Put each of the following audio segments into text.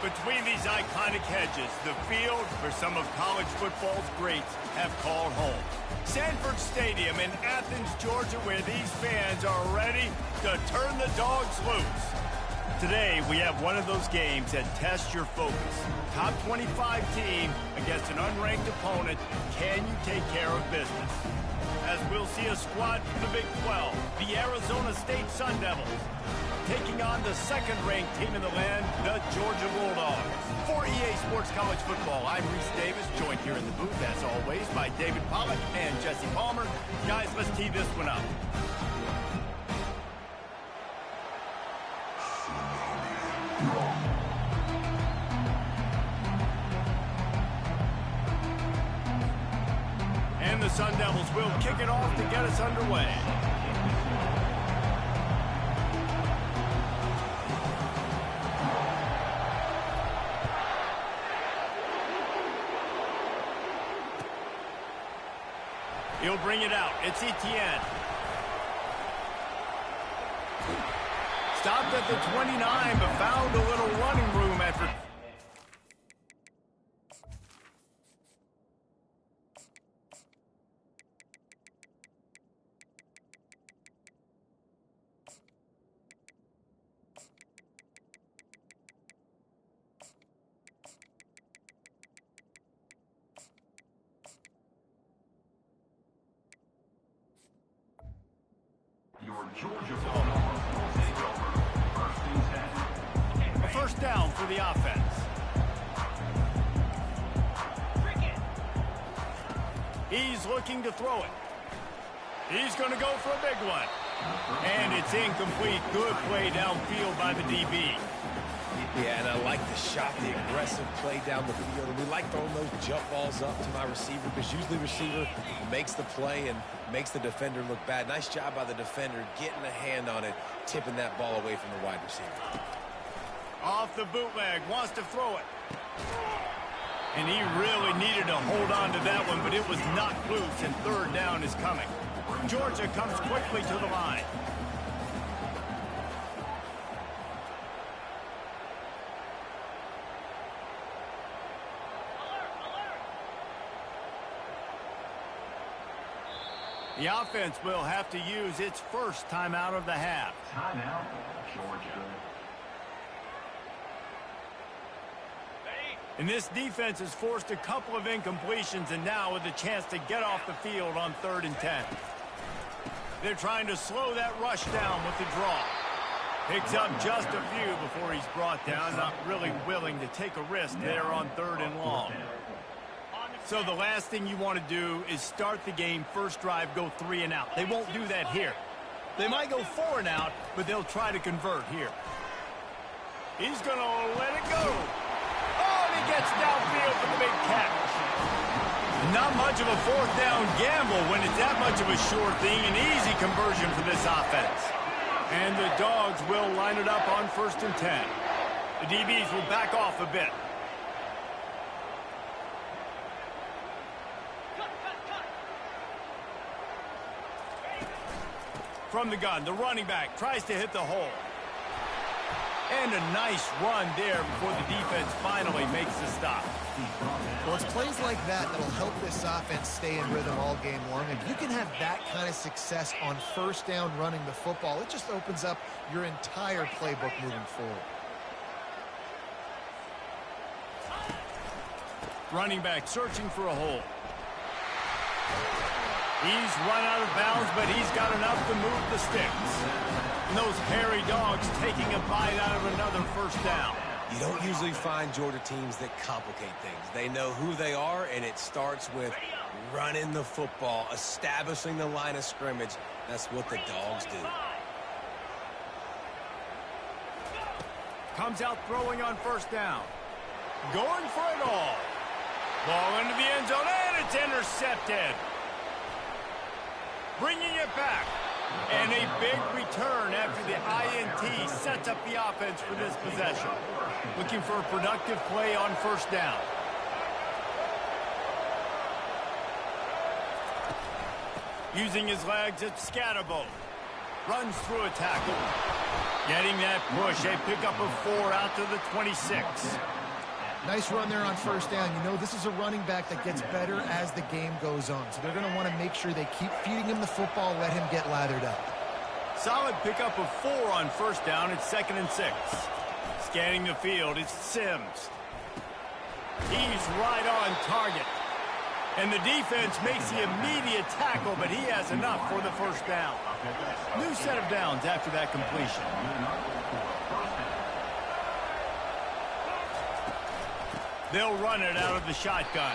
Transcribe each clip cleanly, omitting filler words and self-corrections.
Between these iconic hedges, the field where some of college football's greats have called home. Sanford Stadium in Athens, Georgia, where these fans are ready to turn the dogs loose. Today, we have one of those games that tests your focus. Top 25 team against an unranked opponent. Can you take care of business? As we'll see a squad from the Big 12, the Arizona State Sun Devils, taking on the second-ranked team in the land, the Georgia Bulldogs. For EA Sports College Football, I'm Reese Davis, joined here in the booth, as always, by David Pollack and Jesse Palmer. Guys, let's tee this one up. And the Sun Devils will kick it off to get us underway. He'll bring it out. It's Etienne. Stopped at the 29, but found a little running room after... A first down for the offense. He's looking to throw it. He's going to go for a big one. And it's incomplete. Good play downfield by the DB. Yeah, and I like the shot, the aggressive play down the field. And we like throwing those jump balls up to my receiver because usually receiver makes the play and makes the defender look bad. Nice job by the defender getting a hand on it, tipping that ball away from the wide receiver. Off the bootleg, wants to throw it. And he really needed to hold on to that one, but it was knocked loose, and third down is coming. Georgia comes quickly to the line. The offense will have to use its first timeout of the half. Timeout, Georgia. And this defense has forced a couple of incompletions, and now with a chance to get off the field on 3rd and 10. They're trying to slow that rush down with the draw. Picks up just a few before he's brought down, not really willing to take a risk there on 3rd and long. So the last thing you want to do is start the game, first drive, go 3 and out. They won't do that here. They might go 4 and out, but they'll try to convert here. He's going to let it go. Oh, and he gets downfield for the big catch. Not much of a 4th down gamble when it's that much of a sure thing. An easy conversion for this offense. And the Dogs will line it up on 1st and 10. The DBs will back off a bit. From the gun, the running back tries to hit the hole. And a nice run there before the defense finally makes the stop. Well, it's plays like that that'll help this offense stay in rhythm all game long. If you can have that kind of success on 1st down running the football, it just opens up your entire playbook moving forward. Running back searching for a hole. He's run out of bounds, but he's got enough to move the sticks. And those hairy Dogs taking a bite out of another 1st down. You don't usually find Georgia teams that complicate things. They know who they are, and it starts with running the football, establishing the line of scrimmage. That's what the Dogs do. Comes out throwing on 1st down. Going for it all. Ball into the end zone, and it's intercepted. Bringing it back. And a big return after the INT sets up the offense for this possession. Looking for a productive play on 1st down. Using his legs, it's Scatterbo. Runs through a tackle. Getting that push, a pickup of 4 out to the 26. Nice run there on first down. You know, this is a running back that gets better as the game goes on. So they're going to want to make sure they keep feeding him the football, let him get lathered up. Solid pickup of 4 on first down. It's 2nd and 6. Scanning the field, it's Sims. He's right on target. And the defense makes the immediate tackle, but he has enough for the first down. New set of downs after that completion. They'll run it out of the shotgun.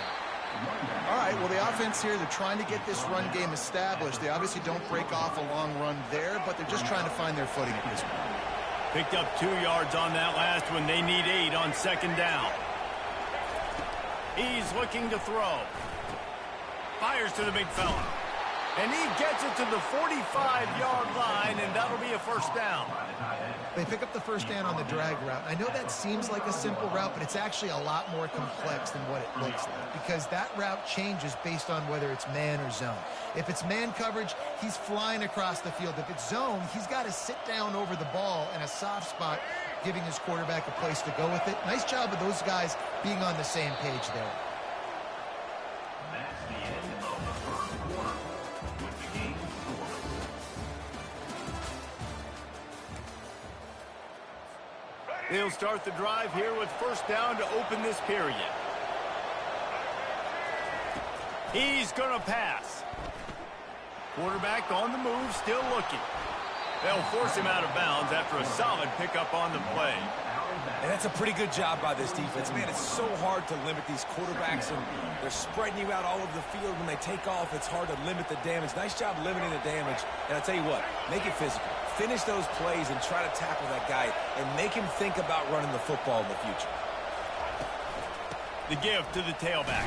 All right, well, the offense here, they're trying to get this run game established. They obviously don't break off a long run there, but they're just trying to find their footing at this point. Picked up 2 yards on that last one. They need 8 on 2nd down. He's looking to throw. Fires to the big fella. And he gets it to the 45-yard line, and that'll be a first down. They pick up the first down on the drag route. I know that seems like a simple route, but it's actually a lot more complex than what it looks like because that route changes based on whether it's man or zone. If it's man coverage, he's flying across the field. If it's zone, he's got to sit down over the ball in a soft spot, giving his quarterback a place to go with it. Nice job of those guys being on the same page there. That's the end of the first quarter with the game score. They'll start the drive here with first down to open this period. He's going to pass. Quarterback on the move, still looking. They'll force him out of bounds after a solid pickup on the play. And that's a pretty good job by this defense. Man, it's so hard to limit these quarterbacks, and they're spreading you out all over the field. When they take off, it's hard to limit the damage. Nice job limiting the damage. And I'll tell you what, make it physical. Finish those plays and try to tackle that guy and make him think about running the football in the future. The give to the tailback.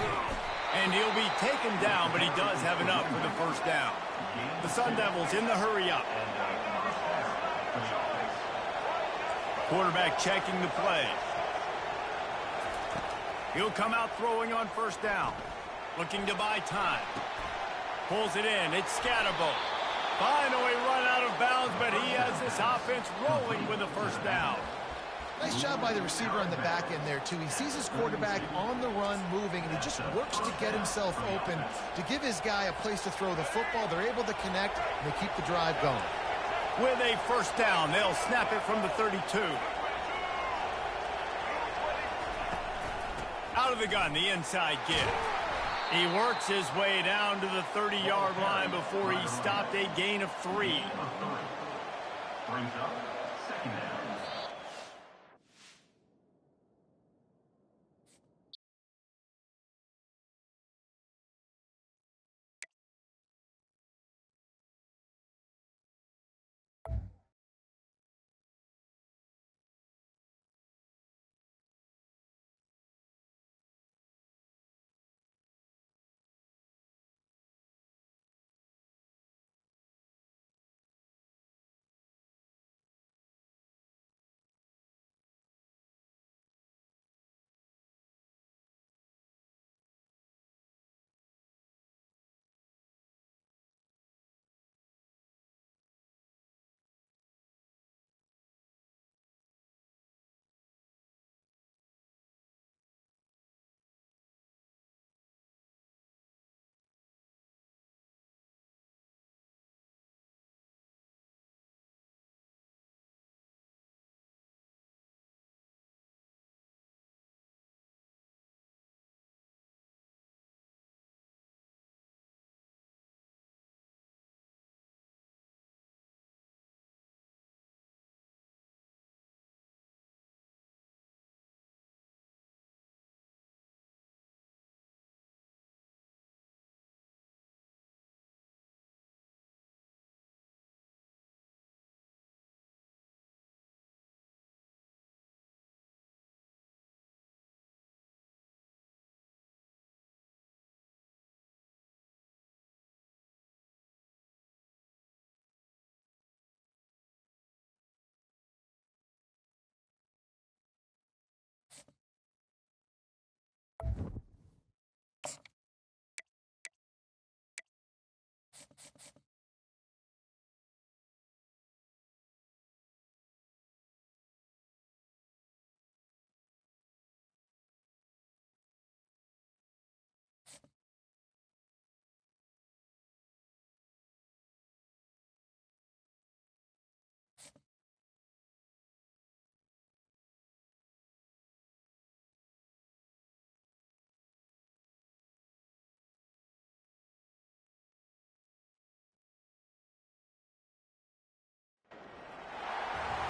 And he'll be taken down, but he does have enough for the first down. The Sun Devils in the hurry up. Quarterback checking the play. He'll come out throwing on first down. Looking to buy time. Pulls it in. It's Scatterbo. Finally run out of bounds, but he has this offense rolling with a first down. Nice job by the receiver on the back end there, too. He sees his quarterback on the run moving, and he just works to get himself open to give his guy a place to throw the football. They're able to connect, and they keep the drive going. With a first down, they'll snap it from the 32. Out of the gun, the inside give. He works his way down to the 30-yard line before he stopped a gain of 3. Brings up second down.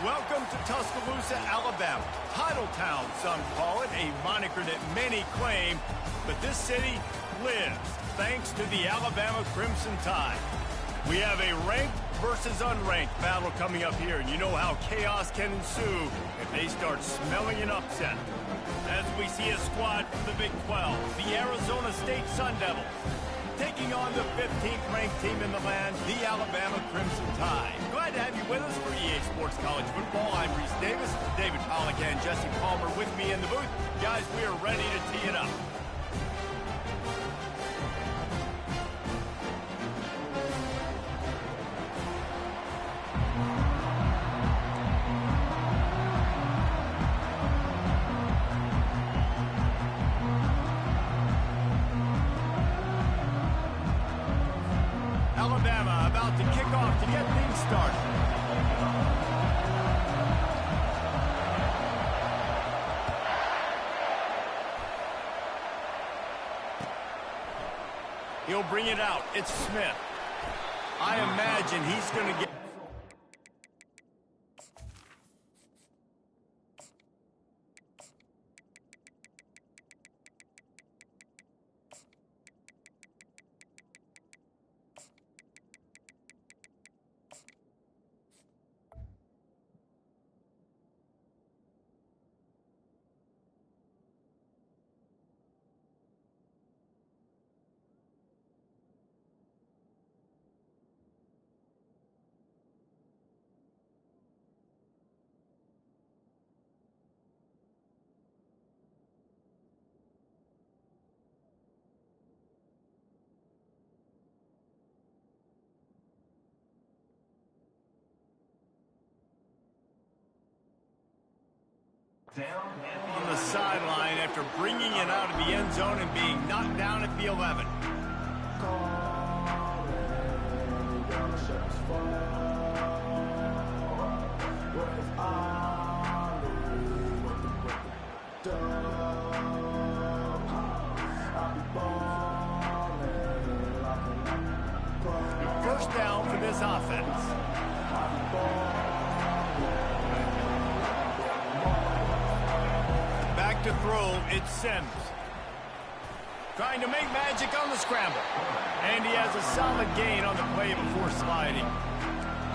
Welcome to Tuscaloosa, Alabama. Titletown, some call it, a moniker that many claim, but this city lives thanks to the Alabama Crimson Tide. We have a ranked versus unranked battle coming up here, and you know how chaos can ensue if they start smelling an upset. As we see a squad from the Big 12, the Arizona State Sun Devils, taking on the 15th ranked team in the land, the Alabama Crimson Tide. Glad to have you with us for EA Sports College Football. I'm Reese Davis, David Pollack and Jesse Palmer with me in the booth. Guys, we are ready to tee it up. Alabama about to kick off to get things started. He'll bring it out. It's Smith. I imagine he's going to get... on the sideline after bringing it out of the end zone and being knocked down at the 11. First down for this offense. To throw, it's Sims. Trying to make magic on the scramble. And he has a solid gain on the play before sliding.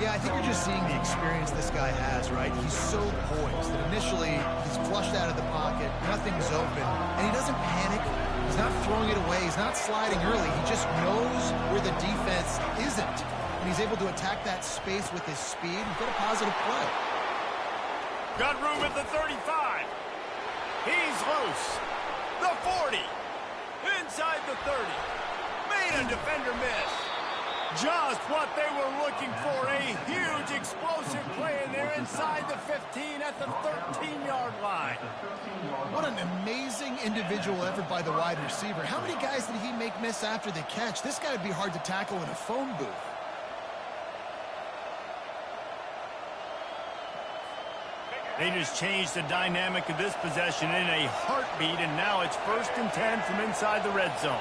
Yeah, I think you're just seeing the experience this guy has, right? He's so poised that initially he's flushed out of the pocket, nothing's open, and he doesn't panic. He's not throwing it away. He's not sliding early. He just knows where the defense isn't, and he's able to attack that space with his speed and get a positive play. Got room at the 35. He's loose. The 40. Inside the 30. Made a defender miss. Just what they were looking for. A huge explosive play, and they're inside the 15 at the 13-yard line. What an amazing individual effort by the wide receiver. How many guys did he make miss after the catch? This guy would be hard to tackle in a phone booth. They just changed the dynamic of this possession in a heartbeat, and now it's 1st and 10 from inside the red zone.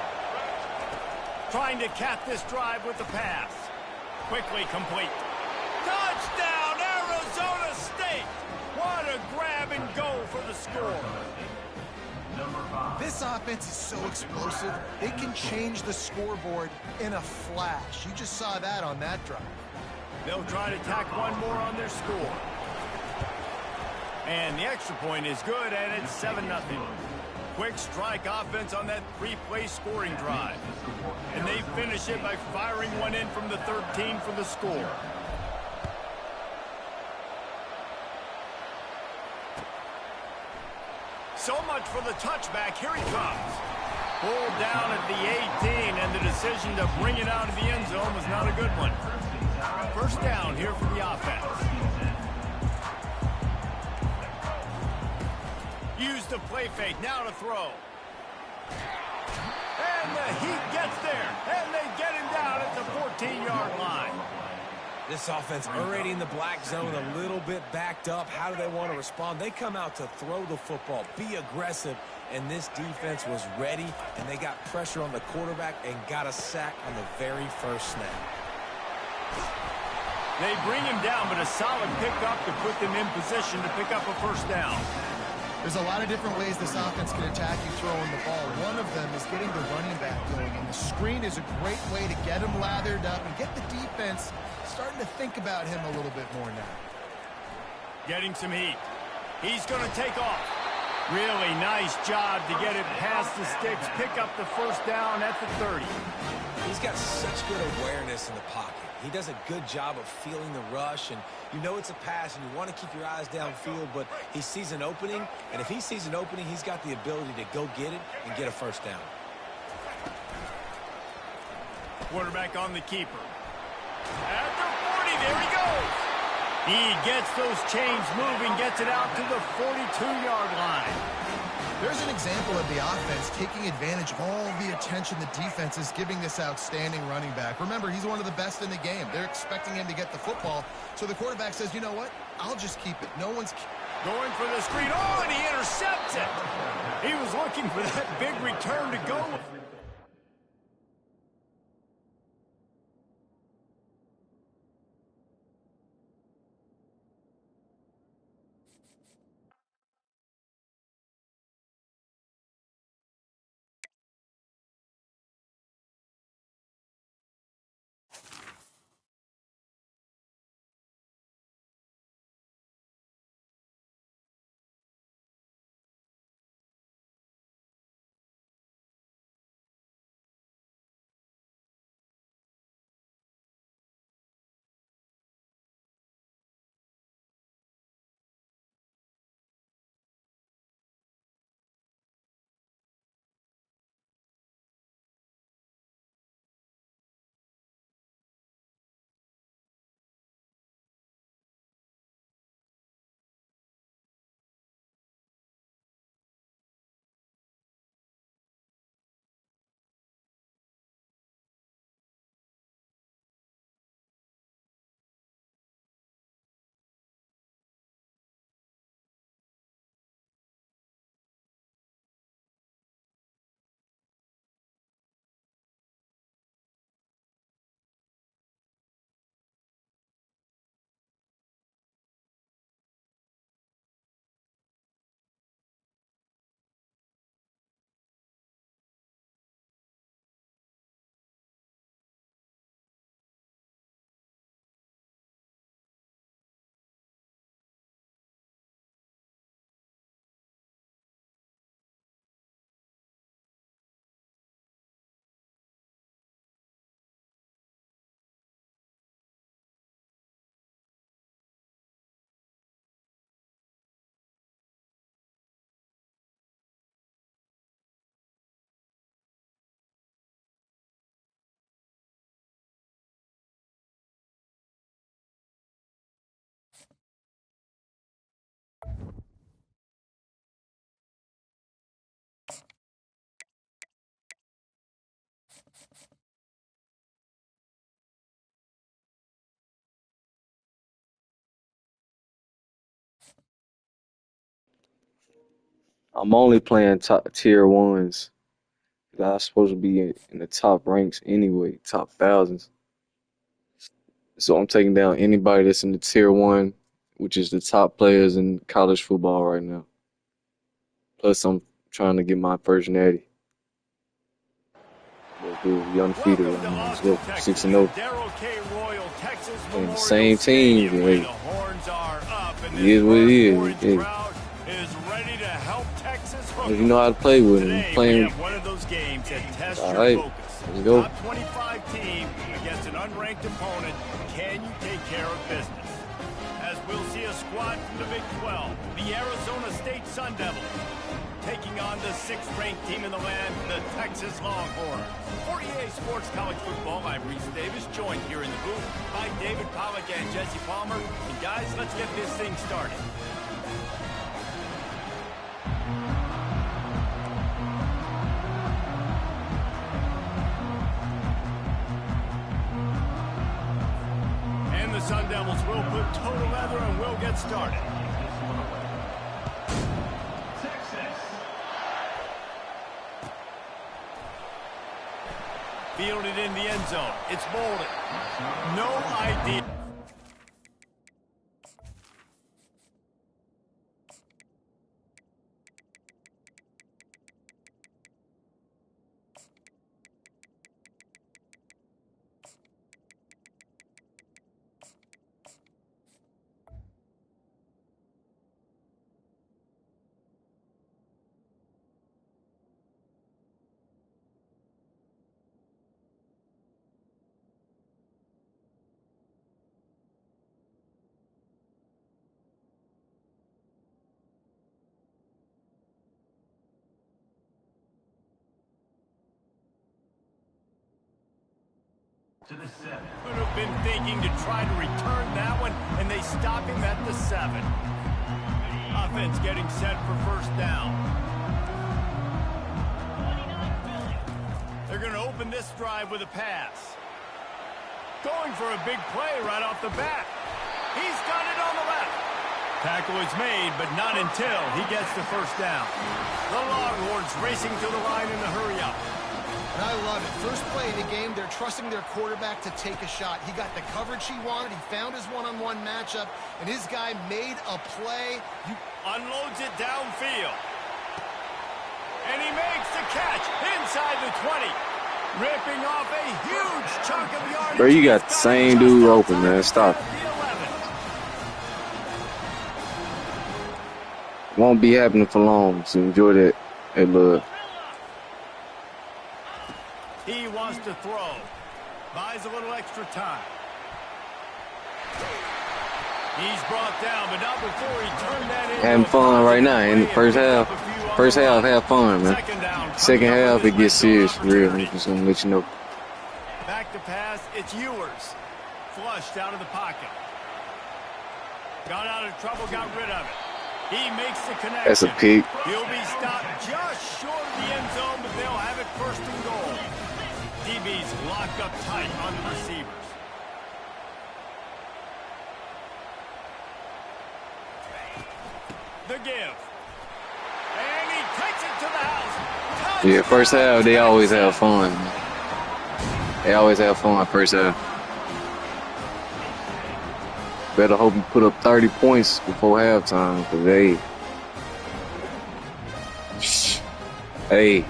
Trying to cap this drive with the pass. Quickly complete. Touchdown, Arizona State! What a grab and go for the score. This offense is so explosive, they can change the scoreboard in a flash. You just saw that on that drive. They'll try to tack one more on their score. And the extra point is good, and it's 7-0. Quick strike offense on that 3-play scoring drive. And they finish it by firing one in from the 13 for the score. So much for the touchback. Here he comes. Pulled down at the 18, and the decision to bring it out of the end zone was not a good one. First down here for the offense. Use the play fake, now to throw. And the Heat gets there, and they get him down at the 14-yard line. This offense already in the black zone, a little bit backed up. How do they want to respond? They come out to throw the football, be aggressive, and this defense was ready, and they got pressure on the quarterback and got a sack on the very first snap. They bring him down, but a solid pickup to put them in position to pick up a first down. There's a lot of different ways this offense can attack you throwing the ball. One of them is getting the running back going, and the screen is a great way to get him lathered up and get the defense starting to think about him a little bit more now. Getting some heat. He's going to take off. Really nice job to get it past the sticks, pick up the first down at the 30. He's got such good awareness in the pocket. He does a good job of feeling the rush, and you know it's a pass, and you want to keep your eyes downfield, but he sees an opening, and if he sees an opening, he's got the ability to go get it and get a first down. Quarterback on the keeper. At the 40, there he goes. He gets those chains moving, gets it out to the 42-yard line. There's an example of the offense taking advantage of all the attention the defense is giving this outstanding running back. Remember, he's one of the best in the game. They're expecting him to get the football, so the quarterback says, you know what, I'll just keep it. No one's going for the screen. Oh, and he intercepts it. He was looking for that big return to go. I'm only playing top tier ones. I'm supposed to be in the top ranks anyway, top thousands. So I'm taking down anybody that's in the tier one, which is the top players in college football right now. Plus, I'm trying to get my first natty. Let's do it. We undefeated right now. Let's go 6-0. And the same team. Hey, it is what it is. Hey. If you know how to play with him, playing. One of those games that test All your right, focus. let's go. Top 25 team against an unranked opponent. Can you take care of business? As we'll see a squad from the Big 12, the Arizona State Sun Devils, taking on the 6th-ranked team in the land, the Texas Longhorns. For EA Sports College Football, I'm Reese Davis, joined here in the booth by David Pollack and Jesse Palmer. And guys, let's get this thing started. And the Sun Devils will put total leather and we'll get started. Fielded in the end zone. It's Bolden. No idea. to the 7. Could have been thinking to try to return that one, and they stop him at the 7. Offense getting set for first down. They're going to open this drive with a pass. Going for a big play right off the bat. He's got it on the left. Tackle is made, but not until he gets the first down. The Longhorns racing to the line in the hurry-up. And I love it. First play of the game, they're trusting their quarterback to take a shot. He got the coverage he wanted. He found his one-on-one matchup, and his guy made a play. Unloads it downfield. And he makes the catch inside the 20. Ripping off a huge chunk of yardage. Bro, you got the same dude open, man. Stop. Won't be happening for long, so enjoy that. Hey, look. He wants to throw. Buys a little extra time. He's brought down, but not before he turned that in. Having fun right now in the first half. First half, have fun, man. Second half, it gets serious for real. I'm just going to let you know. Back to pass, it's Ewers. Flushed out of the pocket. Got out of trouble, got rid of it. He makes the connection. That's a pick. He'll be stopped just short of the end zone, but they'll have it first and goal. DB's locked up tight on the receivers. The give. And he takes it to the house. Yeah, first half, they always have fun. They always have fun first half. Better hope you put up 30 points before halftime, because hey,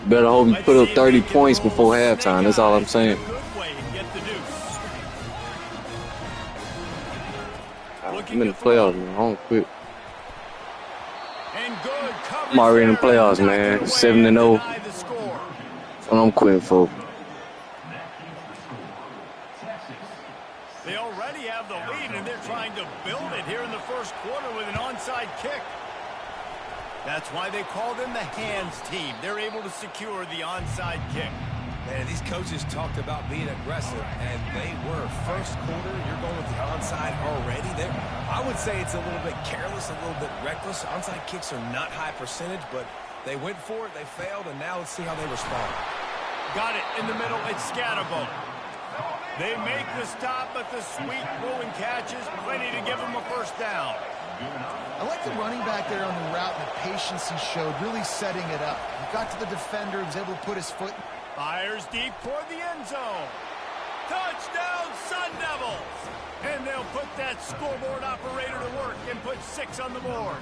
better hope you put up 30 points before halftime. That's all I'm saying. I'm in the playoffs, man. I don't quit. I'm already in the playoffs, man. 7-0. What I'm quitting for. They already have the lead, and they're trying to build it here in the first quarter with an onside kick. That's why they call them the hands team. They're able to secure the onside kick. Man, these coaches talked about being aggressive, and they were. First quarter, you're going with the onside already. I would say it's a little bit careless, a little bit reckless. Onside kicks are not high percentage, but they went for it, they failed, and now let's see how they respond. Got it in the middle. It's Scatterbo. They make the stop, but the sweet throwing catch is plenty to give them a first down. I like the running back there on the route and the patience he showed, really setting it up. He got to the defender, he was able to put his foot. Fires deep toward the end zone. Touchdown, Sun Devils! And they'll put that scoreboard operator to work and put 6 on the board.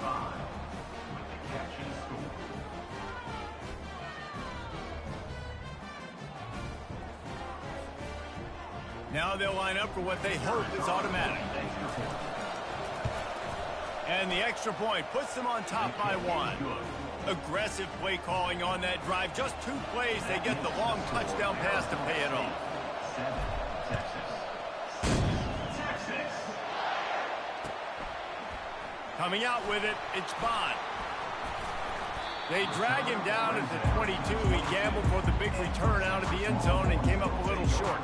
Now they'll line up for what they hope is automatic. And the extra point puts them on top by 1. Aggressive play calling on that drive. Just 2 plays, they get the long touchdown pass to pay it off. Coming out with it, it's Bond. They drag him down at the 22. He gambled for the big return out of the end zone and came up a little short.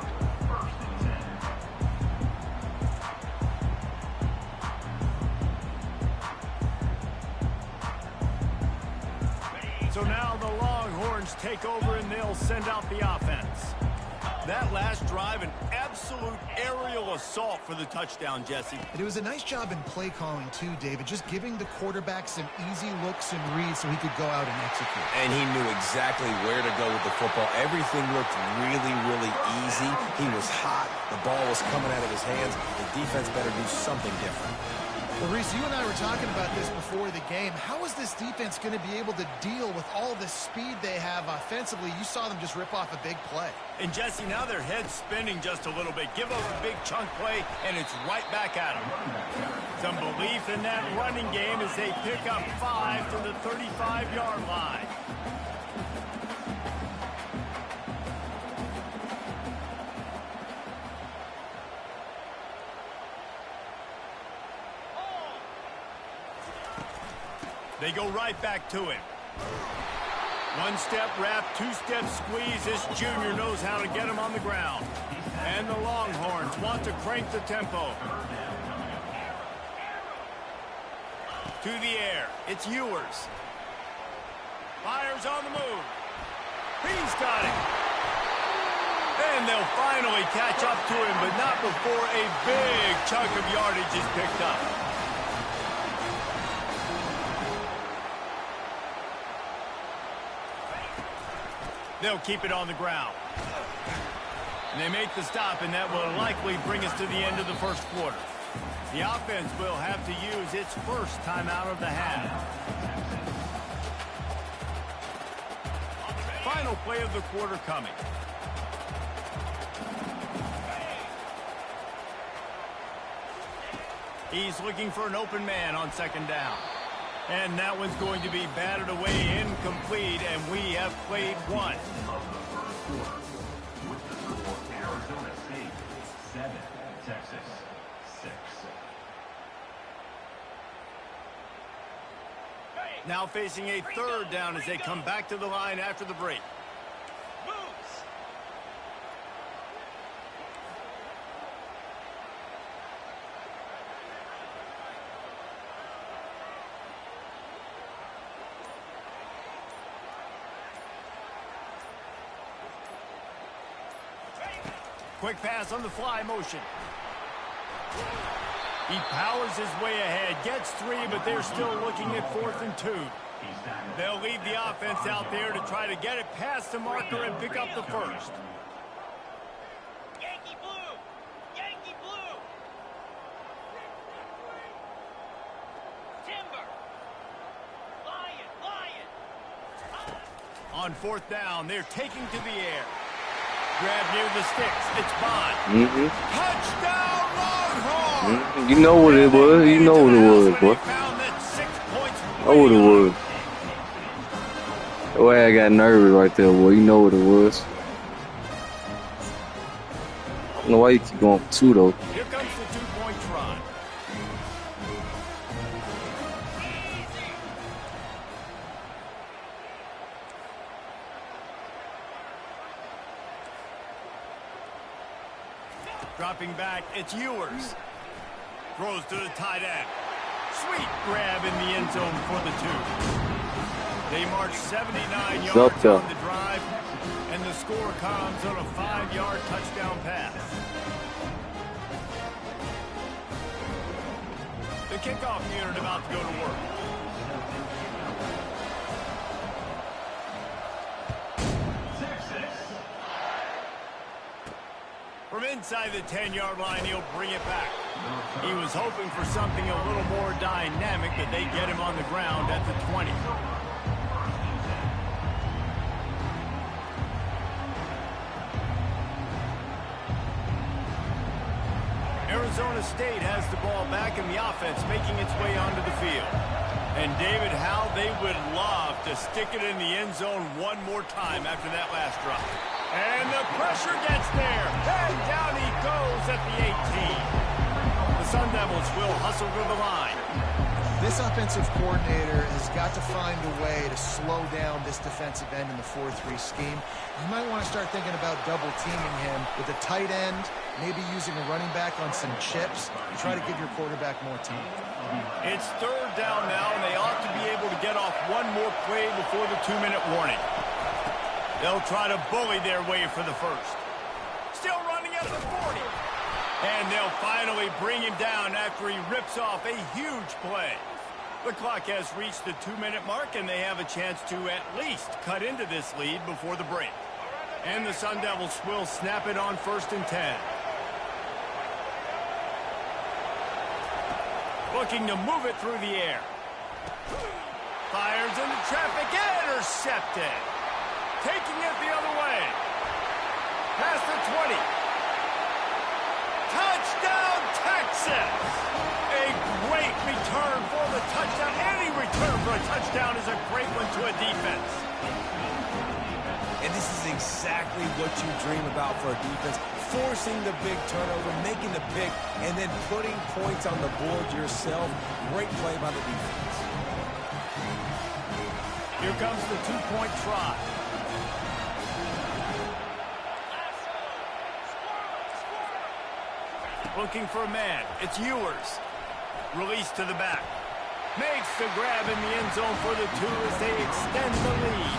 So now the Longhorns take over and they'll send out the offense. That last drive, an absolute aerial assault for the touchdown, Jesse. And it was a nice job in play calling too, David, just giving the quarterback some easy looks and reads so he could go out and execute. And he knew exactly where to go with the football. Everything looked really, really easy. He was hot. The ball was coming out of his hands. The defense better do something different. Well, Reese, you and I were talking about this before the game. How is this defense going to be able to deal with all the speed they have offensively? You saw them just rip off a big play. And, Jesse, now their head's spinning just a little bit. Give up a big chunk play, and it's right back at them. Some belief in that running game as they pick up 5 to the 35-yard line. They go right back to him. One-step wrap, two-step squeeze. This junior knows how to get him on the ground. And the Longhorns want to crank the tempo. To the air. It's Ewers. Fires on the move. He's got it. And they'll finally catch up to him, but not before a big chunk of yardage is picked up. They'll keep it on the ground. And they make the stop, and that will likely bring us to the end of the first quarter. The offense will have to use its first timeout of the half. Final play of the quarter coming. He's looking for an open man on second down. And that one's going to be batted away, incomplete, and we have played one. With the score, Arizona State 7, Texas 6. Now facing a third down as they come back to the line after the break. Quick pass on the fly motion. He powers his way ahead, gets 3, but they're still looking at 4th and 2. They'll leave the offense out there to try to get it past the marker and pick up the first. Yankee blue! Yankee blue! Timber! Lion! On 4th down, they're taking to the air. Grab near the sticks. It's Bond. Touchdown, Longhorns! You know what it was. You know what it was, boy. Know what it was. The way I got nervous right there, boy. You know what it was. I don't know why you keep going for 2, though. Here comes the 2-point try. Dropping back, it's Ewers. Throws to the tight end. Sweet grab in the end zone for the 2. They march 79 yards on the drive, and the score comes on a 5-yard touchdown pass. The kickoff unit about to go to work. From inside the 10-yard line, he'll bring it back. He was hoping for something a little more dynamic, but they get him on the ground at the 20. Arizona State has the ball back, and the offense making its way onto the field. And David, how they would love to stick it in the end zone one more time after that last drop. And the pressure gets there. And down he goes at the 18. The Sun Devils will hustle to the line. This offensive coordinator has got to find a way to slow down this defensive end in the 4-3 scheme. You might want to start thinking about double teaming him with a tight end, maybe using a running back on some chips to try to give your quarterback more time. It's 3rd down now, and they ought to be able to get off one more play before the 2-minute warning. They'll try to bully their way for the first. Still running at the 40. And they'll finally bring him down after he rips off a huge play. The clock has reached the 2-minute mark, and they have a chance to at least cut into this lead before the break. And the Sun Devils will snap it on 1st and 10. Looking to move it through the air. Fires into traffic, intercepted. Taking it the other way. Past the 20. Touchdown, Texas! A great return for the touchdown. Any return for a touchdown is a great one to a defense. And this is exactly what you dream about for a defense. Forcing the big turnover, making the pick, and then putting points on the board yourself. Great play by the defense. Here comes the two-point try. Looking for a man. It's Ewers. Release to the back. Makes the grab in the end zone for the two as they extend the lead.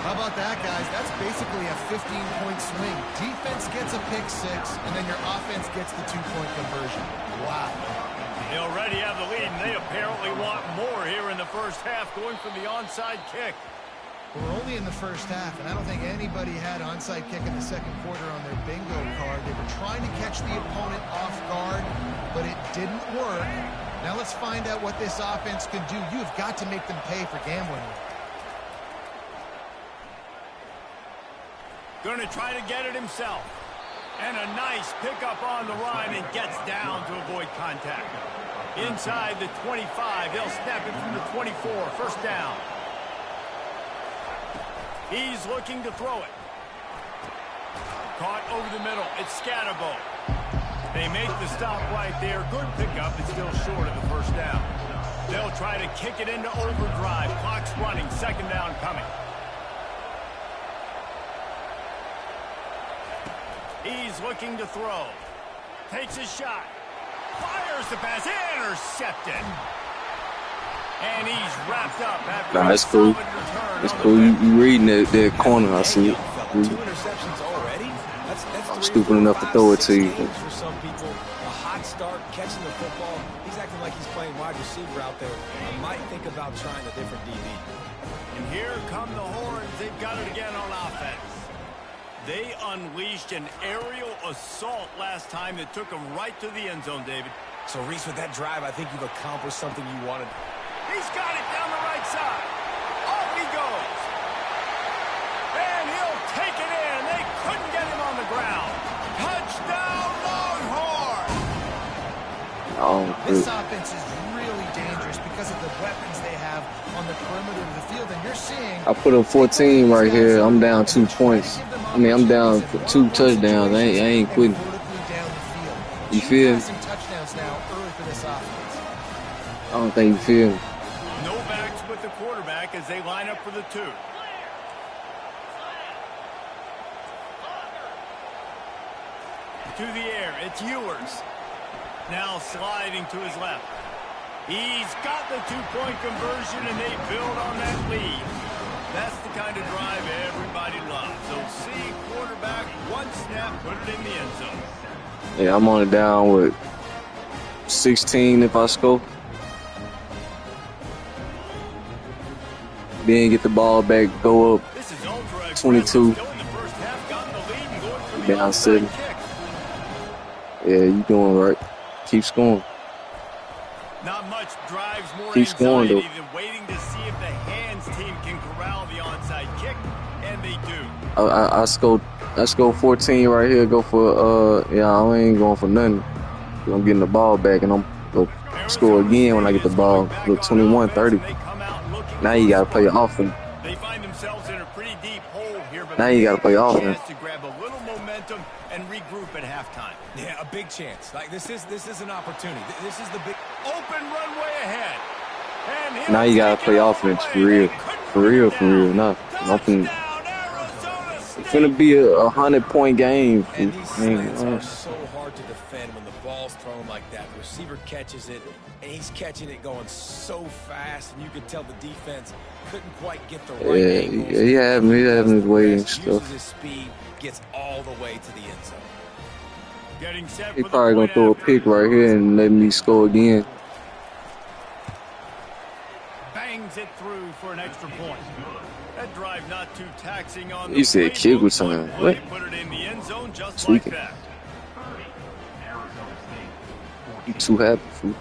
How about that, guys? That's basically a 15-point swing. Defense gets a pick six, and then your offense gets the two-point conversion. Wow. They already have the lead, and they apparently want more here in the first half, going for the onside kick. We're only in the first half, and I don't think anybody had onside kick in the second quarter on their bingo card. They were trying to catch the opponent off guard, but it didn't work. Now let's find out what this offense can do. You've got to make them pay for gambling. Going to try to get it himself. And a nice pickup on the run and gets down to avoid contact. Inside the 25, they'll snap it from the 24. First down. He's looking to throw it. Caught over the middle. It's Scatterbo. They make the stop right there. Good pickup. It's still short of the first down. They'll try to kick it into overdrive. Clock's running. Second down coming. He's looking to throw. Takes a shot. Fires the pass. Intercepted. And he's wrapped up after That's cool. That's cool. You reading that corner, I see it. 2 interceptions already? That's Stupid enough to throw it to you. For some people, a hot start, catching the football. He's acting like he's playing wide receiver out there. I might think about trying a different DB. And here come the Horns. They've got it again on offense. They unleashed an aerial assault last time that took them right to the end zone, David. So, Reese, with that drive, I think you've accomplished something you wanted. He's got it down the right side. Off he goes. And he'll take it in. They couldn't get him on the ground. Touchdown, Longhorn! This offense is really dangerous because of the weapons they have on the perimeter of the field. And you're seeing... I put up 14 right here. I'm down 2 points. I mean, I'm down 2 touchdowns. I ain't quitting. You feel me? Touchdowns now early for this offense. I don't think you feel me. No backs with the quarterback as they line up for the two. To the air, it's Ewers. Now sliding to his left. He's got the two-point conversion, and they build on that lead. That's the kind of drive everybody loves. So see quarterback, one snap, put it in the end zone. Yeah, I'm on it down with 16 if I score. Then get the ball back, go up This is ultra 22. Still in the first half, gotten the lead and going for the Down onside 7. kick. Yeah, you doing right. Keep scoring. Not much drives more Keep scoring, anxiety though. than waiting to see if the hands team can corral the onside kick, and they do. I scored 14 right here. Go for I ain't going for nothing. I'm getting the ball back and I'm gonna score again when I get the ball. Look, 21-30. Now you gotta play offense. They find themselves in a pretty deep hole here, but Now you gotta play offense. to grab a little momentum and regroup at halftime. Yeah, a big chance. Like, this is an opportunity. This is the big... Open runway ahead. And he'll Now you gotta take play it all offense the for way. real. They couldn't For bring real, it for real. down. Nah, Touchdown, Arizona State. It's gonna be a 100-point game. And these slants Man, are so hard to defend when the ball's thrown like that. The receiver catches it, and he's catching it going so fast, and you could tell the defense couldn't quite get the right angles. he having his way and Uses stuff. his speed, gets all the way to the end zone. Getting set He for the probably gonna point throw a after. pick right here and let me score again. Bangs it through for an extra point. That drive not too taxing on You the said playbook. kick with something. Good What? play, put it in the end zone just Tweaking. like that. 30. Arizona State. He too happy, fool.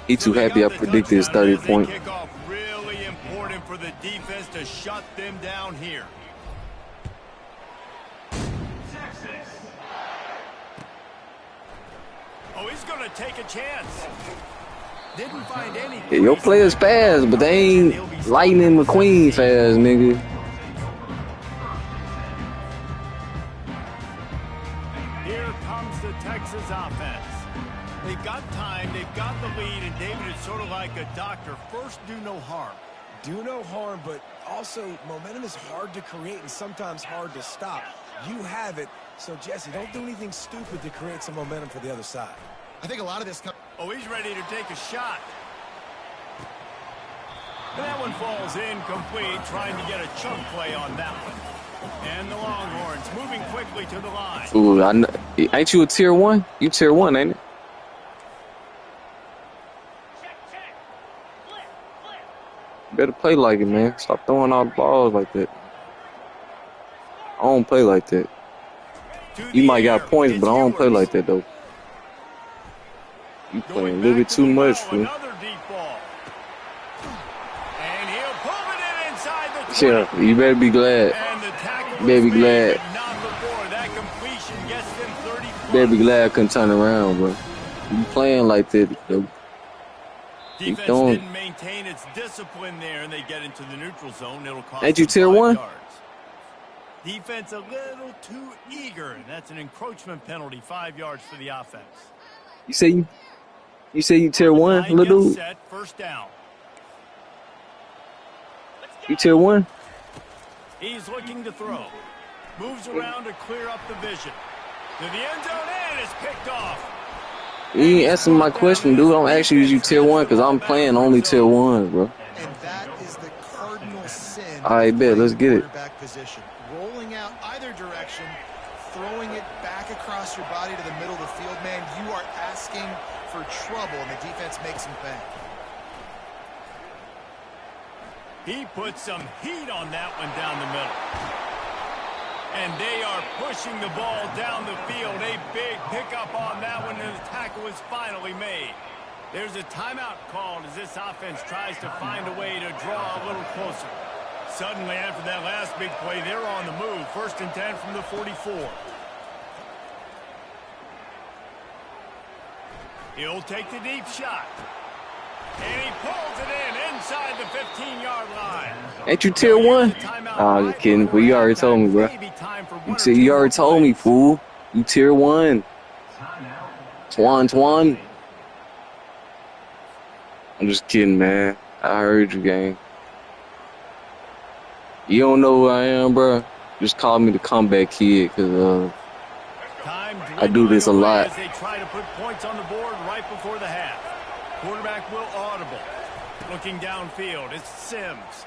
He too So they happy I got the predicted his touchdown 30 as they point. kick off. Really important for the defense to shut them down here. Texas. Oh, he's going to take a chance. Didn't find any. Yeah, your players fast, but they ain't Lightning McQueen fast, nigga. Here comes the Texas offense. They've got time, they've got the lead, and David, it's sort of like a doctor. First, do no harm. Do no harm, but also momentum is hard to create and sometimes hard to stop. You have it, so Jesse, don't do anything stupid to create some momentum for the other side. I think a lot of this comes... Oh, he's ready to take a shot. And that one falls incomplete, trying to get a chunk play on that one. And the Longhorns moving quickly to the line. Ooh, ain't you a tier 1? You tier 1, ain't it? Check. Flip. Better play like it, man. Stop throwing all the balls like that. I don't play like that. You might got points, but I don't play like that, though. You playing a little bit too much, fool. Another deep ball. And he'll pull it in inside the 20. Yeah, you better be glad. And the tackle You better be was made, glad. but not before. That completion gets them 30 You better be glad I couldn't turn around, bro. You playing like that, though. Keep Defense going. didn't maintain its discipline there, and they get into the neutral zone. It'll cost Ain't you them tier 5 1? yards. Defense a little too eager, and that's an encroachment penalty, 5 yards for the offense. You say you tier 1, Line little gets dude? set, first down. You tier 1? He's looking to throw. Moves around to clear up the vision. To the end zone, and it's picked off. You ain't answering my question, dude. I'm asking you tier 1 because I'm playing only tier 1s, bro. And that is the cardinal sin. All right, bet. Let's get it. Quarterback position. Rolling out either direction, throwing it back across your body to the middle of the field, man, you are asking for trouble, and the defense makes them pay. He put some heat on that one down the middle. And they are pushing the ball down the field. A big pickup on that one, and the tackle is finally made. There's a timeout called as this offense tries to find a way to draw a little closer. Suddenly, after that last big play, they're on the move. 1st and 10 from the 44. He'll take the deep shot. And he pulls it in inside the 15-yard line. Ain't you tier 1? Oh, just kidding, but you already told me, bro. You already told me, fool. You tier 1. Twan. I'm just kidding, man. I heard you, gang. You don't know who I am, bro? Just call me the comeback kid, because I do this a lot. As they try to put points on the board right before the half. Quarterback will audible. Looking downfield, it's Sims.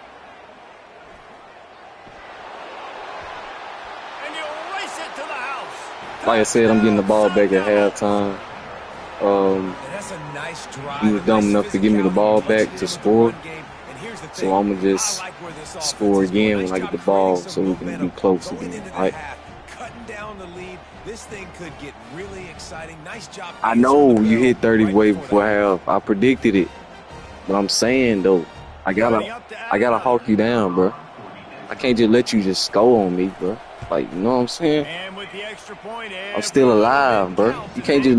And he'll race it to the house. Like I said, I'm getting the ball back at halftime. That's a nice drive. He was dumb enough to give me the ball back to score. So I'm going to just score again when I get the ball so we can be close again. All right? Cutting down the lead. This thing could get really exciting. Nice job. I know you hit 30 way before half. I predicted it. But I'm saying, though, I gotta hawk you down, bro. I can't just let you just score on me, bro. Like, you know what I'm saying? And with the extra point, I'm still alive, bro. You can't just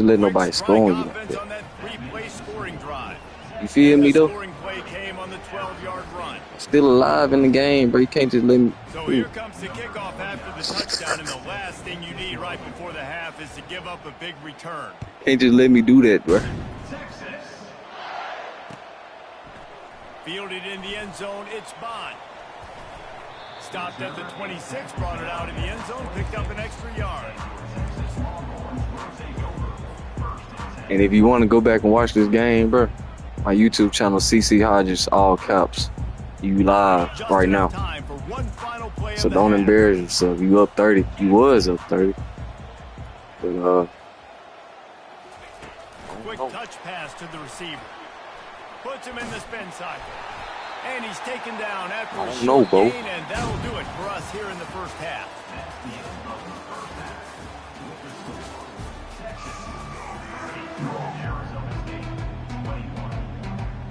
let nobody score on you like that. You feel me, though? Still alive in the game, bro. You can't just let me. So here comes the kickoff after the touchdown, and the last thing you need right before the half is to give up a big return. Can't just let me do that, bro. Fielded in the end zone, it's Bond. Stopped at the 26, brought it out in the end zone, picked up an extra yard. And if you want to go back and watch this game, bro, my YouTube channel, CC Hodges, all caps. You live right now. So don't embarrass yourself. You up 30. You was up 30. But, quick touch pass to the receiver. Puts him in the spin cycle. And he's taken down after a short gain, and that'll do it for us here in the first half.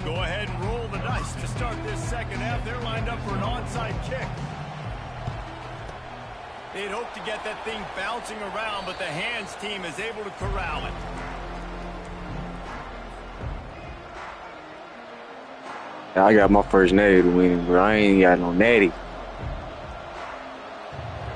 Go ahead and roll the dice to start this second half. They're lined up for an onside kick. They'd hope to get that thing bouncing around, but the hands team is able to corral it. I got my first natty to win, but I ain't got no natty.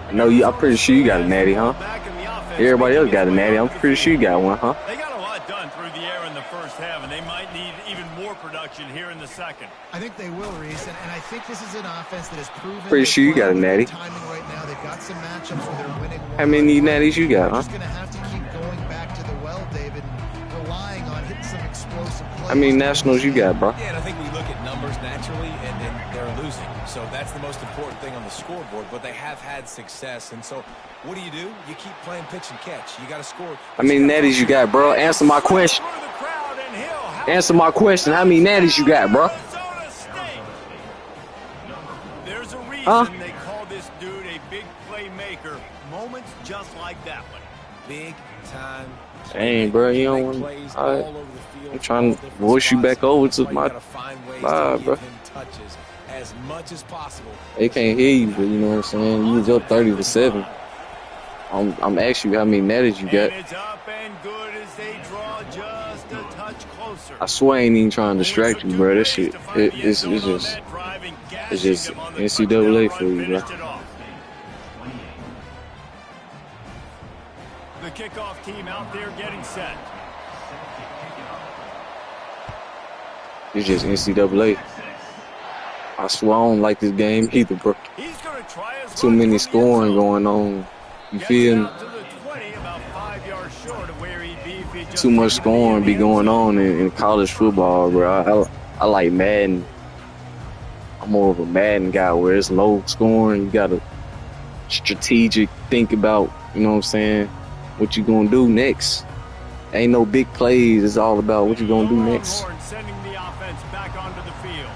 I know you. I'm pretty sure you got a natty, huh? Back in the offense Everybody else got a natty. I'm pretty sure you got one, huh? They got a lot done through the air in the first half, and they might need even more production here in the second. I think they will, Reese, and I think this is an offense that has proven. Pretty sure you got a natty. Timing right now, they've got some matchups where they're winning. How many natties you got, huh? Just going to have to keep going back to the well, David, and relying on hitting some explosive plays. How many nationals you got, bro? Yeah, and I think we look at numbers naturally, and they're losing. So that's the most important thing on the scoreboard. But they have had success, and so what do? You keep playing pitch and catch. You got to score. How many natties you got, bro? Answer my question. Answer my question. How many natties you got, bro? There's a reason they call this dude a big playmaker. Moments just like that one. Big time. Dang, bro, you don't want. All right. I'm trying to voice you back over to my vibe, bro. As much as possible. They can't hear you, but you know what I'm saying? You was up 30-7. I'm asking you how many natties you got. And it's up and good as they draw just a touch closer. I swear I ain't even trying to distract you, bro. That shit, it's just NCAA for you, bro. The kickoff team out there getting set. It's just NCAA. I swear I don't like this game either, bro. He's gonna try his Too many scoring going on. You feel me? Too much scoring be going on in college football, bro. I like Madden. I'm more of a Madden guy where it's low scoring. You gotta strategic think about, you know what I'm saying, what you gonna do next. Ain't no big plays. It's all about what you gonna do next. Sending the offense back onto the field.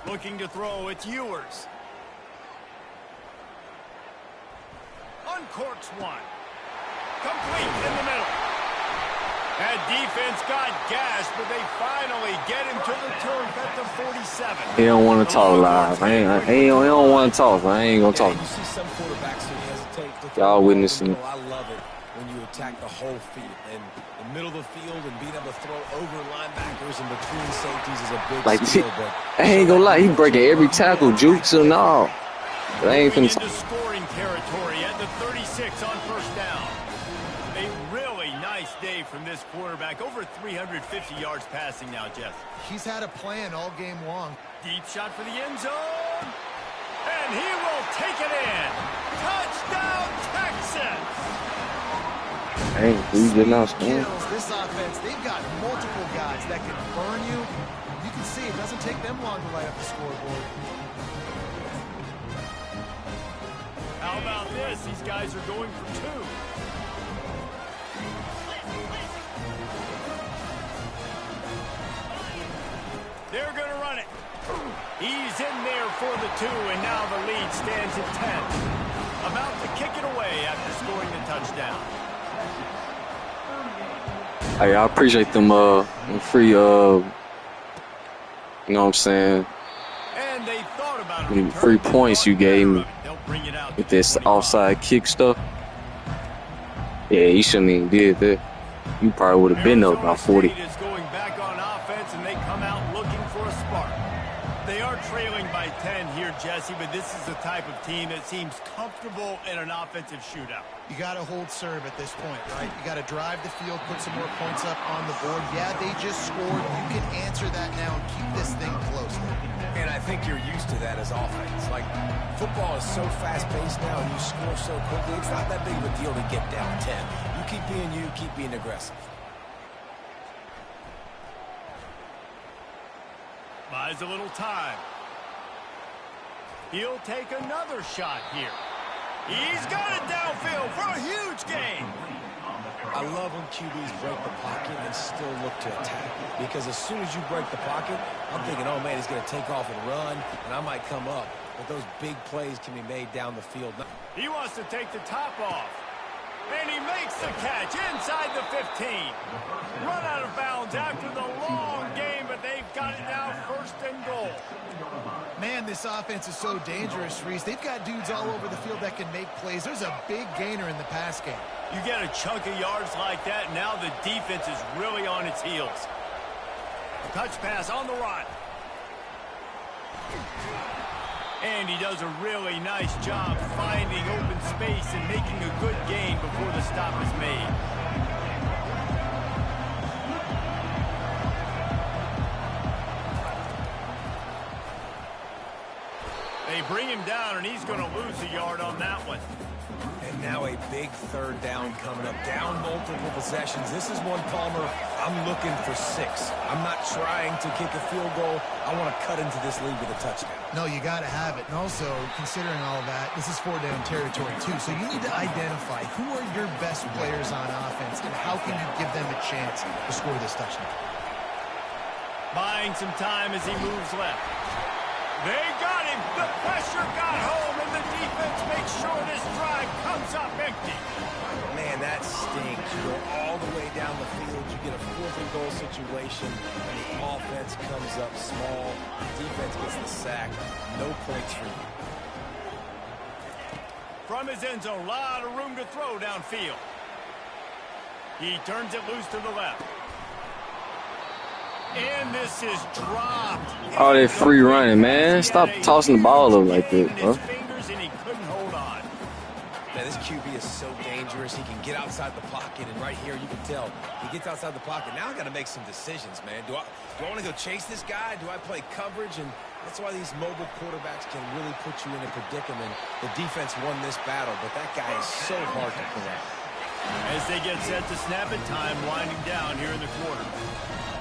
Looking to throw, it's Ewers. Uncorks one. Complete in the middle. That defense got gashed, but they finally get him to the turf at the 47. He don't want to talk live. He don't want to talk. I ain't gonna talk. You see some quarterbacks who hesitate to Y'all witnessing. I love it when you attack the whole field. And the middle of the field and being able to throw over linebackers and between safeties is a big deal. But I ain't gonna lie, he breaking every tackle, jukes and all. But I ain't finna into scoring territory at the 36 on first down. A really nice day from this quarterback. Over 350 yards passing now, Jeff. He's had a plan all game long. Deep shot for the end zone. And he will take it in. Touchdown, Texas! Hey, we did not score. This offense, they've got multiple guys that can burn you. You can see it doesn't take them long to light up the scoreboard. How about this? These guys are going for two. They're going to run it. He's in there for the two, and now the lead stands at 10. About to kick it away after scoring the touchdown. Hey, I appreciate them free you know what I'm saying, And they thought about it. free points you gave me with this offside kick stuff. Yeah, you shouldn't even did that. You probably would have been up about 40. Is going back on offense, and they come out looking for a spark. They are trailing by 10 here, Jesse, but this is the type of team that seems comfortable in an offensive shootout. You got to hold serve at this point, right? You got to drive the field, put some more points up on the board. Yeah, they just scored. You can answer that now and keep this thing close. And I think you're used to that as offense. Like, football is so fast-paced now, and you score so quickly, it's not that big of a deal to get down 10. You keep being aggressive. Buys a little time. He'll take another shot here. He's got it downfield for a huge gain. I love when QBs break the pocket and still look to attack. Because as soon as you break the pocket, I'm thinking, oh, man, he's going to take off and run, and I might come up. But those big plays can be made down the field. He wants to take the top off. And he makes the catch inside the 15. Run out of bounds after the long game, but they've got it now first and goal. Man, this offense is so dangerous, Reese. They've got dudes all over the field that can make plays. There's a big gainer in the pass game. You get a chunk of yards like that, now the defense is really on its heels. A touch pass on the run. And he does a really nice job finding open space and making a good gain before the stop is made. They bring him down, and he's going to lose a yard on that one. And now a big third down coming up. Down multiple possessions. This is one, Palmer, I'm looking for 6. I'm not trying to kick a field goal. I want to cut into this lead with a touchdown. No, you got to have it. And also, considering all that, this is 4-down territory, too. So you need to identify who are your best players on offense and how can you give them a chance to score this touchdown. Buying some time as he moves left. They got him. The pressure got home, and the defense makes sure this drive comes up empty. Man, that stinks. You go all the way down the field. You get a 4th-and-goal situation, and the offense comes up small. The defense gets the sack. No points for you. From his end zone, a lot of room to throw downfield. He turns it loose to the left. And this is dropped. All that free running, man. Stop tossing the ball up like that, bro. And he couldn't hold on. Man, this QB is so dangerous. He can get outside the pocket, and right here you can tell he gets outside the pocket. Now I got to make some decisions, man. Do I want to go chase this guy? Do I play coverage? And that's why these mobile quarterbacks can really put you in a predicament. The defense won this battle, but that guy is so hard to correct. As they get set to snap it, time winding down here in the quarter.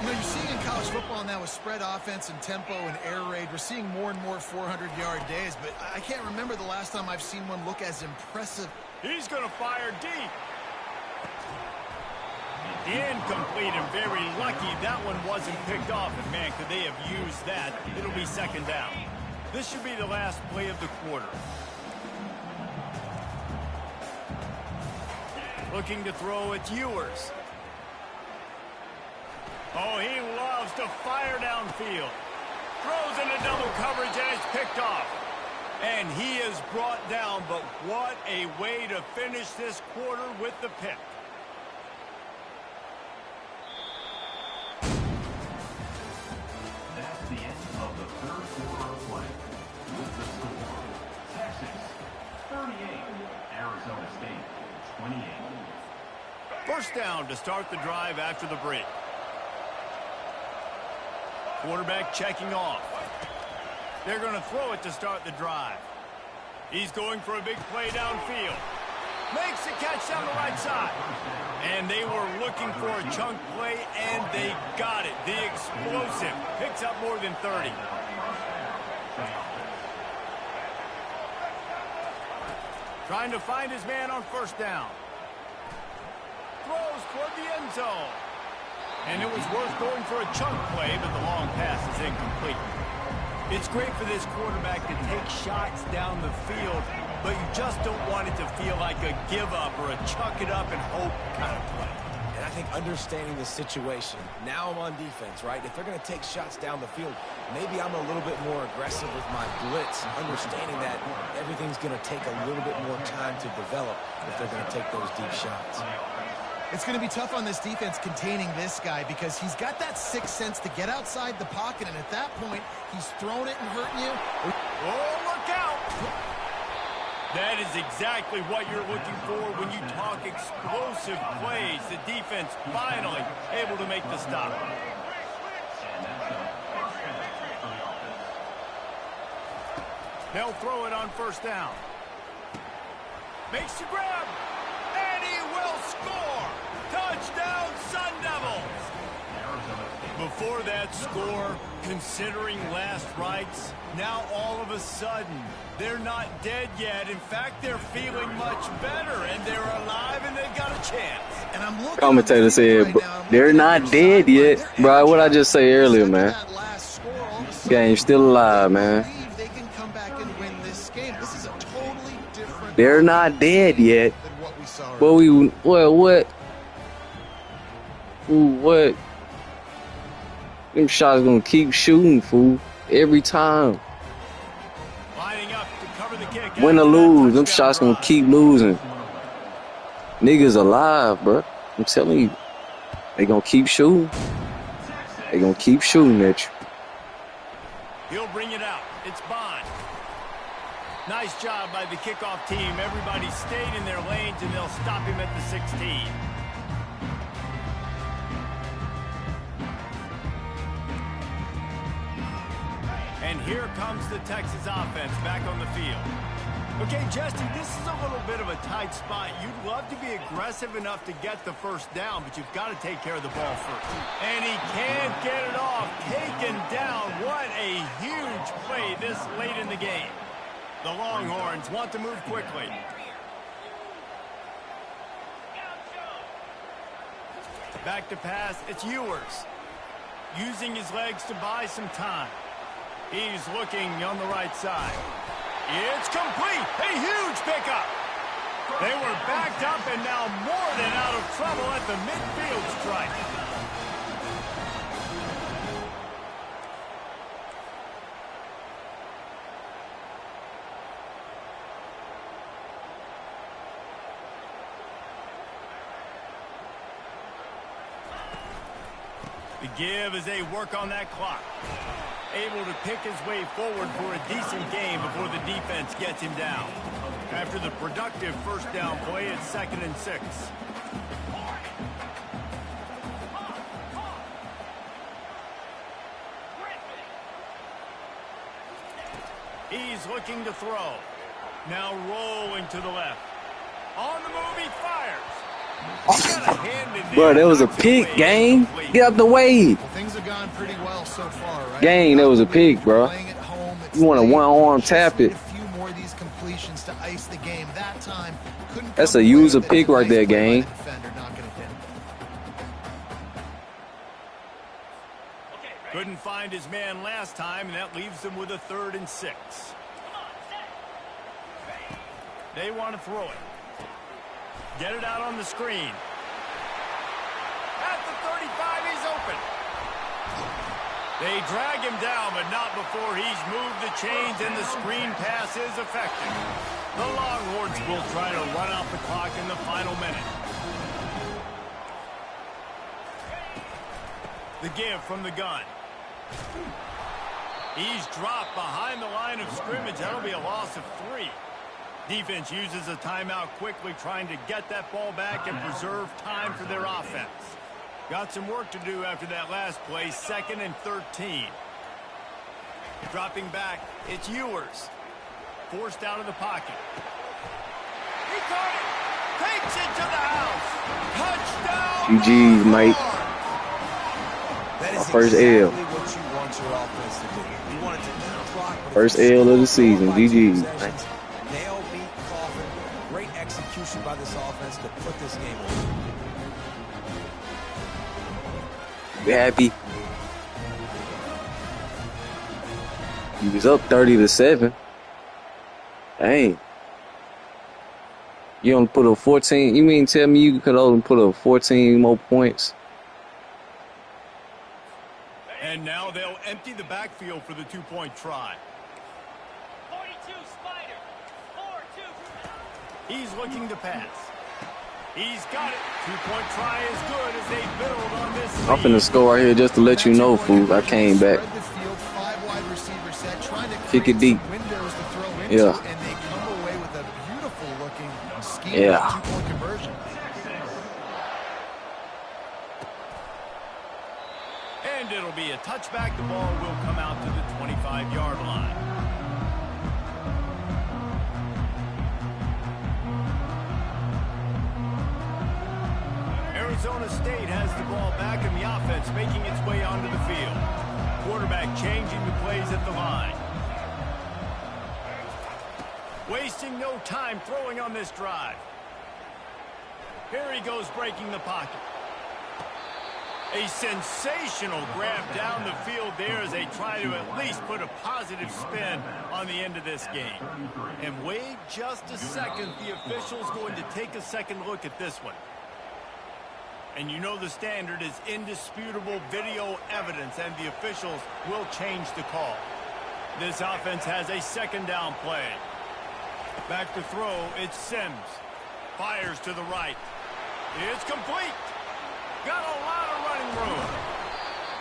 You know, you're seeing in college football now with spread offense and tempo and air raid, we're seeing more and more 400-yard days, but I can't remember the last time I've seen one look as impressive. He's going to fire deep. Incomplete, and very lucky that one wasn't picked off. And, man, could they have used that? It'll be 2nd down. This should be the last play of the quarter. Looking to throw, it's Ewers. Oh, he loves to fire downfield. Throws into double coverage, and it's picked off. And he is brought down, but what a way to finish this quarter with the pick. That's the end of the 3rd quarter of play. With the score, Texas 38, Arizona State 28. First down to start the drive after the break. Quarterback checking off. They're going to throw it to start the drive. He's going for a big play downfield. Makes the catch down the right side. And they were looking for a chunk play, and they got it. The explosive picks up more than 30. Trying to find his man on first down. Throws toward the end zone. And it was worth going for a chunk play, but the long pass is incomplete. It's great for this quarterback to take shots down the field, but you just don't want it to feel like a give-up or a chuck it up and hope kind of play. And I think understanding the situation, now I'm on defense, right? If they're going to take shots down the field, maybe I'm a little bit more aggressive with my blitz, understanding that everything's going to take a little bit more time to develop if they're going to take those deep shots. It's going to be tough on this defense containing this guy because he's got that sixth sense to get outside the pocket, and at that point, he's throwing it and hurting you. Oh, look out! That is exactly what you're looking for when you talk explosive plays. The defense finally able to make the stop. They'll throw it on first down. Makes the grab, and he will score! Touchdown, Sun Devils! Before that score, considering last rites, now all of a sudden, they're not dead yet. In fact, they're feeling much better, and they're alive, and they've got a chance. And I'm looking Commentator said, right they're not dead yet. Bro, what I just say earlier, man. Game's still alive, man. They can come back and win this game. This is a totally different. They're not dead yet. Than what we saw. But what? Ooh, what? Them shots gonna keep shooting, fool. Every time. Lining up to cover the kick. Win or lose, them shots gonna keep losing. Niggas alive, bro. I'm telling you. They gonna keep shooting. They gonna keep shooting at you. He'll bring it out. It's Bond. Nice job by the kickoff team. Everybody stayed in their lanes, and they'll stop him at the 16. And here comes the Texas offense back on the field. Okay, Jesse, this is a little bit of a tight spot. You'd love to be aggressive enough to get the first down, but you've got to take care of the ball first. And he can't get it off. Taken down. What a huge play this late in the game. The Longhorns want to move quickly. Back to pass. It's Ewers. Using his legs to buy some time. He's looking on the right side. It's complete. A huge pickup. They were backed up and now more than out of trouble at the midfield stripe. The give as they work on that clock. Able to pick his way forward for a decent game before the defense gets him down. After the productive first down play, it's 2nd and 6. He's looking to throw. Now rolling to the left. On the move, he fires. Bro, that was a pick, gang. Get out the way. Well, things have gone pretty well so far, right? Gang, that was a pick, bro. Home, you want a one-arm tap it. A few more of these completions to ice the game. That time, couldn't. That's a user pick right there, gang. Couldn't find his man last time, and that leaves him with a 3rd and 6. They want to throw it. Get it out on the screen. At the 35, he's open. They drag him down, but not before he's moved the chains and the screen pass is effective. The Longhorns will try to run out the clock in the final minute. The give from the gun. He's dropped behind the line of scrimmage. That'll be a loss of 3. Defense uses a timeout quickly, trying to get that ball back and preserve time for their offense. Got some work to do after that last play, 2nd and 13. Dropping back, it's Ewers. Forced out of the pocket. He caught it! Takes it to the house! Touchdown! GG's, mate. That is first exactly L. what you want your offense to do. You want it to eat clock, but First L of the season. GG's. Nail, beat, coffin. Great execution by this offense to put this game away. You happy? He was up 30-7. Dang. You only put up 14. You mean tell me you could only put up 14 more points? And now they'll empty the backfield for the 2-point try. 42 Spider. 4-2. He's looking to pass. He's got it. 2-point try is good as they build on this lead. I'm finna score right here just to let you know, fool. I came back. Kick it deep. Yeah. And they come away with a beautiful looking scheme. Yeah. 2-point conversion. And it'll be a touchback. The ball will come out to the 25-yard line. Arizona State has the ball back in the offense, making its way onto the field. Quarterback changing the plays at the line. Wasting no time throwing on this drive. Here he goes breaking the pocket. A sensational grab down the field there as they try to at least put a positive spin on the end of this game. And wait just a second, the official's going to take a second look at this one. And you know the standard is indisputable video evidence, and the officials will change the call. This offense has a 2nd down play. Back to throw, it's Sims. Fires to the right. It's complete. Got a lot of running room.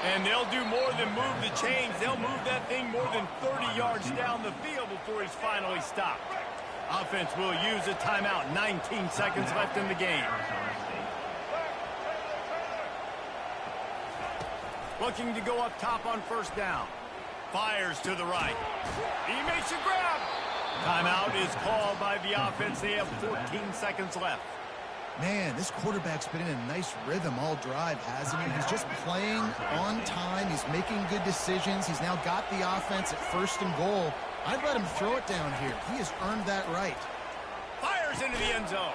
And they'll do more than move the chains. They'll move that thing more than 30 yards down the field before he's finally stopped. Offense will use a timeout. 19 seconds left in the game. Looking to go up top on first down. Fires to the right. He makes a grab. Timeout is called by the offense. They have 14 seconds left. Man, this quarterback's been in a nice rhythm all drive, hasn't he? He's just playing on time. He's making good decisions. He's now got the offense at first and goal. I'd let him throw it down here. He has earned that right. Fires into the end zone.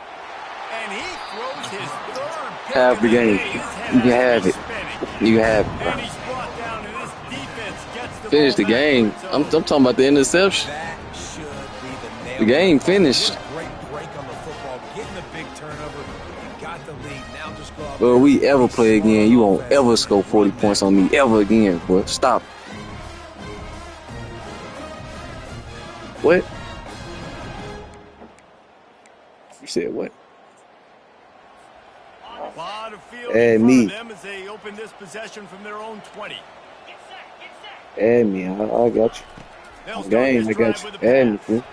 And he throws his third pick Half of the game. day. His head You can has have to be it. spinning. You can have it, bro. And he's brought down, and this defense gets the Finish ball the back game. to its I'm own. talking about the interception. That should be the nail. The game finished. What a great break on the football, getting a big turnover. You got the lead. Now just go out Well, there we and ever be play smart again, on you won't offense. ever score 40 Run points that on me ever again, boy. Stop. What? You said what? A lot of field Add in front me. of them as they open this possession from their own 20. Get set, get set. Add me. I got you. They'll start Game, this I drive got you. with a Add me, pass. fool.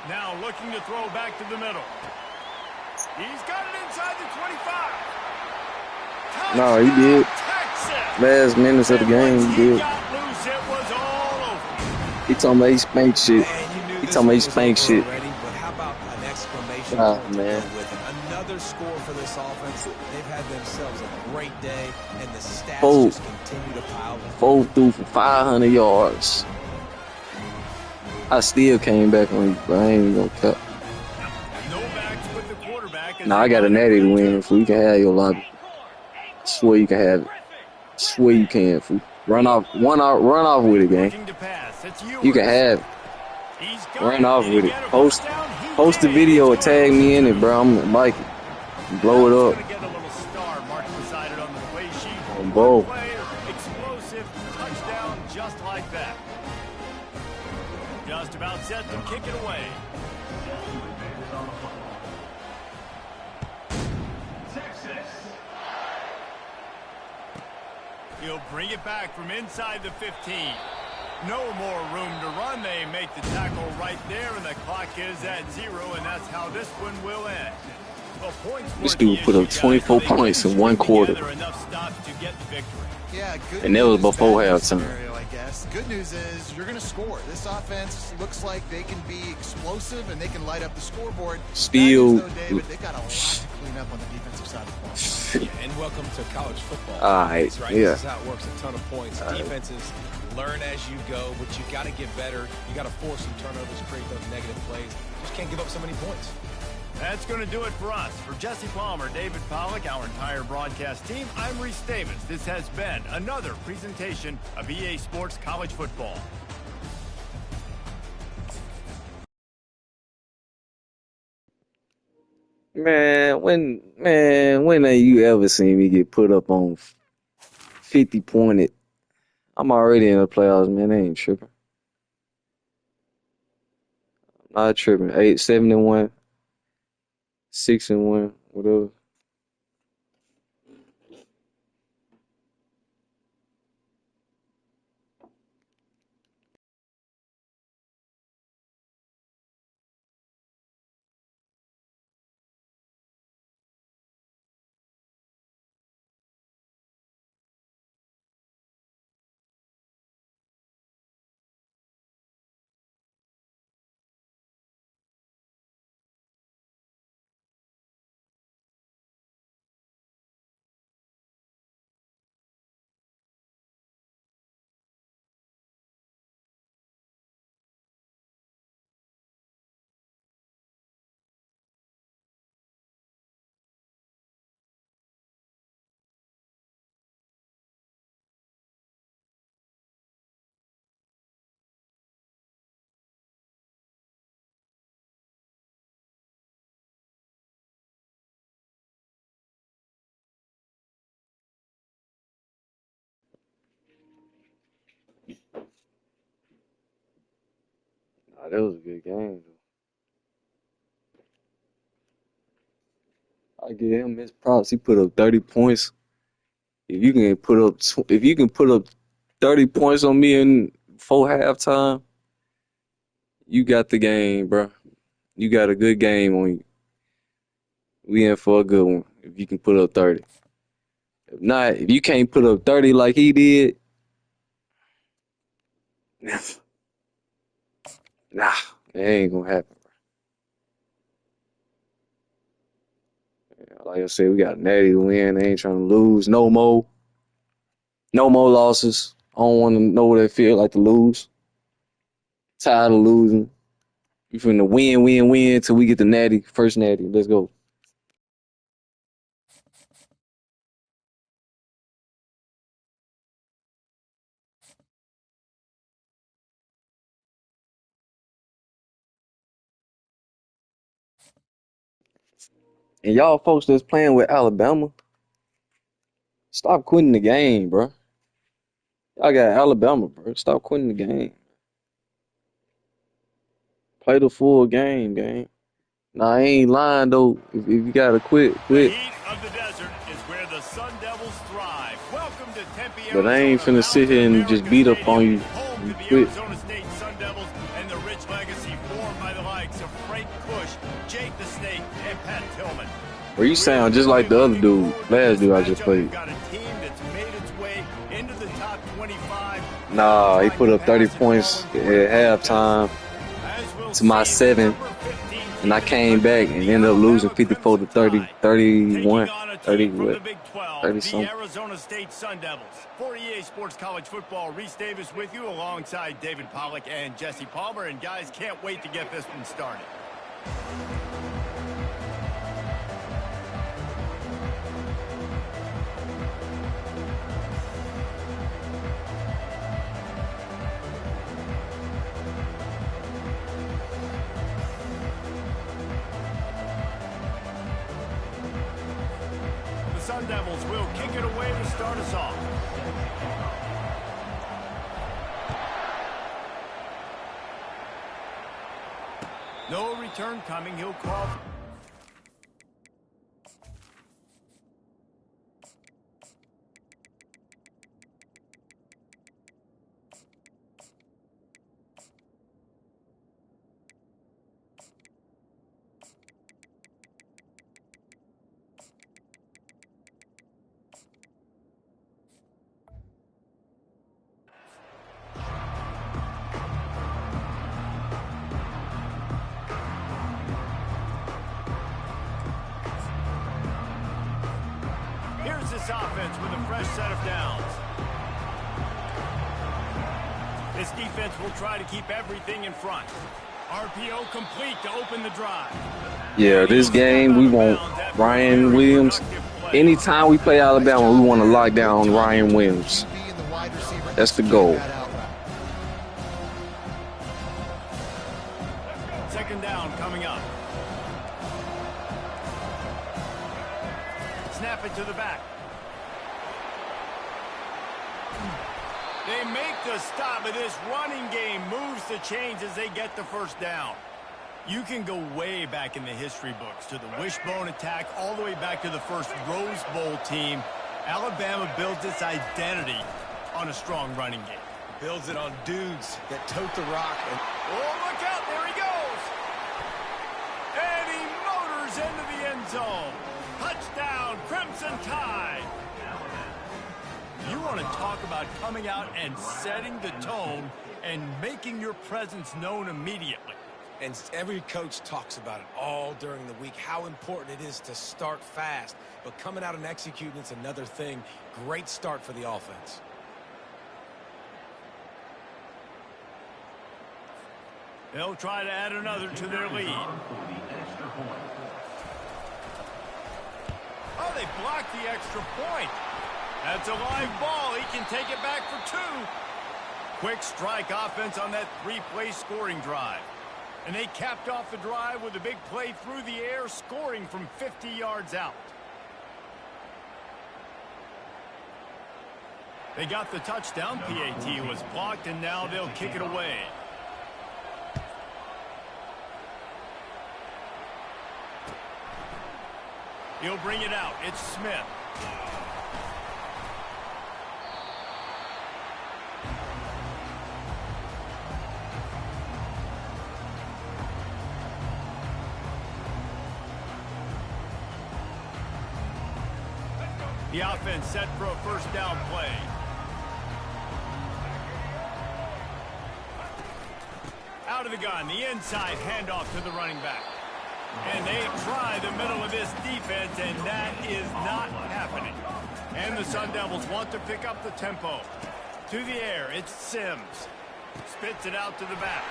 Now looking to throw back to the middle. He's got it inside the 25. No, he did. Texas. Last minutes of the And game, once he he did. got loose, it was all over. He talking about he spanked shit. Man, you knew He this talking about one he was spanked over shit. already, but how about an exclamation Oh, point to man. go with it? Another score for this offense. They've had themselves a great day, and the stats Four. just continue to pile up. 4 through for 500 yards. I still came back on you, bro. I ain't even gonna cut. No backs with the quarterback. as Nah, they I got a line up natty to for win, fool. You can have your lobby. Swear you can have it. Swear you can, fool. Run off with it, gang. Looking to pass. It's You can have it. He's got Run off Did he with it. get a Post first down? He post the did. video or He's gonna tag go me in to it, bro. I'm like it. Blow it He's up. gonna get a little star marked beside it on the play sheet. On both. One play, explosive touchdown just like that. Just about set to kick it away. Texas. He'll bring it back from inside the 15. No more room to run. They make the tackle right there, and the clock is at 0, and that's how this one will end. Well, points This weren't the dude put up issue, guys. 24 They points couldn't in one string quarter. together enough stops to get the victory. Yeah, good And that was news, before bad news halftime. scenario, I guess. Good news is you're going to score. This offense looks like they can be explosive and they can light up the scoreboard. Steal. Bad news, though, David, they've got a lot to clean up on the defensive side of the ball. And welcome to college football. All right, Right? yeah. This is how it works. A ton of points. Defenses learn as you go, but you got to get better. You got to force some turnovers, create those negative plays. Just can't give up so many points. That's going to do it for us. For Jesse Palmer, David Pollack, our entire broadcast team, I'm Reese Davis. This has been another presentation of EA Sports College Football. When have you ever seen me get put up on 50 pointed? I'm already in the playoffs, man. I ain't tripping. Not tripping. 7-1, 6-1, whatever. Nah, that was a good game, though. I give him his props. He put up 30 points if you can put up 30 points on me in 4 halftime, you got the game, bro. You got a good game on you. We in for a good one if you can put up 30. If not, if you can't put up 30 like he did, nah, it ain't gonna happen. Like I said, we got Natty to win. They ain't trying to lose. No more losses. I don't want to know what it feel like to lose. Tired of losing. We finna win till we get the Natty. First Natty. Let's go. And y'all folks that's playing with Alabama, stop quitting the game, bro. Y'all got Alabama, bro. Stop quitting the game. Play the full game, gang. Nah, I ain't lying, though. If you gotta quit, The quit. heat of the desert is where the Sun Devils thrive. Welcome to Tempe, But I ain't Arizona, finna sit here and just beat up on you. home You to the quit. Arizona State Sun Devils and the rich legacy formed by the likes of Frank Kush, Jake the Snake, and Pat Tillman. Bro, you sound just like the other dude, last dude I just played. We've got a team that's made its way into the top 25. Nah, he put up 30 points at halftime to my 7, and I came back and ended up losing 54 to 30, 31, 30 what? 30 The something. Arizona State Sun Devils. For EA Sports College Football, Reese Davis with you alongside David Pollack and Jesse Palmer. And guys, can't wait to get this one started. The Sun Devils will kick it away to start us off. No return coming. He'll call. Here's this offense with a fresh set of downs. This defense will try to keep everything in front. RPO complete to open the drive. Yeah, this game, we want Ryan Williams. Anytime we play Alabama, we want to lock down Ryan Williams. That's the goal. Second down coming up. Snap it to the back. They make the stop, but this running game moves the chains as they get the first down. You can go way back in the history books to the wishbone attack, all the way back to the first Rose Bowl team. Alabama builds its identity on a strong running game. Builds it on dudes that tote the rock. And Oh, look out, there he goes. And he motors into the end zone. Touchdown, Crimson Tide. You want to talk about coming out and setting the tone and making your presence known immediately. And every coach talks about it all during the week, how important it is to start fast. But coming out and executing is another thing. Great start for the offense. They'll try to add another to their lead. Oh, they blocked the extra point. That's a live ball. He can take it back for 2. Quick strike offense on that 3-play scoring drive. And they capped off the drive with a big play through the air, scoring from 50 yards out. They got the touchdown. PAT was blocked, and now they'll kick it away. He'll bring it out. It's Smith. The offense set for a first down play. Out of the gun, the inside handoff to the running back. And they try the middle of this defense, and that is not happening. And the Sun Devils want to pick up the tempo. To the air, it's Sims. Spits it out to the back.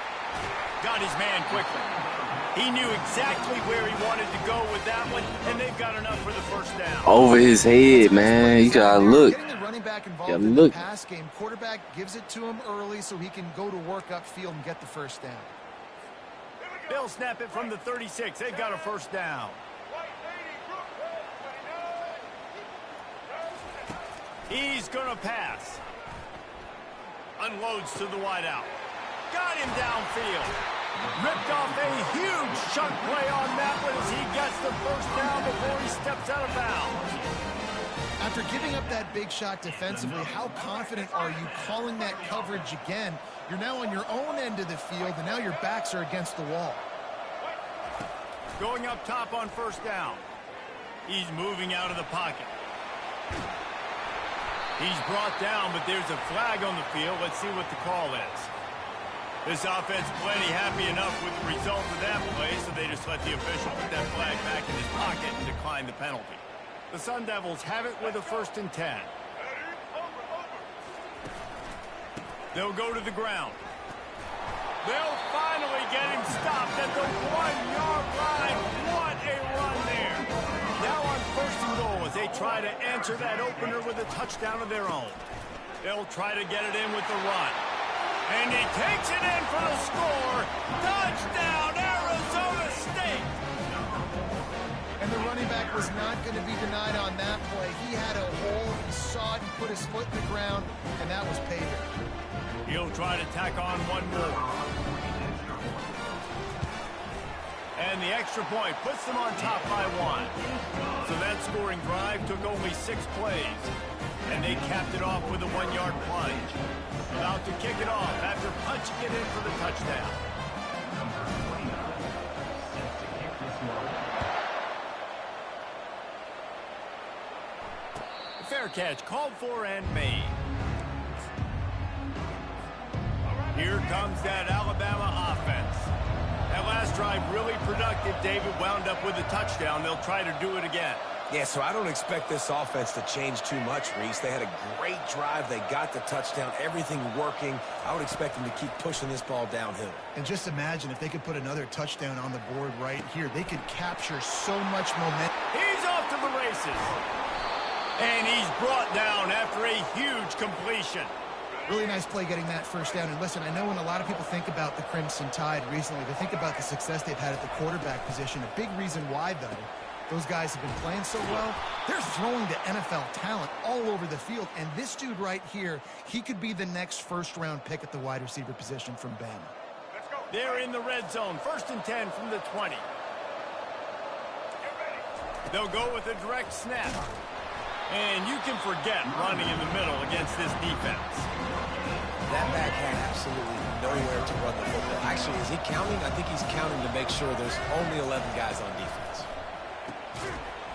Got his man quickly. He knew exactly where he wanted to go with that one, and they've got enough for the first down. Over his head, man. You gotta look. Getting the running back involved Yeah, in look. the pass game, quarterback gives it to him early so he can go to work upfield and get the first down. They'll snap it from the 36. They've got a first down. He's going to pass. Unloads to the wideout. Got him downfield. Ripped off a huge chunk play on that one as he gets the first down before he steps out of bounds. After giving up that big shot defensively, how confident are you calling that coverage again? You're now on your own end of the field, and now your backs are against the wall. Going up top on first down. He's moving out of the pocket. He's brought down, but there's a flag on the field. Let's see what the call is. This offense plenty happy enough with the result of that play, so they just let the official put that flag back in his pocket and decline the penalty. The Sun Devils have it with a 1st and 10. They'll go to the ground. They'll finally get him stopped at the 1-yard line. What a run there. Now on 1st and goal as they try to answer that opener with a touchdown of their own. They'll try to get it in with the run. And he takes it in for the score. Touchdown, Arizona State. And the running back was not going to be denied on that play. He had a hole, he saw it, he put his foot in the ground, and that was payback. He'll try to tack on one more. And the extra point puts them on top by 1. So that scoring drive took only 6 plays. And they capped it off with a 1-yard plunge. About to kick it off after punching it in for the touchdown. Fair catch called for and made. Here comes that Alabama offense. That last drive really productive. David wound up with a touchdown. They'll try to do it again. Yeah, so I don't expect this offense to change too much, Reese. They had a great drive. They got the touchdown. Everything working. I would expect them to keep pushing this ball downhill. And just imagine if they could put another touchdown on the board right here. They could capture so much momentum. He's off to the races. And he's brought down after a huge completion. Really nice play getting that first down. And listen, I know when a lot of people think about the Crimson Tide recently, they think about the success they've had at the quarterback position. A big reason why, though, those guys have been playing so well. They're throwing to NFL talent all over the field. And this dude right here, he could be the next first-round pick at the wide receiver position from Bama. They're in the red zone. 1st and 10 from the 20. They'll go with a direct snap. And you can forget running in the middle against this defense. That back had absolutely nowhere to run the football. Actually, is he counting? I think he's counting to make sure there's only 11 guys on defense.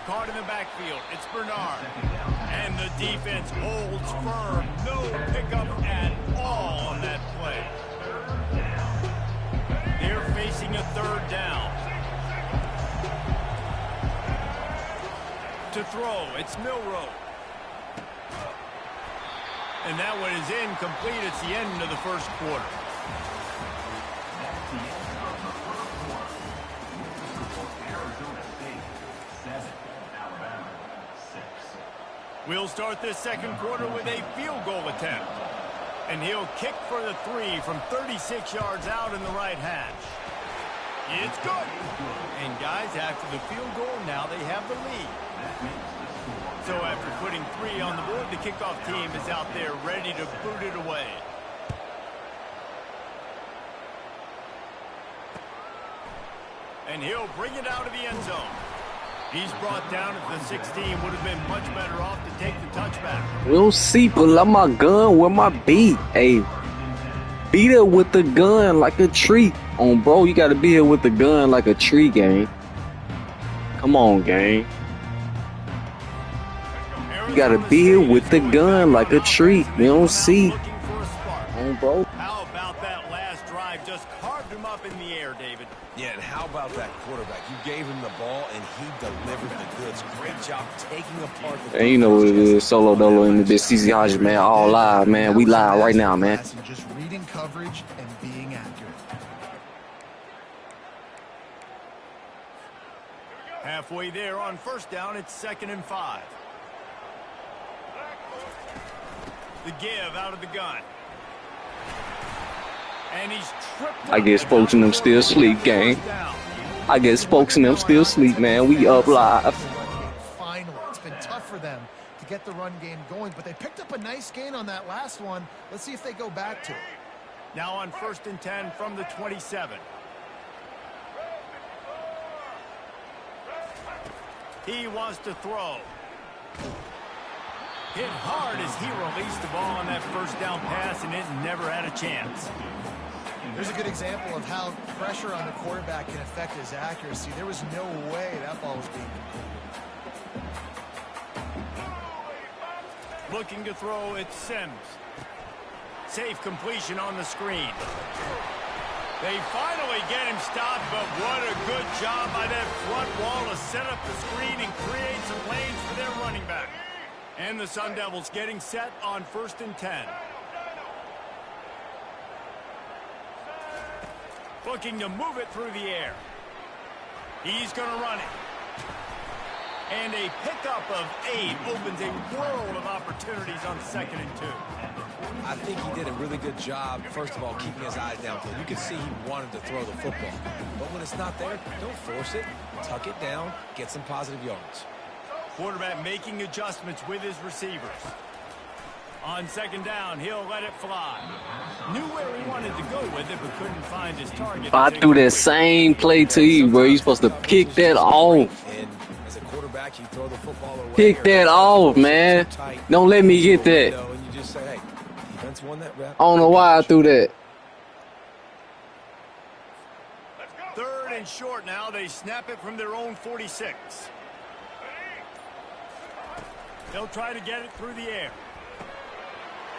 Caught in the backfield. It's Bernard. And the defense holds firm. No pickup at all on that play. They're facing a 3rd down. To throw, it's Milroe. And that one is incomplete. It's the end of the 1st quarter. Arizona State 7, Alabama 6. We'll start this 2nd quarter with a field goal attempt. And he'll kick for the 3 from 36 yards out in the right hash. It's good. And guys, after the field goal, now they have the lead. So after putting 3 on the board, the kickoff team is out there ready to boot it away. And he'll bring it out of the end zone. He's brought down at the 16. Would have been much better off to take the touchback. We'll see, pull out my gun with my beat. Hey, beat it with the gun like a tree. On bro, you gotta be here with the gun like a tree, gang. Come on, gang. You gotta build with the gun like a tree. We don't see. Looking for a spark. Oh, bro. How about that last drive? Just carved him up in the air, David. Yeah, and how about that quarterback? You gave him the ball, and he delivered the goods. Great job taking apart the And you know what it is. Solo Dolo in the bitch. CC Hodges, man. All live, man. We live right now, man. Just reading coverage and being accurate. Halfway there on first down, it's 2nd and 5. The give out of the gun. And he's tripped. I guess folks in them still sleep, gang. I guess folks in them still sleep, man. We up live. Finally, it's been tough for them to get the run game going, but they picked up a nice gain on that last one. Let's see if they go back to it. Now on 1st and 10 from the 27. He wants to throw. Hit hard as he released the ball on that first down pass, and it never had a chance. Here's a good example of how pressure on the quarterback can affect his accuracy. There was no way that ball was being completed. Looking to throw, it's Sims. Safe completion on the screen. They finally get him stopped, but what a good job by that front wall to set up the screen and create some lanes for their running back. And the Sun Devils getting set on 1st and 10. Looking to move it through the air. He's going to run it. And a pickup of 8 opens a world of opportunities on 2nd and 2. I think he did a really good job, first of all, keeping his eyes downfield. You can see he wanted to throw the football. But when it's not there, don't force it. Tuck it down. Get some positive yards. Quarterback making adjustments with his receivers. On 2nd down, he'll let it fly. Knew where he wanted to go with it, but couldn't find his target. I threw that same play to you, bro. You supposed to pick that off. And as a quarterback, you throw the football away. Pick that off, man. Don't let me get that. And you just say, hey, defense won that rep. I don't know why I threw that. 3rd and short now. They snap it from their own 46. They'll try to get it through the air.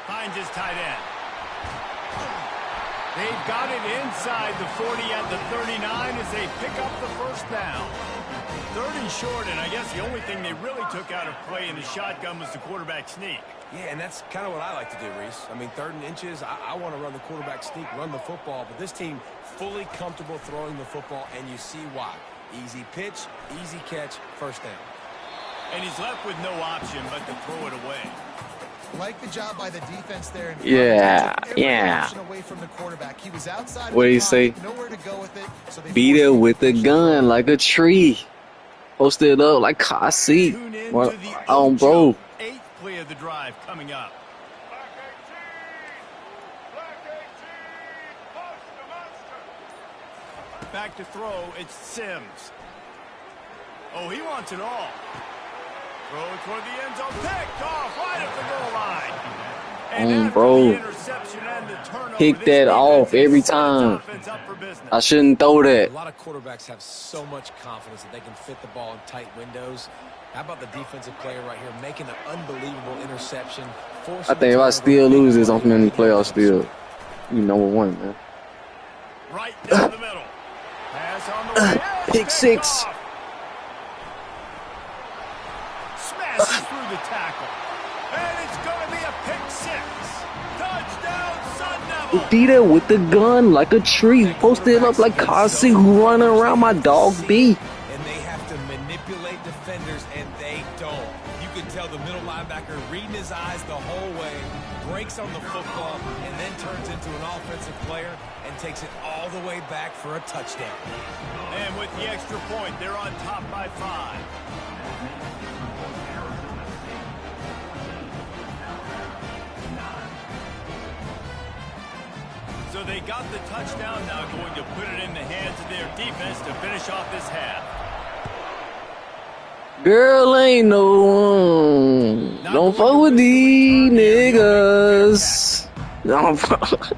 Finds his tight end. They've got it inside the 40 at the 39 as they pick up the first down. 3rd and short, and I guess the only thing they really took out of play in the shotgun was the quarterback sneak. Yeah, and that's kind of what I like to do, Reese. I mean, 3rd and inches, I want to run the quarterback sneak, run the football, but this team fully comfortable throwing the football, and you see why. Easy pitch, easy catch, first down. And he's left with no option but to throw it away. Like the job by the defense there. Yeah, yeah. Away from the quarterback. He was outside. What do you say? Nowhere to go with it. So they Beat it with a gun like a tree. Post it up like I see. Tune in Well, to the on, bro. 8th play of the drive coming up. Back to throw, it's Sims. Oh, he wants it all. Throw toward the end zone, picked off right at the goal line. And after bro. the interception and the turnover, Pick this that defense off has every set its time. offense up for business. I shouldn't throw that. A lot of quarterbacks have so much confidence that they can fit the ball in tight windows. How about the defensive player right here making an unbelievable interception? I think if I still lose this, I'm in the playoffs still. You number 1, man. Right down the middle. Pass on the way. Pick 6. Smashes through the tackle. And it's going to be a pick 6. Touchdown, Sun Devils. Beat it with the gun like a tree. Post it up like Kasi who running around my dog B. And they have to manipulate defenders, and they don't. You can tell the middle linebacker reading his eyes the whole way, breaks on the football, and then turns into an offensive player and takes it all the way back for a touchdown. And with the extra point, they're on top by 5. So they got the touchdown, now going to put it in the hands of their defense to finish off this half. Girl ain't no one. Don't fuck with these niggas. Don't fuck.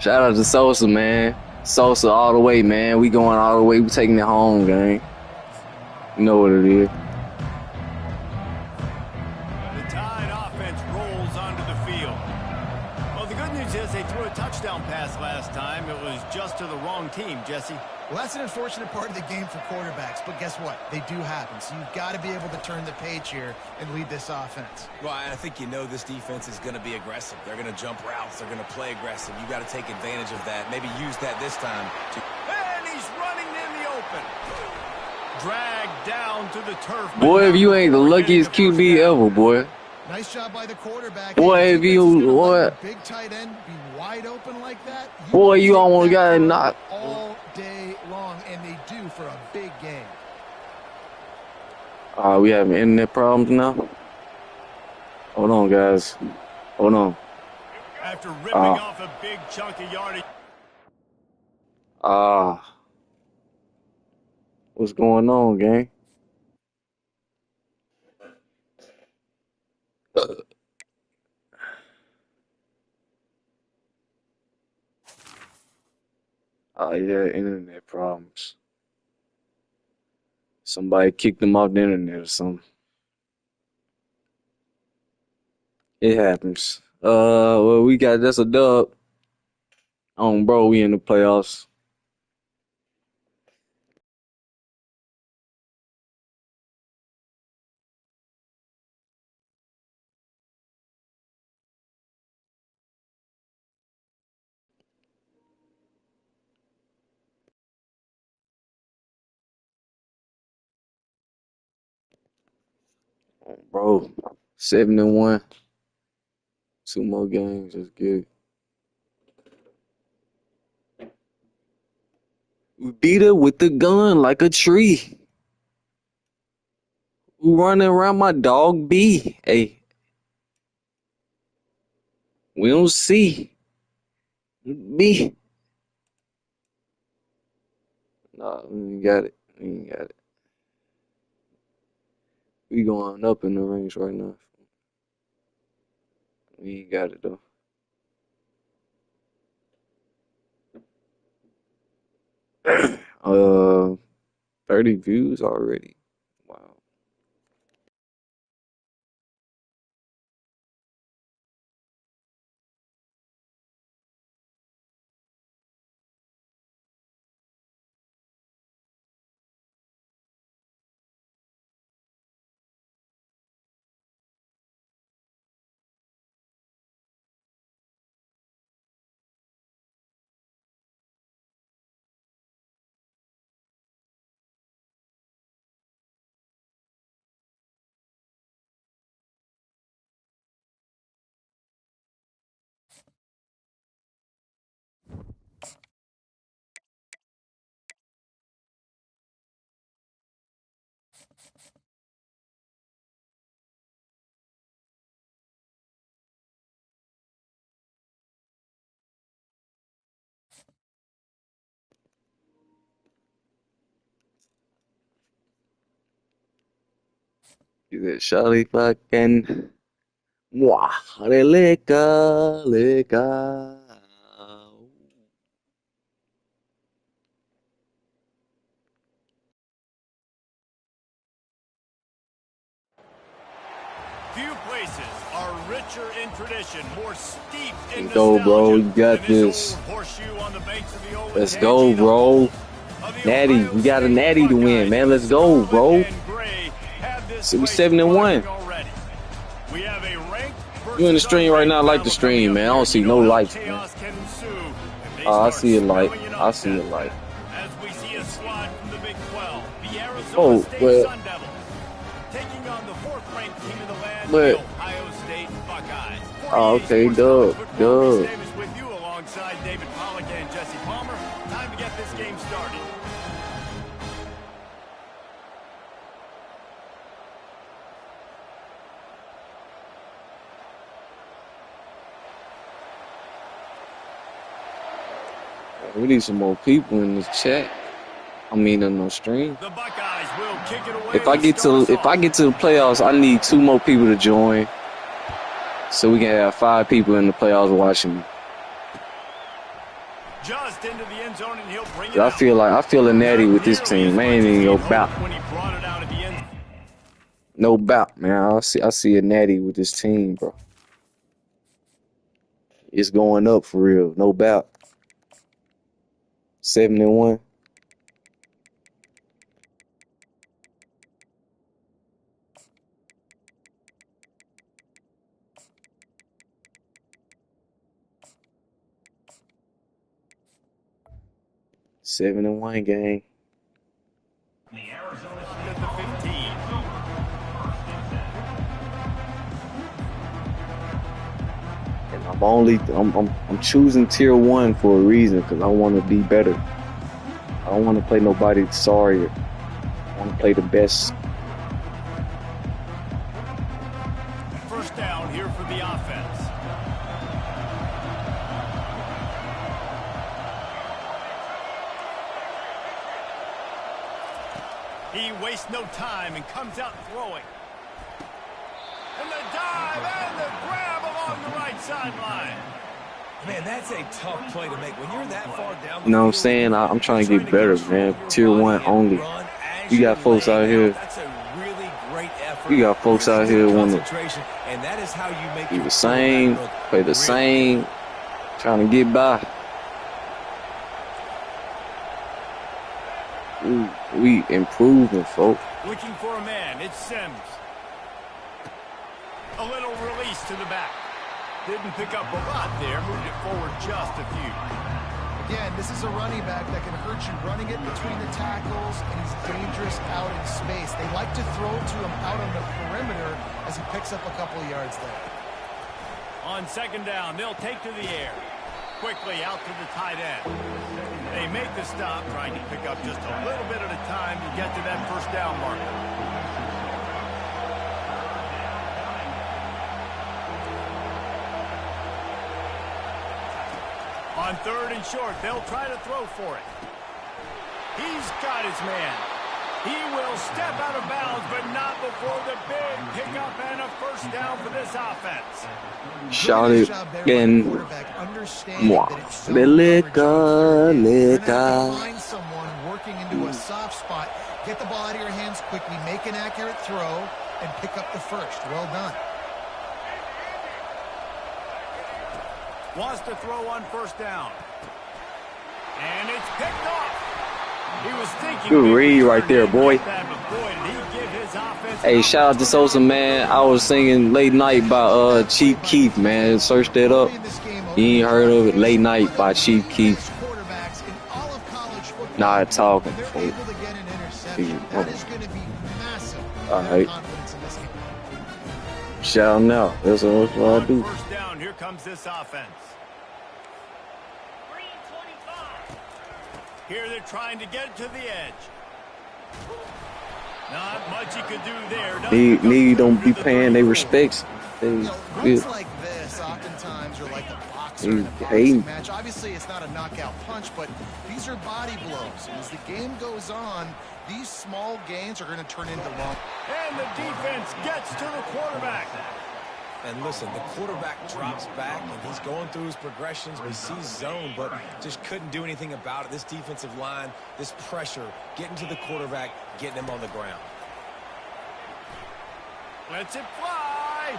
Shout out to Sosa, man. Sosa all the way, man. We going all the way. We taking it home, gang. You know what it is. says they threw a touchdown pass last time. It was just to the wrong team, Jesse. Well, that's an unfortunate part of the game for quarterbacks, but guess what? They do happen. So you've got to be able to turn the page here and lead this offense. Well, I think you know this defense is going to be aggressive. They're going to jump routes. They're going to play aggressive. You got to take advantage of that. Maybe use that this time. And he's running in the open. Dragged down to the turf. Boy, if you ain't the luckiest QB ever, boy. Nice job by the quarterback. Boy, if you what? Big tight end be wide open like that. Boy, you almost got knocked all day long, and they do for a big game. We having internet problems now. Hold on, guys. Hold on. After ripping off a big chunk of yardage. What's going on, gang? Yeah, internet problems. Somebody kicked them off the internet or something. It happens. Well, we got that's a dub. Bro, we in the playoffs. Bro, 7-1. 2 more games. Let's get it. We beat her with the gun like a tree. We running around my dog B. Hey. We don't see. B. Nah, we ain't got it. We ain't got it. We going up in the range right now. We ain't got it though. 30 views already. Wow. Is it Charlie fucking Mwah, Leka, Leka. Few places are richer in tradition, more steeped in Let's go, bro. You got than this. old horseshoe on the banks of the old Let's go, Tangy, bro. of the Natty, Ohio we got a State natty to win, Buckeyes, man. Let's who go, Scarlet bro. and Gray have this So we place 7-1. buzzing already. We have a ranked You in the versus stream right now? I like the unranked stream, battle man. I coming don't up see here. no You know lights, how man. chaos can ensue if they I start see a light. spelling an I see a upset. light. As we see a squad from the Big 12, the Arizona Oh, State but Sun Devils, taking on the fourth-ranked team in the land, But- the Ohio State Buckeyes. Oh, 48 okay, Sports dub, College Football, Reese dub. Davis with you alongside David Pollack and Jesse Palmer. Time to get this game started. We need some more people in this chat. I mean, in the stream. The Buckeyes will kick it away. If I get to the playoffs, I need 2 more people to join, so we can have 5 people in the playoffs watching me. Just into the end zone, and he'll bring it I out. feel a natty with this team. Man, ain't no bout. When he brought it out at the end. No bout, man. I see a natty with this team, bro. It's going up for real, no doubt. 7-1. Seven and 1 game. The Arizona At the 15. And I'm choosing tier 1 for a reason, because I want to be better. I don't want to play nobody sorry. I want to play the best. First down here for the offense. He wastes no time and comes out throwing. And the dive and the grab along the right sideline. Man, that's a tough play to make. When you're that far down the You know what I'm field, saying? I'm trying to get better, man. your Tier body 1 and only. run as You got you're folks laying out here. That's a really great effort. You got folks out here want to Concentration, and that is how you make be your the same, quarterback look play the really same, good. trying to get by. We improving, folks. Looking for a man. It's Sims. A little release to the back. Didn't pick up a lot there. Moved it forward just a few. Again, this is a running back that can hurt you running it between the tackles, and he's dangerous out in space. They like to throw to him out on the perimeter as he picks up a couple of yards there. On second down, they'll take to the air. Quickly out to the tight end. They make the stop, trying to pick up just a little bit at a time to get to that first down marker. On third and short, they'll try to throw for it. He's got his man. He will step out of bounds, but not before the big pickup and a first down for this offense. Shout it and moi. Find someone working into a soft spot, get the ball out of your hands quickly, make an accurate throw, and pick up the first. Well done. Wants to throw on first down. And it's picked off. He was thinking. Good read right there, boy. Hey, shout out to Sosa, man. I was singing Late Night by Chief Keef, man. Search that up. You ain't heard of it? Late Night by Chief Keef. Not talking. All right. Shout out. That's what I do. First down. Here comes this offense. Here they're trying to get it to the edge. Not much he could do there. Need don't be paying their respects. Runs like this oftentimes are like a boxer in a boxing match. Obviously, it's not a knockout punch, but these are body blows. And as the game goes on, these small gains are going to turn into long. And the defense gets to the quarterback. And listen, the quarterback drops back, and he's going through his progressions. We see zone, but just couldn't do anything about it. This defensive line, this pressure, getting to the quarterback, getting him on the ground. Lets it fly.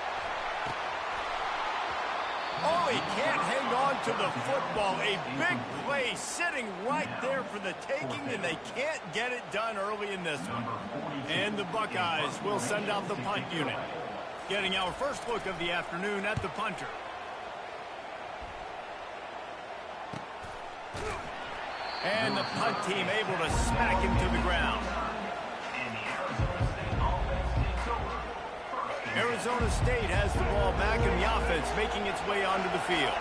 Oh, he can't hang on to the football. A big play sitting right there for the taking, and they can't get it done early in this one. And the Buckeyes will send out the punt unit. Getting our first look of the afternoon at the punter. And the punt team able to smack him to the ground. Arizona State has the ball back in the offense, making its way onto the field.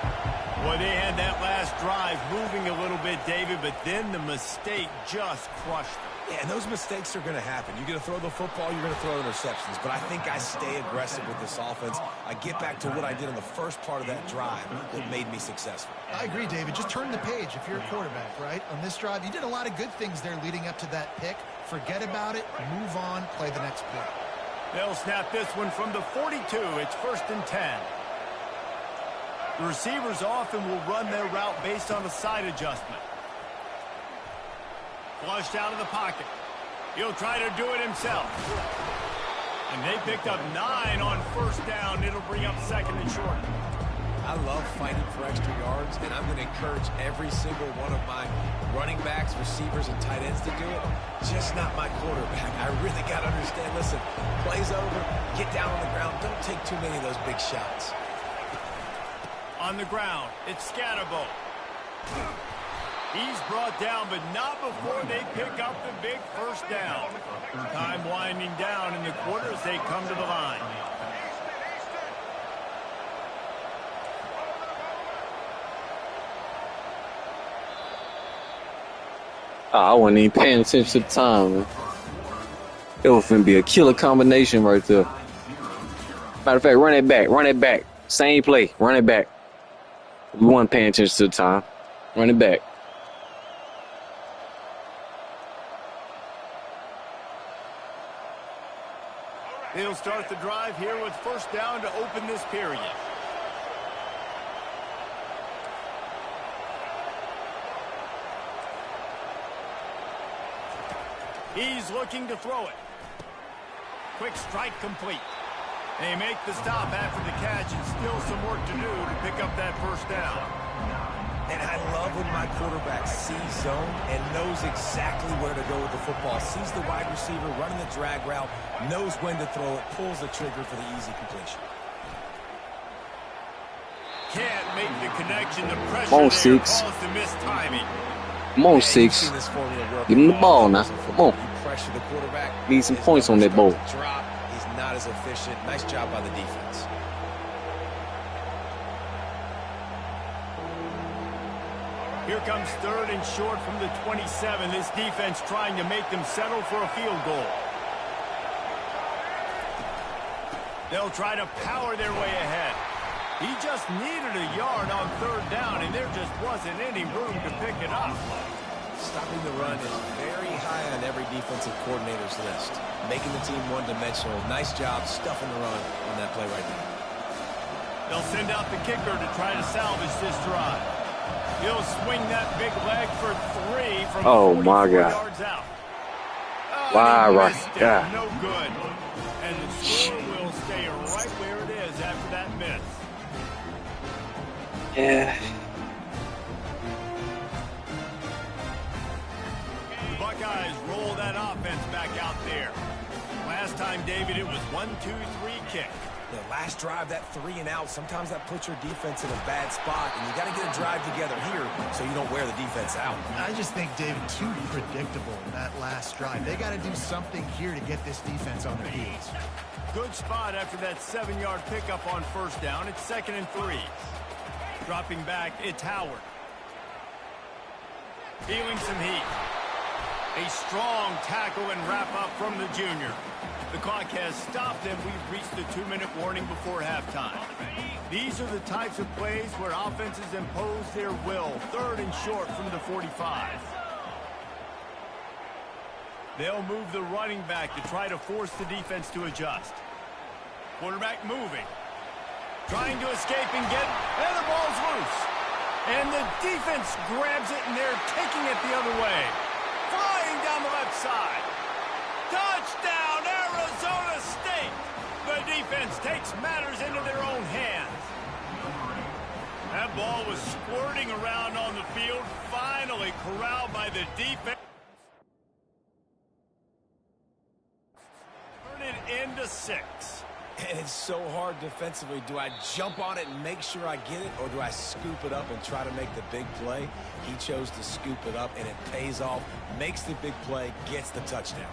Well, they had that last drive moving a little bit, David, but then the mistake just crushed them. Yeah, and those mistakes are going to happen. You're going to throw the football, you're going to throw interceptions. But I think I stay aggressive with this offense. I get back to what I did in the first part of that drive that made me successful. I agree, David. Just turn the page if you're a quarterback, right? On this drive, you did a lot of good things there leading up to that pick. Forget about it, move on, play the next play. They'll snap this one from the 42. It's 1st and 10. The receivers often will run their route based on a side adjustment. Flushed out of the pocket. He'll try to do it himself. And they picked up 9 on first down. It'll bring up 2nd and short. I love fighting for extra yards, and I'm going to encourage every single one of my running backs, receivers, and tight ends to do it. Just not my quarterback. I really got to understand, listen, play's over, get down on the ground. Don't take too many of those big shots. On the ground, it's Scatterbo. He's brought down, but not before they pick up the big first down. Time winding down in the quarter as they come to the line. I wasn't even paying attention to the time, man. It was finna be a killer combination right there. Matter of fact, run it back, run it back. Same play, run it back. We weren't paying attention to the time. Run it back. They'll start the drive here with first down to open this period. He's looking to throw it. Quick strike complete. They make the stop after the catch and still some work to do to pick up that first down. And I love when my quarterback sees zone and knows exactly where to go with the football. Sees the wide receiver running the drag route, knows when to throw it, pulls the trigger for the easy completion. Can't make the connection. The pressure Come on, there 6. caused the missed timing. Come on, 6. Give him the ball now. Come on. You pressure the quarterback. Need some points on that ball. Drop. He's not as efficient. Nice job by the defense. Here comes third and short from the 27. This defense trying to make them settle for a field goal. They'll try to power their way ahead. He just needed a yard on third down, and there just wasn't any room to pick it up. Stopping the run is very high on every defensive coordinator's list. Making the team one-dimensional. Nice job stuffing the run on that play right there. They'll send out the kicker to try to salvage this drive. He'll swing that big leg for 3 from 44 yards out. Wow, he right. missed it. Yeah. No good. And the score will stay right where it is after that miss. Yeah. The Buckeyes roll that offense back out there. Last time, David, it was 1-2-3 kick. The last drive, that 3 and out, sometimes that puts your defense in a bad spot, and you got to get a drive together here so you don't wear the defense out. I just think, David, too predictable, that last drive. They got to do something here to get this defense on their heels. Good spot after that 7-yard pickup on first down. It's 2nd and 3. Dropping back, it's Howard. Feeling some heat. A strong tackle and wrap-up from the junior. The clock has stopped, and we've reached the 2-minute warning before halftime. These are the types of plays where offenses impose their will. 3rd and short from the 45. They'll move the running back to try to force the defense to adjust. Quarterback moving. Trying to escape and get, and the ball's loose. And the defense grabs it, and they're taking it the other way. Flying down the left side. Touchdown, Arizona State! The defense takes matters into their own hands. That ball was squirting around on the field, finally corralled by the defense. Turn it into 6. And it's so hard defensively. Do I jump on it and make sure I get it, or do I scoop it up and try to make the big play? He chose to scoop it up, and it pays off, makes the big play, gets the touchdown.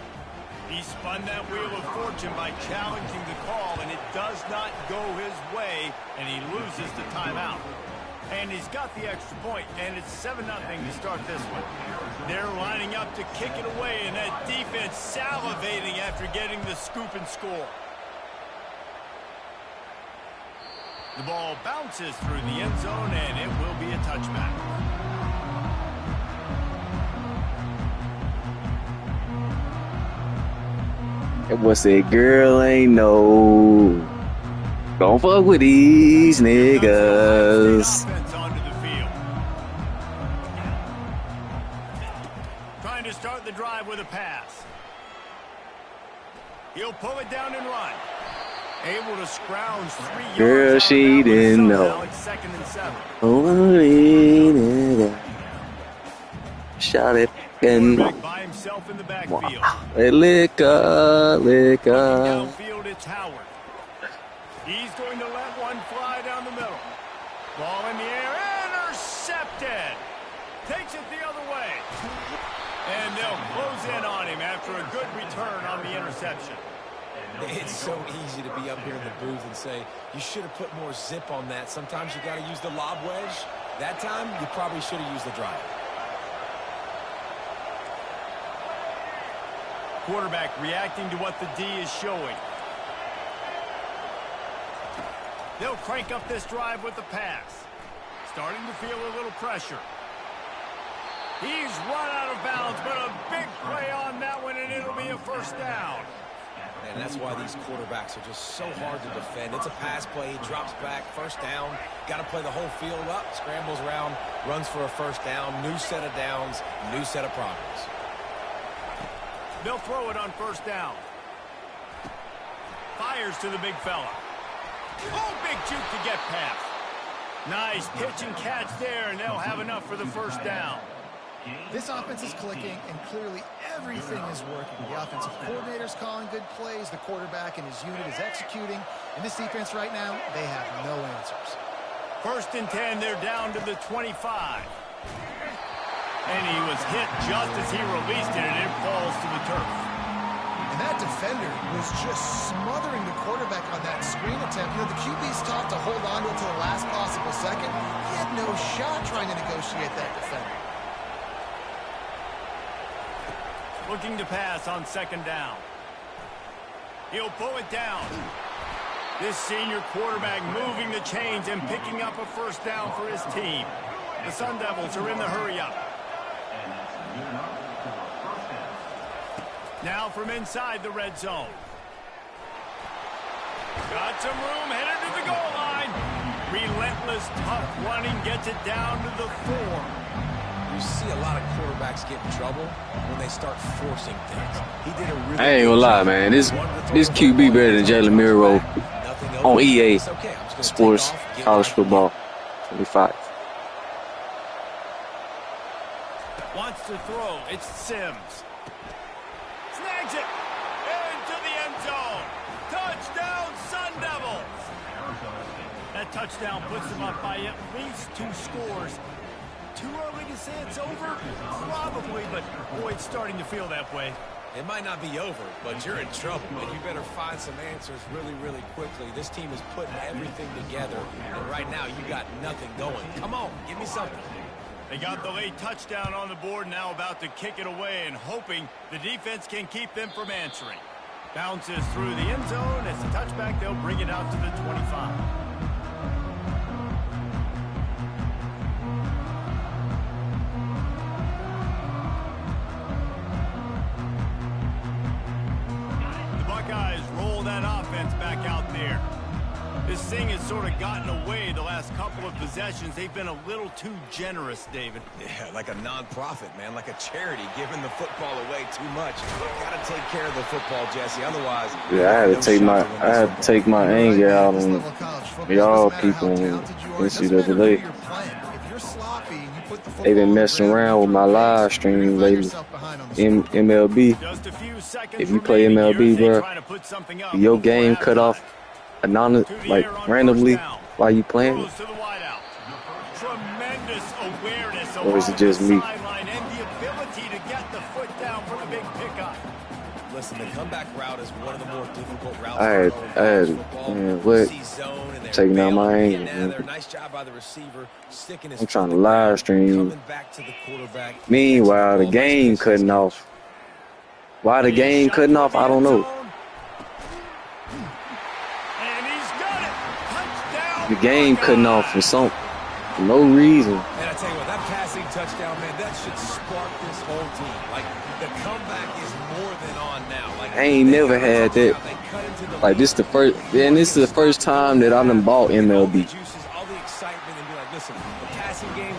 He spun that wheel of fortune by challenging the call, and it does not go his way, and he loses the timeout. And he's got the extra point, and it's 7-0 to start this one. They're lining up to kick it away, and that defense salivating after getting the scoop and score. The ball bounces through the end zone, and it will be a touchback. It was a girl ain't no. Don't fuck with these niggas. Offense onto the field. Trying to start the drive with a pass. He'll pull it down and run. Able to scrounge 3 yards. Girl, out of she that one didn't somehow. know. It's 2nd and 7. Oh, shot it and Quarterback by himself in the backfield. liquor. Looking downfield, it's Howard. He's going to let one fly down the middle. Ball in the air, intercepted. Takes it the other way. And they'll close in on him after a good return on the interception. It's so easy to be up here in the booth and say, you should have put more zip on that. Sometimes you got to use the lob wedge. That time, you probably should have used the drive. Quarterback reacting to what the D is showing. They'll crank up this drive with the pass. Starting to feel a little pressure. He's run out of bounds, but a big play on that one, and it'll be a first down. And that's why these quarterbacks are just so hard to defend. It's a pass play. He drops back. First down. Got to play the whole field up. Scrambles around. Runs for a first down. New set of downs. New set of problems. They'll throw it on first down. Fires to the big fella. Oh, big juke to get past. Nice pitch and catch there, and they'll have enough for the first down. This offense is clicking, and clearly everything is working. The offensive coordinator's calling good plays. The quarterback and his unit is executing. And this defense right now, they have no answers. 1st and 10, they're down to the 25. And he was hit just as he released it, and it falls to the turf. And that defender was just smothering the quarterback on that screen attempt. You know, the QB's taught to hold on to it to the last possible second. He had no shot trying to negotiate that defender. Looking to pass on 2nd down. He'll pull it down. This senior quarterback moving the chains and picking up a first down for his team. The Sun Devils are in the hurry-up. Now from inside the red zone. Got some room, headed to the goal line. Relentless, tough running, gets it down to the 4. You see a lot of quarterbacks get in trouble when they start forcing things. He did a really I ain't gonna lie, man. This QB better than Jalen Miro on EA Sports College Football 25. Wants to throw. It's Sims. Snags it. Into the end zone. Touchdown, Sun Devils. That touchdown puts them up by at least 2 scores. Too early to say it's over? Probably, but boy, it's starting to feel that way. It might not be over, but you're in trouble, and you better find some answers really, really quickly. This team is putting everything together, and right now you got nothing going. Come on, give me something. They got the late touchdown on the board, now about to kick it away and hoping the defense can keep them from answering. Bounces through the end zone. It's a touchback. They'll bring it out to the 25. Buckeyes roll that offense back out there. This thing has sort of gotten away the last couple of possessions. They've been a little too generous, David. Yeah, like a non-profit, man, like a charity, giving the football away too much. Got to take care of the football, Jesse. Otherwise, Yeah, I had to take my anger out on y'all people in NCAA. They've been messing around with my live stream lately. MLB. Just a few seconds If you play remaining MLB, here. They bro, trying to put something up. your game cut off like randomly while you playing, Throws to the wideout. Tremendous awareness or is it along just the me? sideline and the ability to get the foot down for the big pickup. listen, the comeback route is one of the more difficult routes. I had, man, what? Taking out my anger, man. Nice job by the receiver, sticking his I'm trying to live stream. coming back to the quarterback. Meanwhile, the game cutting off. Why the game cutting off, I don't know. And he's got it. Touchdown. The game cutting off for no reason. And I tell you what, that passing touchdown, man, that should spark this whole team. Like, the comeback is more than on now. Like, I ain't never had that. Like, this the first time that I done bought MLB.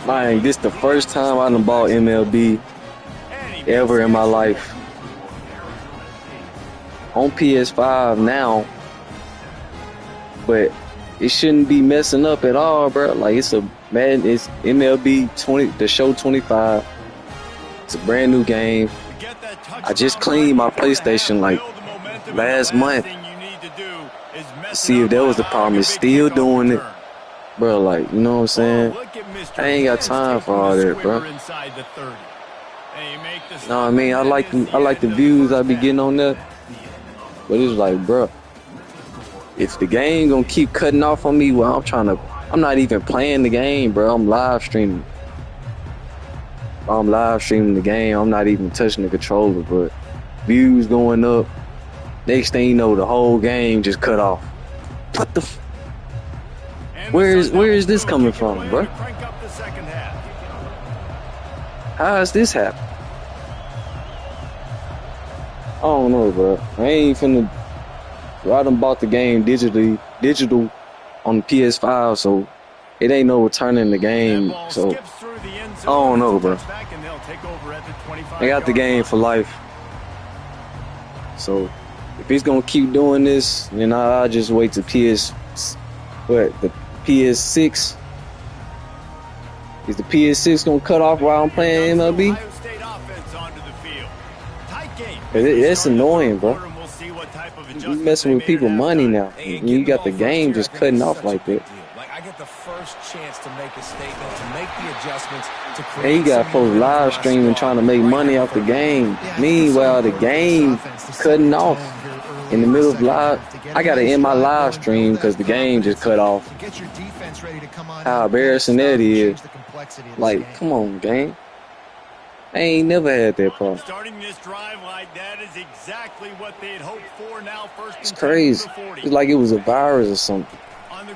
Like, this the first time I done bought MLB ever in my life. On PS5 now, but it shouldn't be messing up at all, bro. Like it's MLB 20, the show 25. It's a brand new game. I just cleaned my PlayStation like last month. See if that was the problem. It's still doing it, bro. Like, you know what I'm saying? I ain't got time for all that, bro. Know what I mean? I like the views I be getting on there, but it's like, bro, if the game gonna keep cutting off on me, well, I'm not even playing the game, bro. I'm live streaming. I'm live streaming the game. I'm not even touching the controller, but views going up. Next thing you know, the whole game just cut off. What the? Where is this coming from, bro? How is this happening? I don't know, bro. I ain't finna. I done bought the game digital on the PS5, so it ain't no returning the game. So I don't know, bro. I got the game for life. So if he's gonna keep doing this, then I'll just wait to the PS6. Is the PS6 gonna cut off while I'm playing MLB? It's annoying, bro. You messing with people's money now. You got the game just cutting off like that. Like I get the first chance to make a statement, to make the adjustments, to create. And you got folks live streaming trying to make money off the game. Meanwhile, the game cutting off in the middle of live. I gotta end my live stream because the game just cut off. How embarrassing that is. Like, come on, game. I ain't never had that problem. Starting this drive like that is exactly what they'd hoped for. Now first it's crazy. It's like it was a virus or something.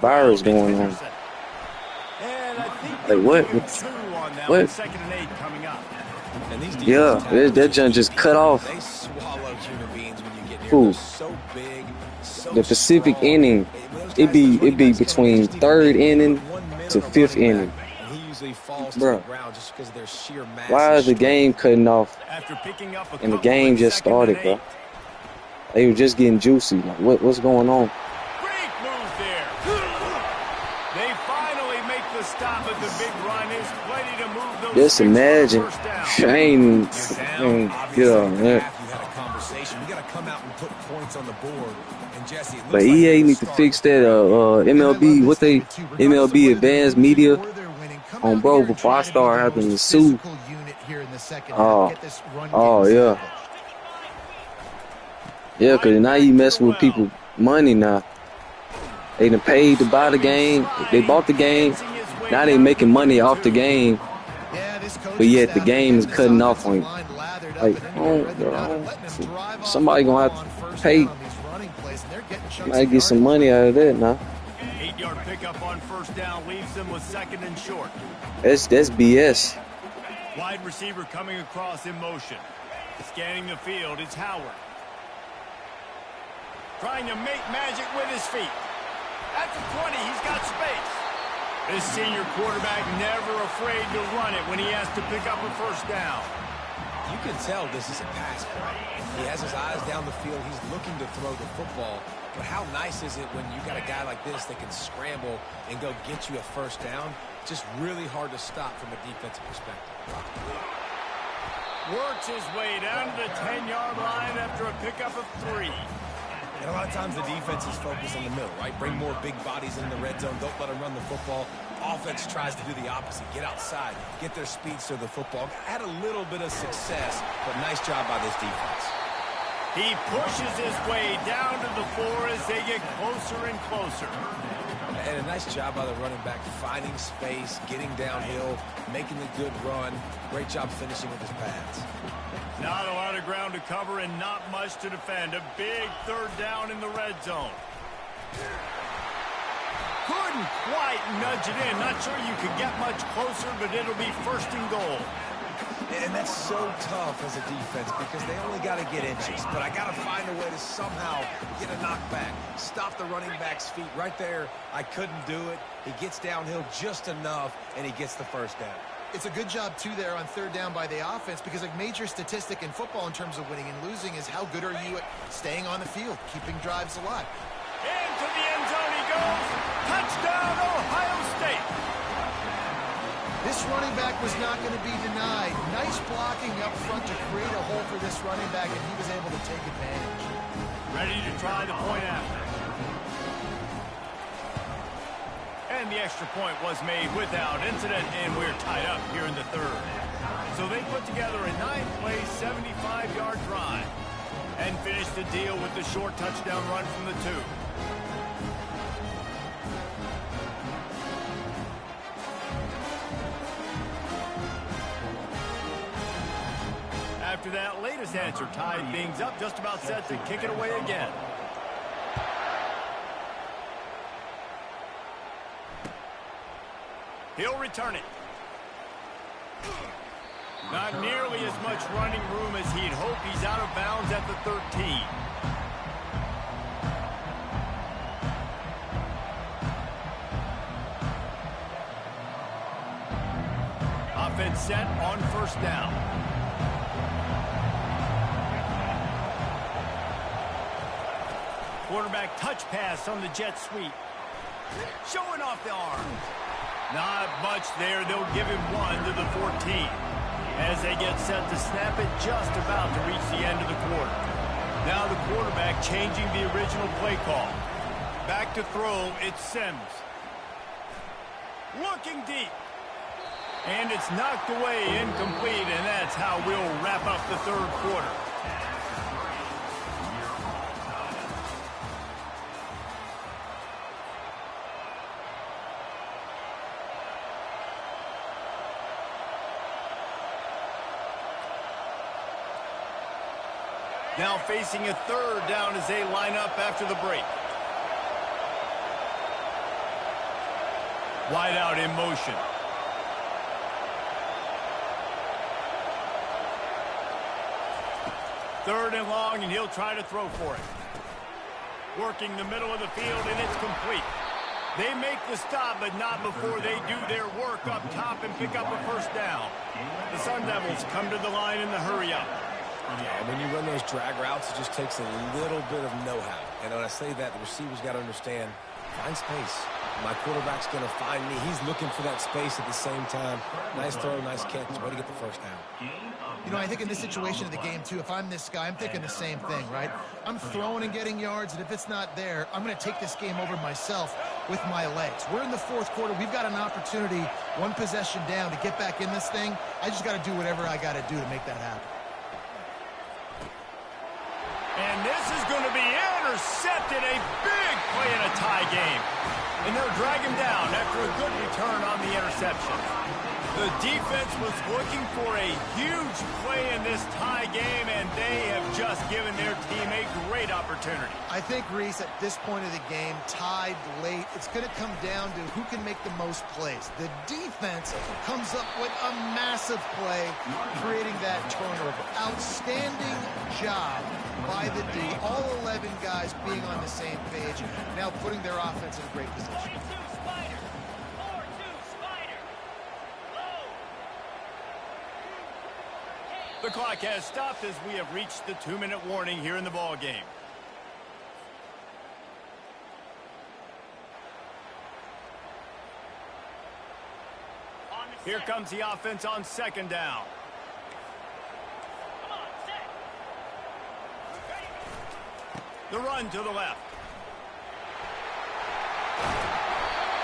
Virus going on. Like what? What? Yeah, that junk just cut off. Cool. The Pacific inning, it be between third inning to fifth inning. Bro, why is the game cutting off and the game just started, bro? They were just getting juicy. Like, what's going on? Great move there. They finally make the stop at the big run. Is plenty to move those. Just imagine. I ain't get on that. But EA need to fix that. MLB, MLB Advanced Media. On bro, before I start having to sue. Oh yeah. Yeah, because now you messing with people money now. They done paid to buy the game. They bought the game. Now they making money off the game. But yet the game is cutting off on you. Like, somebody gonna have to pay. Might get some money out of that now. 8-yard pickup on first down leaves them with second and short. That's BS. Wide receiver coming across in motion. Scanning the field, it's Howard. Trying to make magic with his feet. At the 20, he's got space. This senior quarterback never afraid to run it when he has to pick up a first down. You can tell this is a pass play. He has his eyes down the field. He's looking to throw the football. But how nice is it when you got a guy like this that can scramble and go get you a first down? Just really hard to stop from a defensive perspective. Works his way down to the 10-yard line after a pickup of 3. And a lot of times the defense is focused in the middle, right? Bring more big bodies in the red zone. Don't let them run the football. Offense tries to do the opposite. Get outside. Get their speedster the football. Had a little bit of success, but nice job by this defense. He pushes his way down to the floor as they get closer and closer. And a nice job by the running back, finding space, getting downhill, making the good run. Great job finishing with his pads. Not a lot of ground to cover and not much to defend. A big third down in the red zone. Couldn't quite nudge it in. Not sure you could get much closer, but it'll be first and goal. And that's so tough as a defense because they only got to get inches. But I got to find a way to somehow get a knockback. Stop the running back's feet right there. I couldn't do it. He gets downhill just enough, and he gets the first down. It's a good job, too, there on third down by the offense because a major statistic in football in terms of winning and losing is how good are you at staying on the field, keeping drives alive. Into the end zone he goes. goes. Touchdown, Ohio State. This running back was not going to be denied. Nice blocking up front to create a hole for this running back, and he was able to take advantage. Ready to try the point after. And the extra point was made without incident, and we're tied up here in the third. So they put together a 9-play, 75-yard drive and finished the deal with the short touchdown run from the 2. After that latest answer tied things up, just about set to kick it away again. He'll return it. Not nearly as much running room as he'd hoped. He's out of bounds at the 13. Offense set on first down. Quarterback touch pass on the jet sweep. Showing off the arms. Not much there. They'll give him 1 to the 14 as they get set to snap it just about to reach the end of the quarter. Now the quarterback changing the original play call. Back to throw, it's Sims. Looking deep. And it's knocked away, incomplete, and that's how we'll wrap up the third quarter. Now facing a third down as they line up after the break. Wide out in motion. Third and long, and he'll try to throw for it. Working the middle of the field, and it's complete. They make the stop, but not before they do their work up top and pick up a first down. The Sun Devils come to the line in the hurry up. Yeah, when you run those drag routes, it just takes a little bit of know-how. And when I say that, the receiver's got to understand, find space. My quarterback's going to find me. He's looking for that space at the same time. Nice throw, nice catch. Way to get the first down. You know, I think in this situation of the game, too, if I'm this guy, I'm thinking the same thing, right? I'm throwing and getting yards, and if it's not there, I'm going to take this game over myself with my legs. We're in the fourth quarter. We've got an opportunity, one possession down, to get back in this thing. I just got to do whatever I got to do to make that happen. And this is going to be intercepted. A big play in a tie game. And they'll drag him down after a good return on the interception. The defense was looking for a huge play in this tie game, and they have just given their team a great opportunity. I think, Reese, at this point of the game, tied late, it's going to come down to who can make the most plays. The defense comes up with a massive play, creating that turnover. Outstanding job by the D. All 11 guys being on the same page, now putting their offense in a great position. 4-2 Spider. 4-2 Spider. The clock has stopped as we have reached the 2-minute warning here in the ball game. Here comes the offense on second down. Come on, set. The run to the left.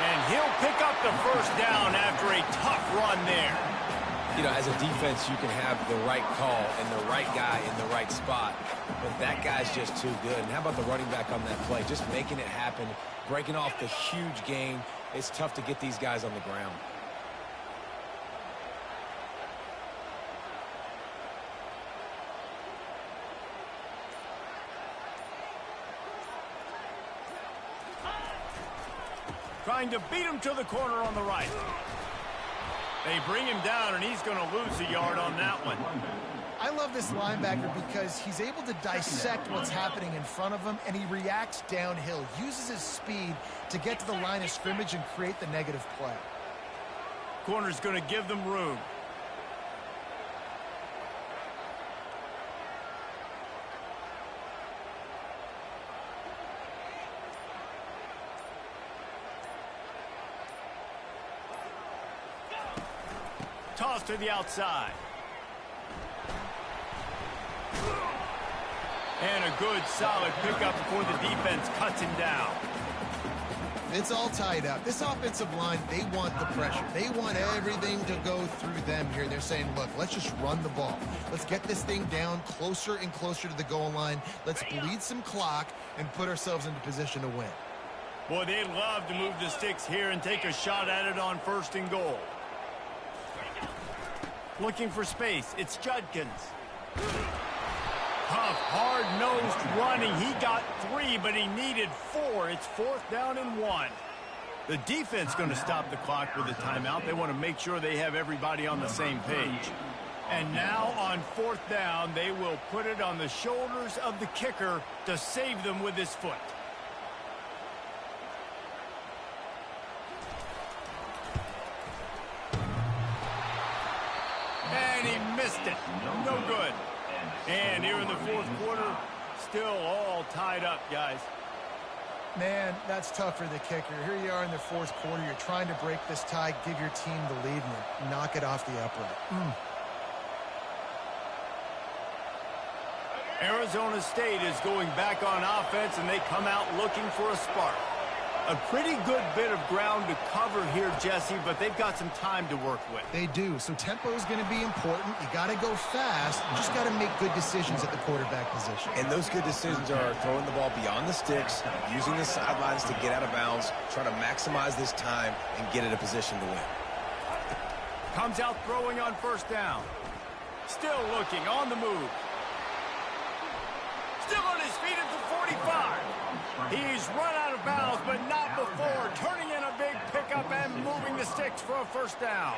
And he'll pick up the first down after a tough run there. You know, as a defense, you can have the right call and the right guy in the right spot, but that guy's just too good. And how about the running back on that play? Just making it happen, breaking off the huge gain. It's tough to get these guys on the ground. Trying to beat him to the corner on the right. They bring him down, and he's going to lose a yard on that one. I love this linebacker because he's able to dissect what's happening in front of him, and he reacts downhill, uses his speed to get to the line of scrimmage and create the negative play. Corner's going to give them room. toss to the outside. And a good, solid pickup before the defense cuts him down. It's all tied up. This offensive line, they want the pressure. They want everything to go through them here. They're saying, look, let's just run the ball. Let's get this thing down closer and closer to the goal line. Let's bleed some clock and put ourselves into position to win. Boy, they'd love to move the sticks here and take a shot at it on 1st and goal. Looking for space. It's Judkins. Tough, hard-nosed running. He got 3, but he needed 4. It's 4th down and 1. The defense going to stop the clock with a timeout. They want to make sure they have everybody on the same page. And now on 4th down, they will put it on the shoulders of the kicker to save them with his foot. And he missed it. No good. And here in the 4th quarter, still all tied up, guys. Man, that's tough for the kicker. Here you are in the 4th quarter. You're trying to break this tie, give your team the lead, and knock it off the upright. Arizona State is going back on offense, and they come out looking for a spark. A pretty good bit of ground to cover here, Jesse, but they've got some time to work with. They do, so tempo is going to be important. You got to go fast. You just got to make good decisions at the quarterback position. And those good decisions are throwing the ball beyond the sticks, using the sidelines to get out of bounds, trying to maximize this time and get in a position to win. Comes out throwing on 1st down. Still looking, on the move. Still on his feet at the 45. He's run out of bounds, but not before. Turning in a big pickup and moving the sticks for a 1st down.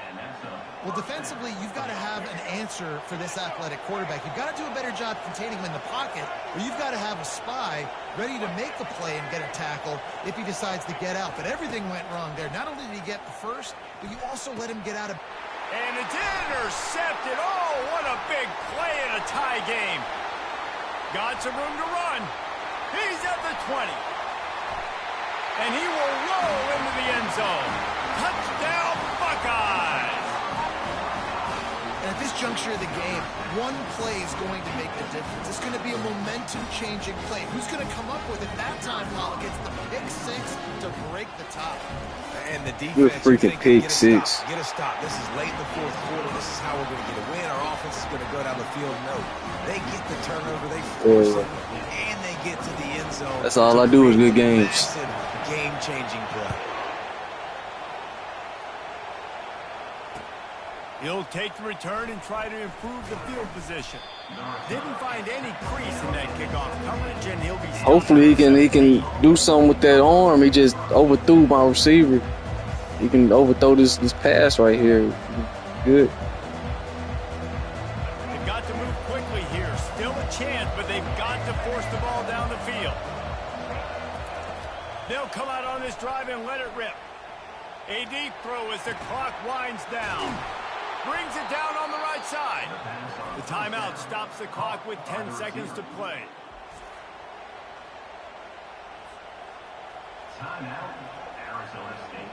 Well, defensively, you've got to have an answer for this athletic quarterback. You've got to do a better job containing him in the pocket, or you've got to have a spy ready to make the play and get a tackle if he decides to get out. But everything went wrong there. Not only did he get the first, but you also let him get out of... And it's intercepted. Oh, what a big play in a tie game. Got some room to run. He's at the 20. And he will roll into the end zone. Touchdown, Buckeyes! And at this juncture of the game, one play is going to make the difference. It's going to be a momentum-changing play. Who's going to come up with it that time, Paul? Gets the pick 6 to break the top. And the defense, good freaking pick 6. Get a stop. This is late in the 4th quarter. This is how we're going to get a win. Our offense is going to go down the field. No, they get the turnover. They force it, and they get to the end zone. That's all I do is good games. Massive game-changing play. He'll take the return and try to improve the field position. Didn't find any crease in that kickoff coverage, and he'll be... Hopefully he can do something with that arm. He just overthrew my receiver. He can overthrow this pass right here. Good. They've got to move quickly here. Still a chance, but they've got to force the ball down the field. They'll come out on this drive and let it rip. A deep throw as the clock winds down. Brings it down on the right side. The timeout stops the clock with 10 seconds to play. Timeout, Arizona State.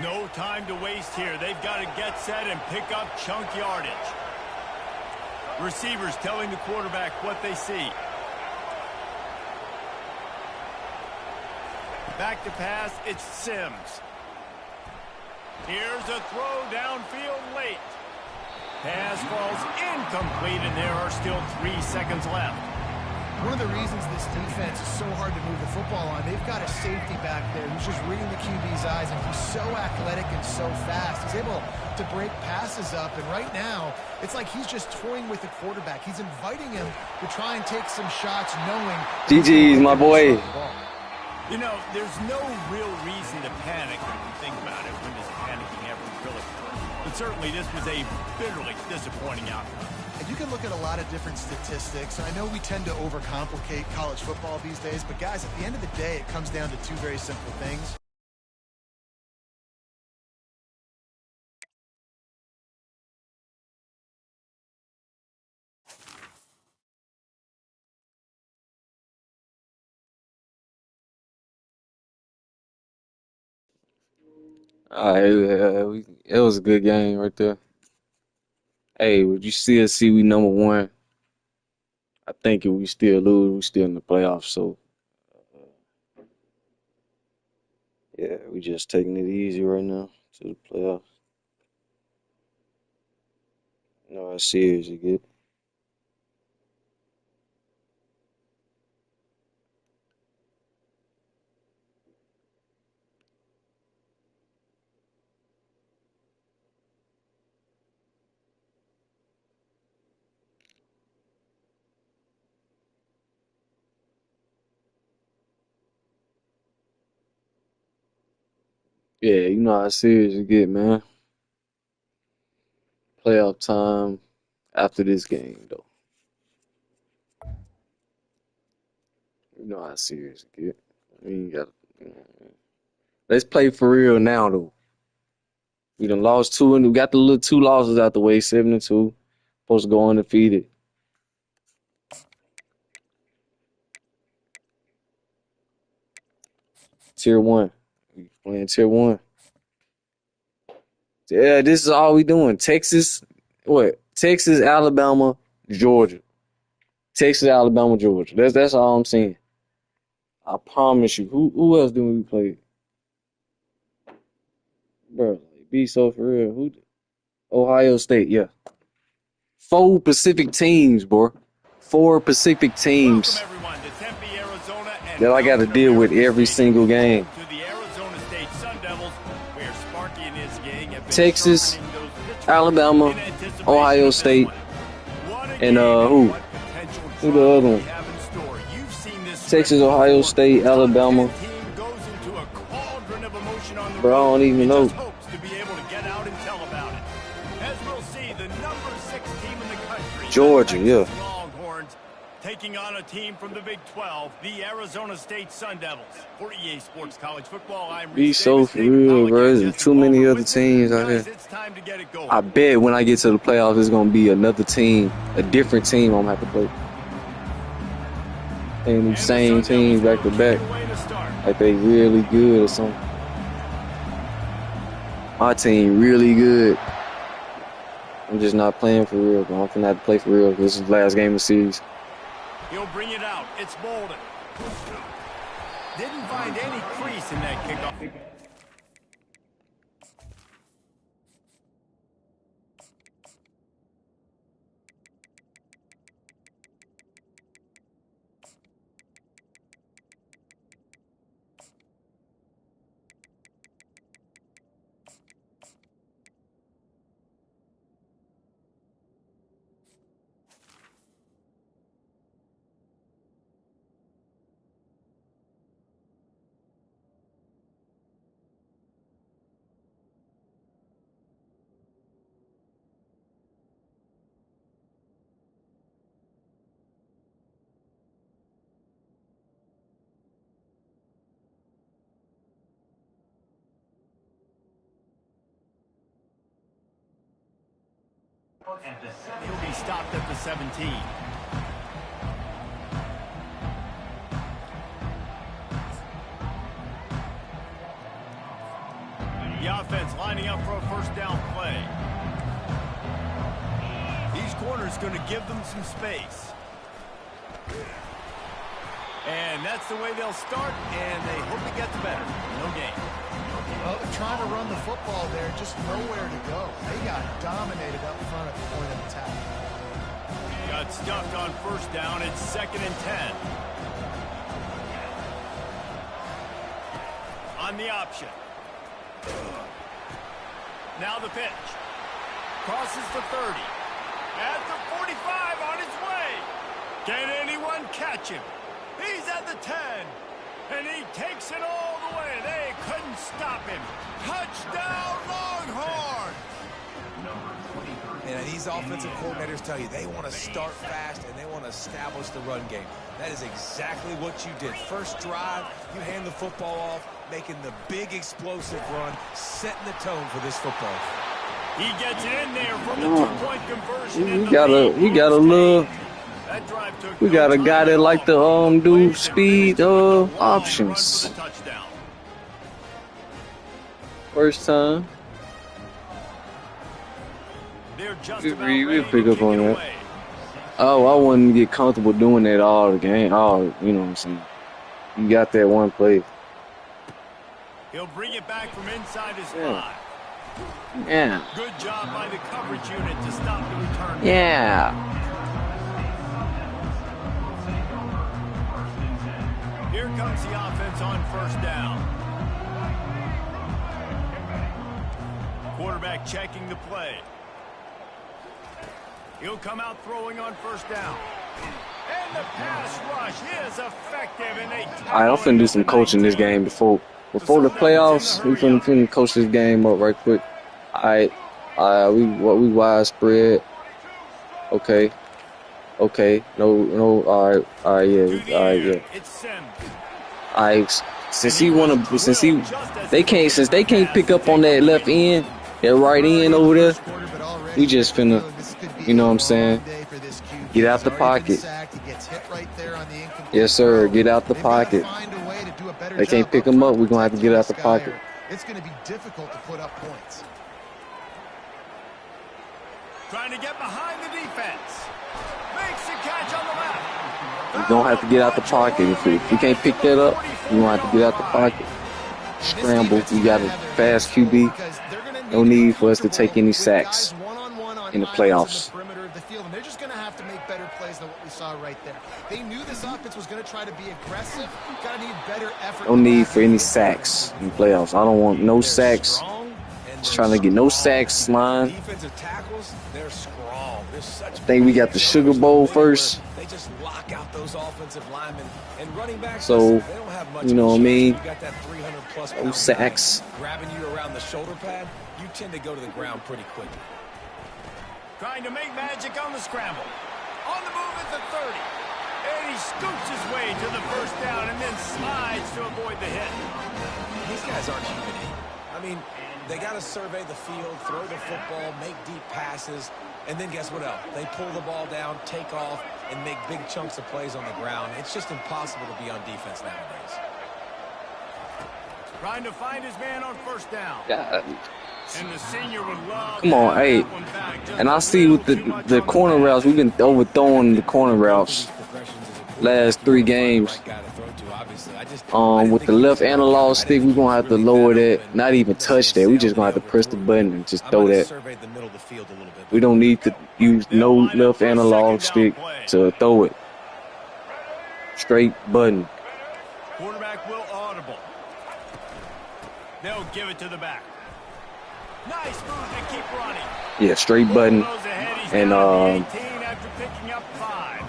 No time to waste here. They've got to get set and pick up chunk yardage. Receivers telling the quarterback what they see. Back to pass, it's Sims. Here's a throw downfield late. Pass falls incomplete, and there are still 3 seconds left. One of the reasons this defense is so hard to move the football on, they've got a safety back there who's just reading the QB's eyes, and he's so athletic and so fast. He's able to break passes up, and right now, it's like he's just toying with the quarterback. He's inviting him to try and take some shots, knowing... GG's, my boy. You know, there's no real reason to panic when you think about it. When does panicking ever really work? But certainly this was a bitterly disappointing outcome. And you can look at a lot of different statistics. I know we tend to overcomplicate college football these days, but guys, at the end of the day, it comes down to 2 very simple things. It was a good game right there. Hey, would you still see we number one? I think if we still lose, we still in the playoffs. So yeah, we just taking it easy right now to the playoffs. You know how serious it get. Yeah, you know how serious it get, man. Playoff time after this game, though. You know how serious it get. We ain't got. Let's play for real now, though. We done lost two, and we got the little two losses out the way, 7-2. Supposed to go undefeated. Tier 1. We playing Tier 1. Yeah, this is all we doing. Texas, what? Texas, Alabama, Georgia. Texas, Alabama, Georgia. That's all I'm saying. I promise you. Who else do we play? Bro, be so for real. Who? Ohio State, yeah. 4 Pacific teams, bro. 4 Pacific teams Welcome everyone to Tempe, Arizona, and that I got to welcome deal with American every Stadium. single game. To the Arizona State Sun Devils, where Sparky and his gang have been Texas, sharpening those pitches Alabama, in anticipation Ohio of this State, one. What a and game who? what potential Who the drama other we one? have in store. You've seen this Texas, stretch Ohio before. State, Top Alabama. 10 team goes into a cauldron of emotion on the Bro, I road. don't even It know. just hopes to be able to get out and tell about it. As we'll see, the number 6 team in the country, the Georgia, yeah. Texas Longhorns, taking on a team from the Big 12, the Arizona State Sun Devils. For EA Sports College Football, I'm Be Reese so Davis. for David real, Pollack bro. and There's Jesse too many Palmer other with me. teams out Guys, here. it's time to get it going. I bet when I get to the playoffs, it's gonna be another team, a different team I'm gonna have to play. And And these the same Sun teams Devils back to will back, kick it away to start. like they really good or something. My team really good. I'm just not playing for real, bro. I'm finna have to play for real. This is the last game of the series. He'll bring it out. It's Bolden. Didn't find any crease in that kickoff. At the He'll be stopped at the 17. The offense lining up for a first down play. These corners going to give them some space. And that's the way they'll start, and they hope it gets better. No gain. Well, they're trying to run the football there, just nowhere to go. They got dominated up front at the point of attack. Got stuffed on first down. It's 2nd and 10. On the option. Now the pitch. Crosses the 30. At the 45 on his way. Can anyone catch him? He's at the 10. And he takes it all the way. They couldn't stop him. Touchdown, Longhorn! And these offensive coordinators tell you they want to start fast and they want to establish the run game. That is exactly what you did. First drive, you hand the football off, making the big explosive run, setting the tone for this football. He gets it in there from the 2-point conversion. You gotta love. That drive took We no got a time guy at that all. like to do Plays and speed finished with a long run options. for the touchdown. First time. They're just We about we ready pick to up kick on it that. away. Oh, I wouldn't get comfortable doing that all the game. Oh, you know what I'm saying? You got that one play. He'll bring it back from inside his Yeah. 5. Yeah. Good job by the coverage unit to stop the return. Yeah. Here comes the offense on first down. Quarterback checking the play. He'll come out throwing on first down. And the pass rush is effective, and they All right, I'm finna do some coaching this game before the playoffs. We finna coach this game up right quick. All right, we widespread. Okay. No. All right, yeah. It's Sims. All right. Since they can't pick up on that left end, that right end over there. We just finna, you know what I'm saying? Get out the pocket. Yes, sir. Get out the pocket. They can't pick him up. We're gonna have to get out the pocket. It's going to be difficult to put up points. Trying to get behind the defense. Makes the catch on the left. We're gonna have to get out the pocket. If we can't pick that up, we're gonna have to get out the pocket. Scramble. We got a fast QB. No need for us to take any sacks in the playoffs. They're just going to have to make better plays than what we saw right there. They knew this offense was going to try to be aggressive. Got to need better effort. No need for any sacks in the playoffs. I don't want no sacks. Just trying to get no sacks, line. Defensive tackles, they're strong. They're such I think we got the Sugar Bowl first. They just lock out those offensive linemen and running backs. So, They don't have much you know what I mean? You got that 300-plus No sacks. grabbing you around the shoulder pad. You tend to go to the ground pretty quickly. Trying to make magic on the scramble. On the move at the 30. And he scoops his way to the first down and then slides to avoid the hit. These guys aren't human. I mean, they got to survey the field, throw the football, make deep passes, and then guess what else? They pull the ball down, take off, and make big chunks of plays on the ground. It's just impossible to be on defense nowadays. Trying to find his man on first down. God. And the senior would love Come on, to have hey. that one back. Just And I a see with little too much the on corner play. routes, we've been overthrowing the corner routes last 3 games. With the left analog stick, we're gonna have to lower that, not even touch that. We just gonna have to press the button and just throw that. We don't need to use no left analog stick to throw it. Straight button. Quarterback will audible. They'll give it to the back. Nice move to keep running. Yeah, straight button. Goes ahead, he's And down to 18 after picking up 5.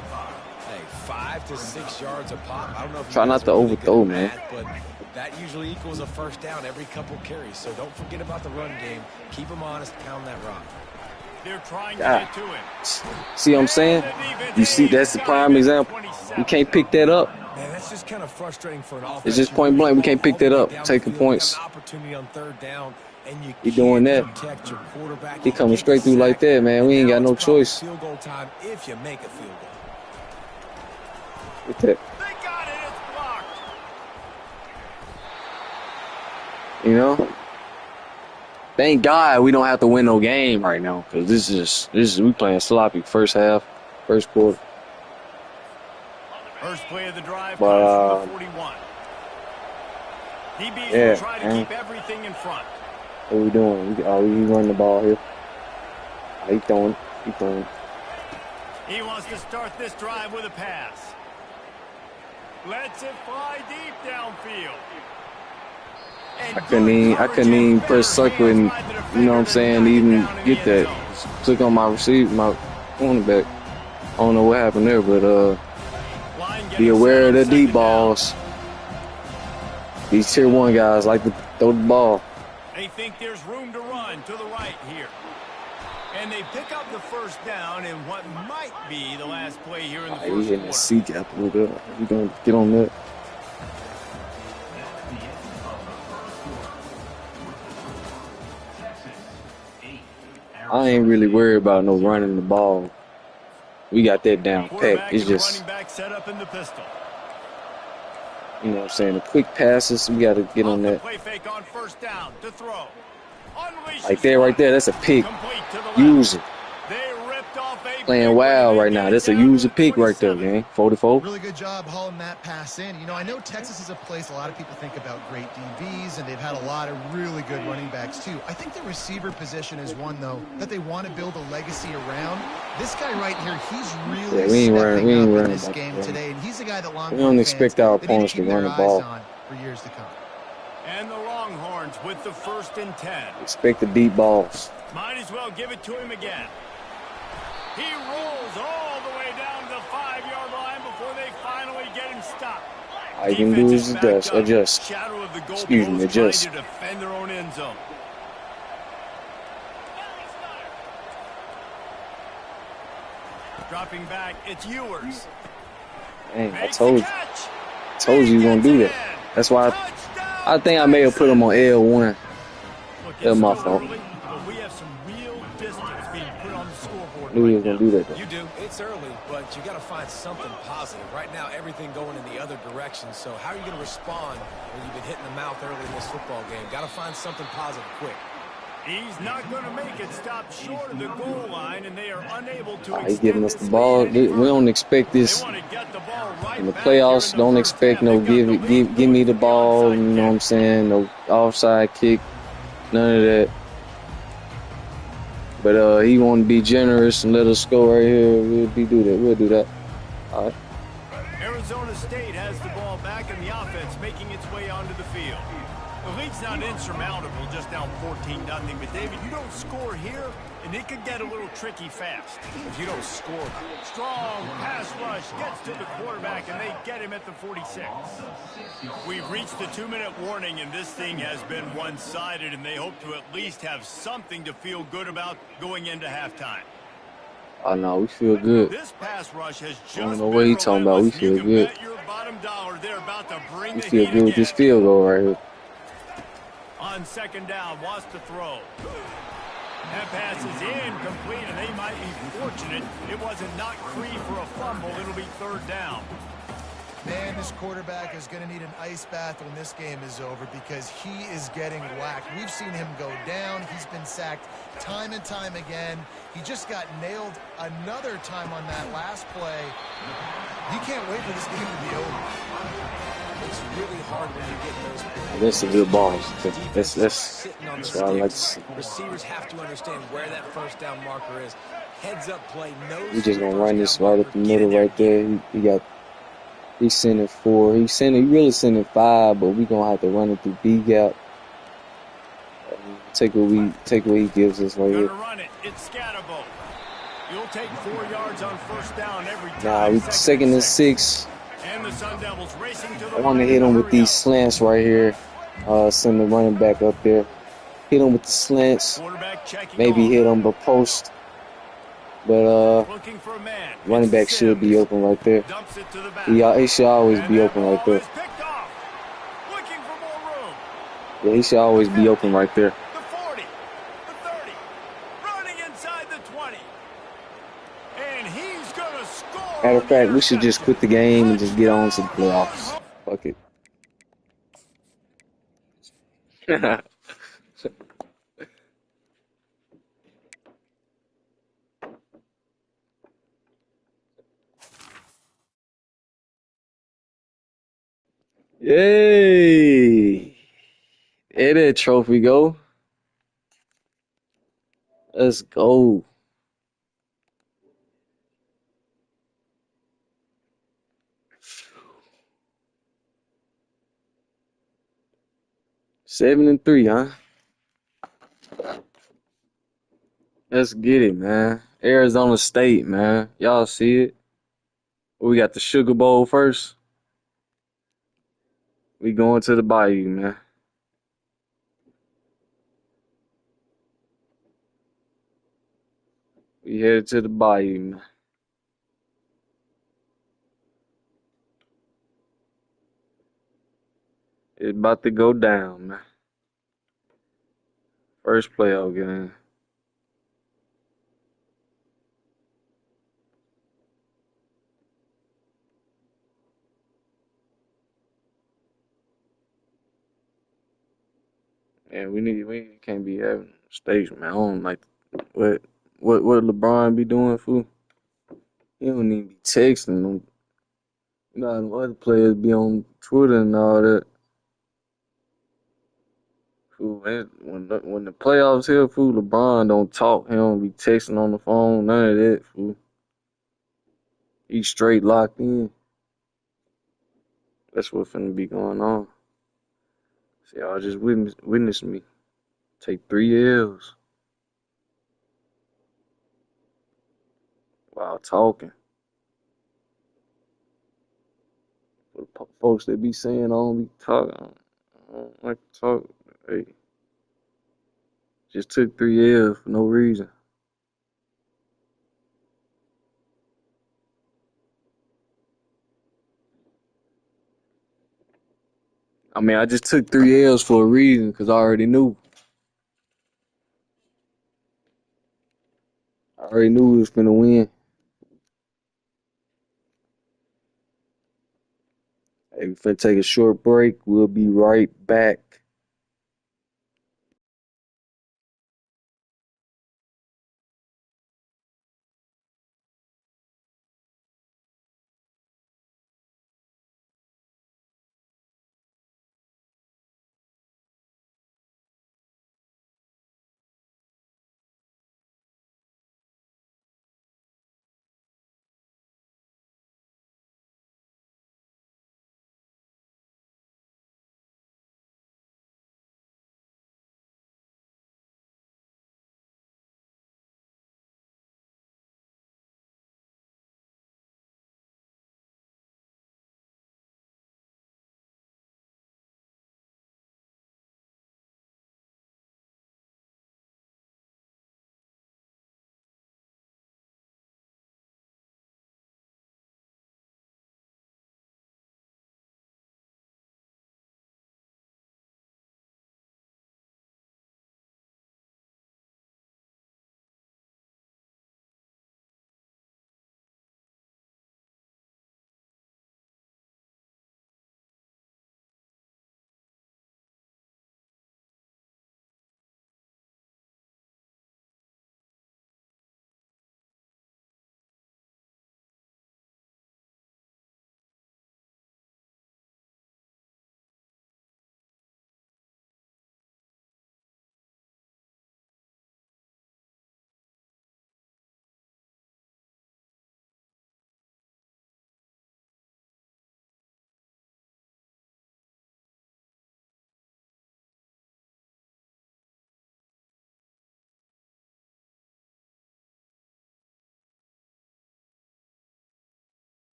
Hey, 5 to 6 yards a pop. I don't know if you Try guys not to are really overthrow, good at man. math, but that usually equals a first down every couple carries. So don't forget about the run game. Keep them honest. Pound that rock. They're trying God. to get to him. See what I'm saying? You see, that's the prime example. You can't pick that up. Man, that's just kind of frustrating for an offense. It's just point blank. We can't pick that up. Taking points. Opportunity on third down, and you He doing can't that. protect your quarterback. He You coming get straight through like sacked, that, man. We ain't and got now no it's probably choice. Field goal time if you make a field goal. With that, They got it. It's blocked. you know. Thank God we don't have to win no game right now, because this is we playing sloppy first half, first quarter. First play of the drive But, comes from the 41. DBs yeah, will try to man. keep everything in front. What we doing? We running the ball here. He throwing. He wants to start this drive with a pass. Lets it fly deep downfield. And I couldn't even press circle and, you know what I'm saying, even get that. Just click on my receiver, my cornerback. I don't know what happened there, but be aware of the deep balls. These tier 1 guys like to throw the ball. They think there's room to run to the right here. And they pick up the first down in what might be the last play here in the He first hitting the quarter. C gap a little bit. We gonna get on that. I ain't really worried about no running the ball. We got that down pat. Quarterback It's and just running back set up in the pistol. You know what I'm saying? The quick passes, we got to get Off on the that. play fake on first down to throw. Unleashes Like that right there, that's a pick. complete to the left. Use it. They ripped off a Playing big one, wild and they right get now. it That's a down to use a the pick right there, 27. gang. 44. Really good job hauling that pass in. You know, I know Texas is a place a lot of people think about great DBs, and they've had a lot of really good running backs, too. I think the receiver position is one, though, that they want to build a legacy around. This guy right here, he's really We ain't stepping up in running this about game that. today, and he's the guy that We Longhorn don't fans, expect our they need to opponents to keep run their the eyes ball. on for years to come. And the Longhorns with the 1st and 10. Expect the deep balls. Might as well give it to him again. He rolls all the way down to the 5-yard line before they finally get him stopped. All you can do Defense is backed up. adjust. Shadow of the goal Excuse me, post, adjust. trying to defend their own end zone. Dropping back, it's Ewers. Dang, I Makes told the you. catch. Told you He you're going to do gets that. it in. That's why Touchdown, I think I may have put him on L1. Look, That's it's my still fault. early, but we have some real distance being put on the scoreboard Knew he right was going now. to do that, though. You do. It's early, but you got to find something positive. Right now, everything going in the other direction. So how are you going to respond when you've been hitting the mouth early in this football game? Got to find something positive quick. He's not going to make it stop short of the goal line, and they are unable to He's extend giving us this the ball. lead any We don't further. expect They this want to get the ball right in the back here playoffs. in the Don't first expect half. no They've got the lead give me the going for ball. onside You know what I'm kick. saying? No offside kick. None of that. But he want to be generous and let us go right here. We'll do that. We'll do that. All right. Arizona State has the ball back, and the offense making its way onto the field. The lead's not insurmountable, just down 14-0. But, David, you don't score here, and it could get a little tricky fast. If you don't score, Strong pass rush gets to the quarterback, and they get him at the 46. We've reached the 2-minute warning, and this thing has been one-sided, and they hope to at least have something to feel good about going into halftime. Oh, no, we feel good. This pass rush has just don't know been what he talking about. We relentless, and you feel can good. bet your bottom dollar they're about to bring We the feel heat good with this again. field goal right here. On 2nd down, wants to throw. That pass is incomplete, and they might be fortunate it wasn't knocked free for a fumble. It'll be 3rd down. Man, this quarterback is going to need an ice bath when this game is over because he is getting whacked. We've seen him go down. He's been sacked time and time again. He just got nailed another time on that last play. He can't wait for this game to be over. it's really hard when you're getting those. That's a good ball. Defense That's sitting on the what I like to sticks. see. Receivers have to understand where that 1st down marker is. Heads up play. Knows We just the gonna first run this down right marker. up the Get middle in there, right there. He's sending 4. He really sending 5, but we gonna have to run it through B gap. Take what he gives us right Gonna here. run it. It's Scatterbo. You'll take 4 yards on 1st down every time. Nah, we 2nd and 6. And the Sun Devils racing to the I want to line hit him with hurry these up. slants right here. Send the running back up there. Hit him with the slants. Quarterback checking Maybe off. hit him but post. But Looking for a man. running It's back should be Sims. open right there. Dumps it to the back. He should always And be that open right ball there. is picked off. Looking for more room. Yeah, he should always be open right there. The 40, the 30, running inside the 20. And he's going to score. Matter on of fact, the we should just quit the game and just get on to the playoffs. Fuck it. Yay! There that trophy go. Let's go. Seven and 3, huh? Let's get it, man. Arizona State, man. Y'all see it? We got the Sugar Bowl first. We going to the Bayou, man. We headed to the Bayou, man. It's about to go down, man. First playoff game. And we can't be having mistakes, man. I don't like what what LeBron be doing, fool. He don't even be texting them. You know, how them other players be on Twitter and all that. Fool, man, when the playoffs here, fool, LeBron don't talk. He don't be texting on the phone, none of that, fool. He straight locked in. That's what finna be going on. See, y'all just witness me take 3 L's while talking. For the folks that be saying I don't be talking, I don't like to talk. Hey, just took 3 L's for no reason. I mean, I just took 3 L's for a reason because I already knew. I already knew we was finna win. Hey, we finna take a short break. We'll be right back.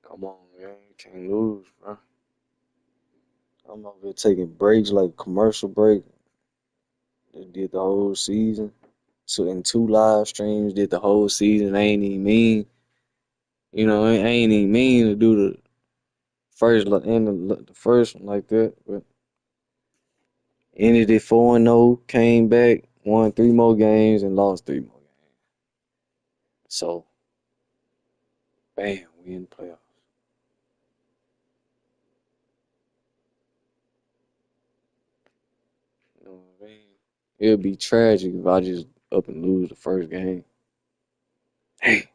Come on, man. You can't lose, bro. I'm over here taking breaks like commercial break. They did the whole season. So in 2 live streams, did the whole season. They ain't even mean, it ain't even mean to do the first one like that. But ended it 4-0, came back, won 3 more games, and lost 3 more games. So, bam, we in the playoffs. You know what I mean? It'd be tragic if I just up and lose the first game. Hey,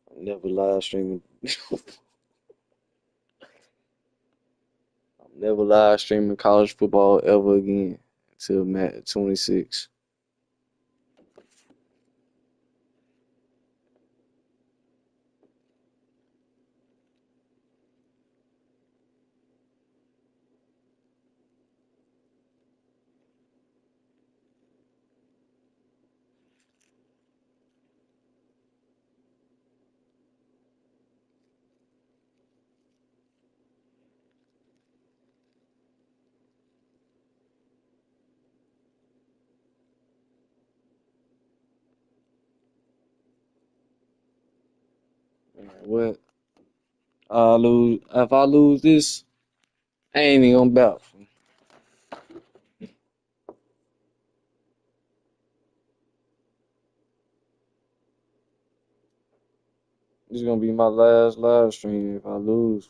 I'm never live streaming. I'm never live streaming college football ever again until I'm at 26. What? If I lose this, I ain't even gonna bout. This is gonna be my last live stream if I lose.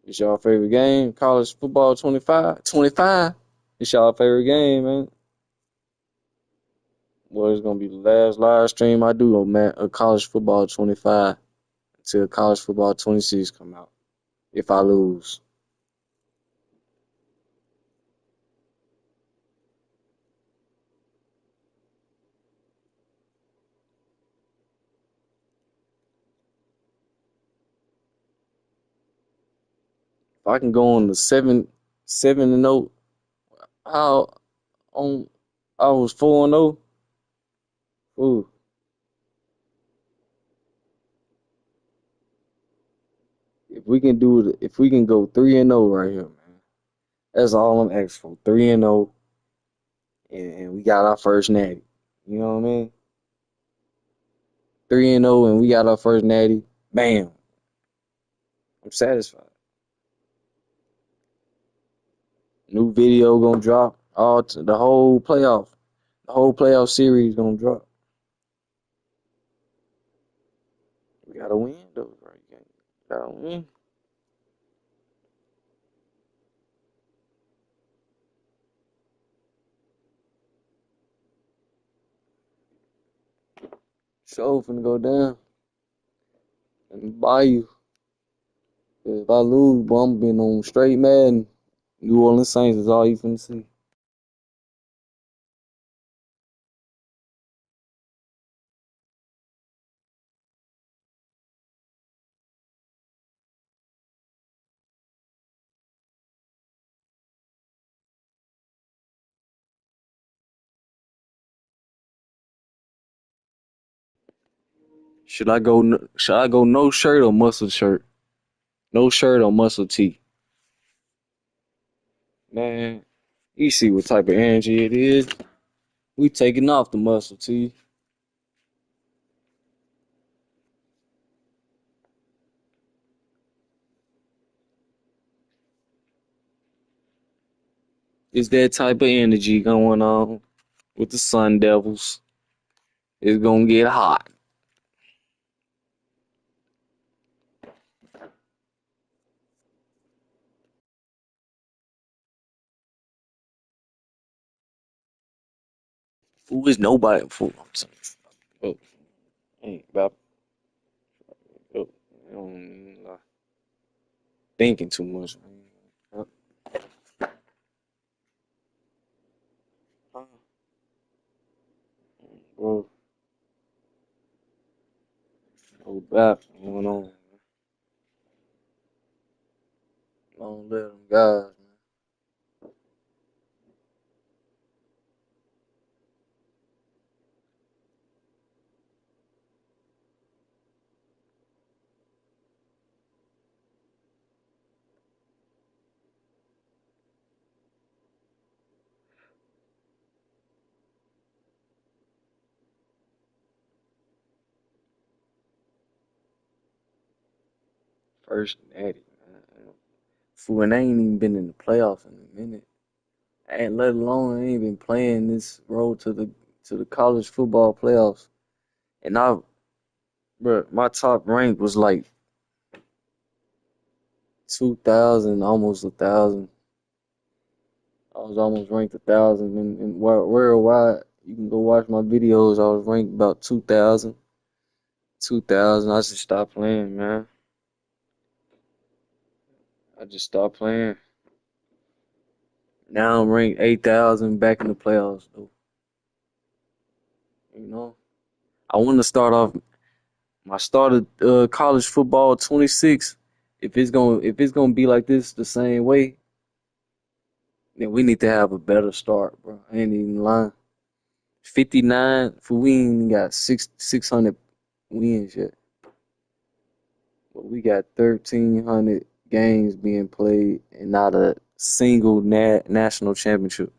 It's y'all favorite game? College football 25? 25? It's y'all favorite game, man. Well, it's gonna be the last live stream I do on college football 25 until college football 26 come out. If I lose. If I can go on the 7-0, how on I was 4-0. Ooh, if we can go 3-0 right here, man. That's all I'm asking for. 3-0, and we got our first natty. You know what I mean? 3-0, and we got our first natty. Bam. I'm satisfied. New video gonna drop. The whole playoff series gonna drop. We gotta win though, right? Gotta win. Show finna go down and buy you. If I lose, boy, I'm been on straight Madden. New Orleans Saints is all you finna see. Should I go no shirt or muscle shirt? No shirt or muscle tee? Man, you see what type of energy it is. We taking off the muscle tee. It's that type of energy going on with the Sun Devils. It's gonna get hot. Who is nobody for? Oh, ain't about oh, thinking too much. Uh, Bro, no back going on. Don't let them guys. First natty, man. Fool, and I ain't even been in the playoffs in a minute. And let alone I ain't been playing this road to the college football playoffs. And bro, my top rank was like 2,000, almost 1,000. I was almost ranked 1,000 in worldwide. You can go watch my videos. I was ranked about 2,000. 2,000. I just stopped playing, man. I just stopped playing. Now I'm ranked 8,000 back in the playoffs, though. You know, I want to start off my start of college football 26. If it's gonna be like this the same way, then we need to have a better start, bro. I ain't even lying. 59 for we ain't got 600 wins yet, but we got 1,300 games being played and not a single national championship.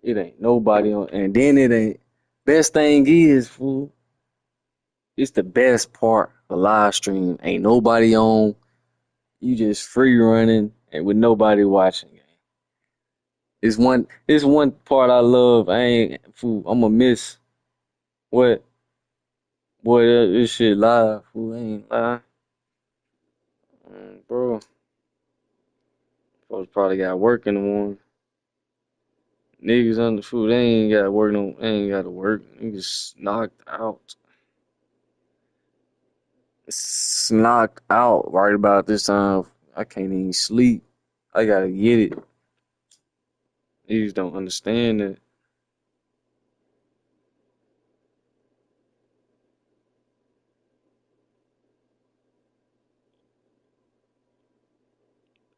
It ain't nobody on, and then it ain't. Best thing is, fool, it's the best part of live stream. Ain't nobody on. You just free running and with nobody watching. It's one part I love. I ain't fool. I'm gonna miss what boy this shit live. Fool, I ain't lie, bro. Folks probably got work in the morning. Niggas on the food, they ain't got work. No, they ain't got to work. Niggas knocked out. It's knocked out right about this time. I can't even sleep. I gotta get it. Niggas don't understand that.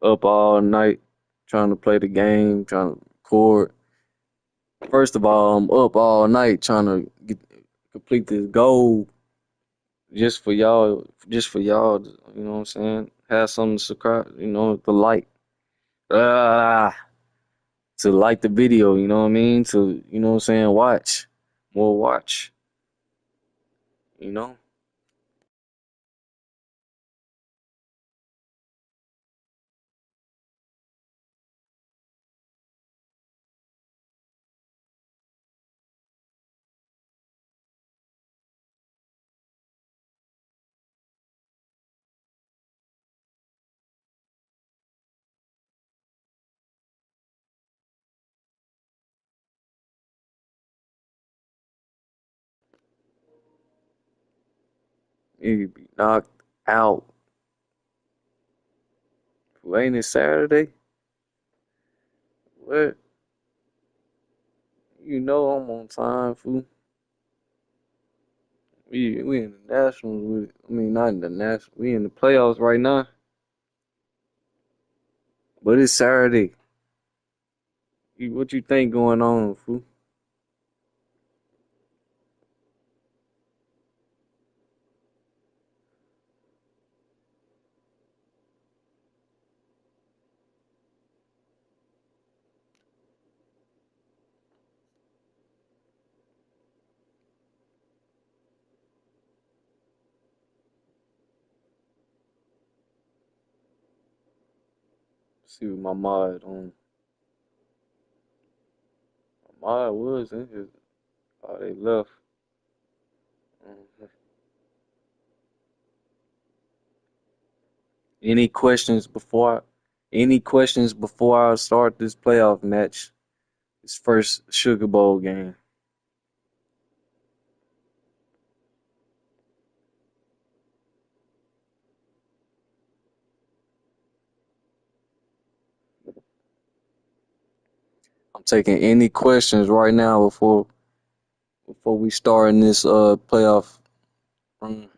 Up all night trying to play the game, trying to record. First of all, I'm up all night trying to complete this goal just for y'all, you know what I'm saying? Have something to subscribe, to like. Ah, to like the video, you know what I mean? To, you know what I'm saying, watch. More watch, you know? You be knocked out. Ain't it Saturday? What? You know I'm on time, fool. We in the nationals with I mean not in the national we in the playoffs right now. But it's Saturday. What you think going on, fool? See what my mod on. My mod was in here. Oh, they left. Mhm. Any questions before I start this playoff match? This first Sugar Bowl game. I'm taking any questions right now before we start in this playoff run.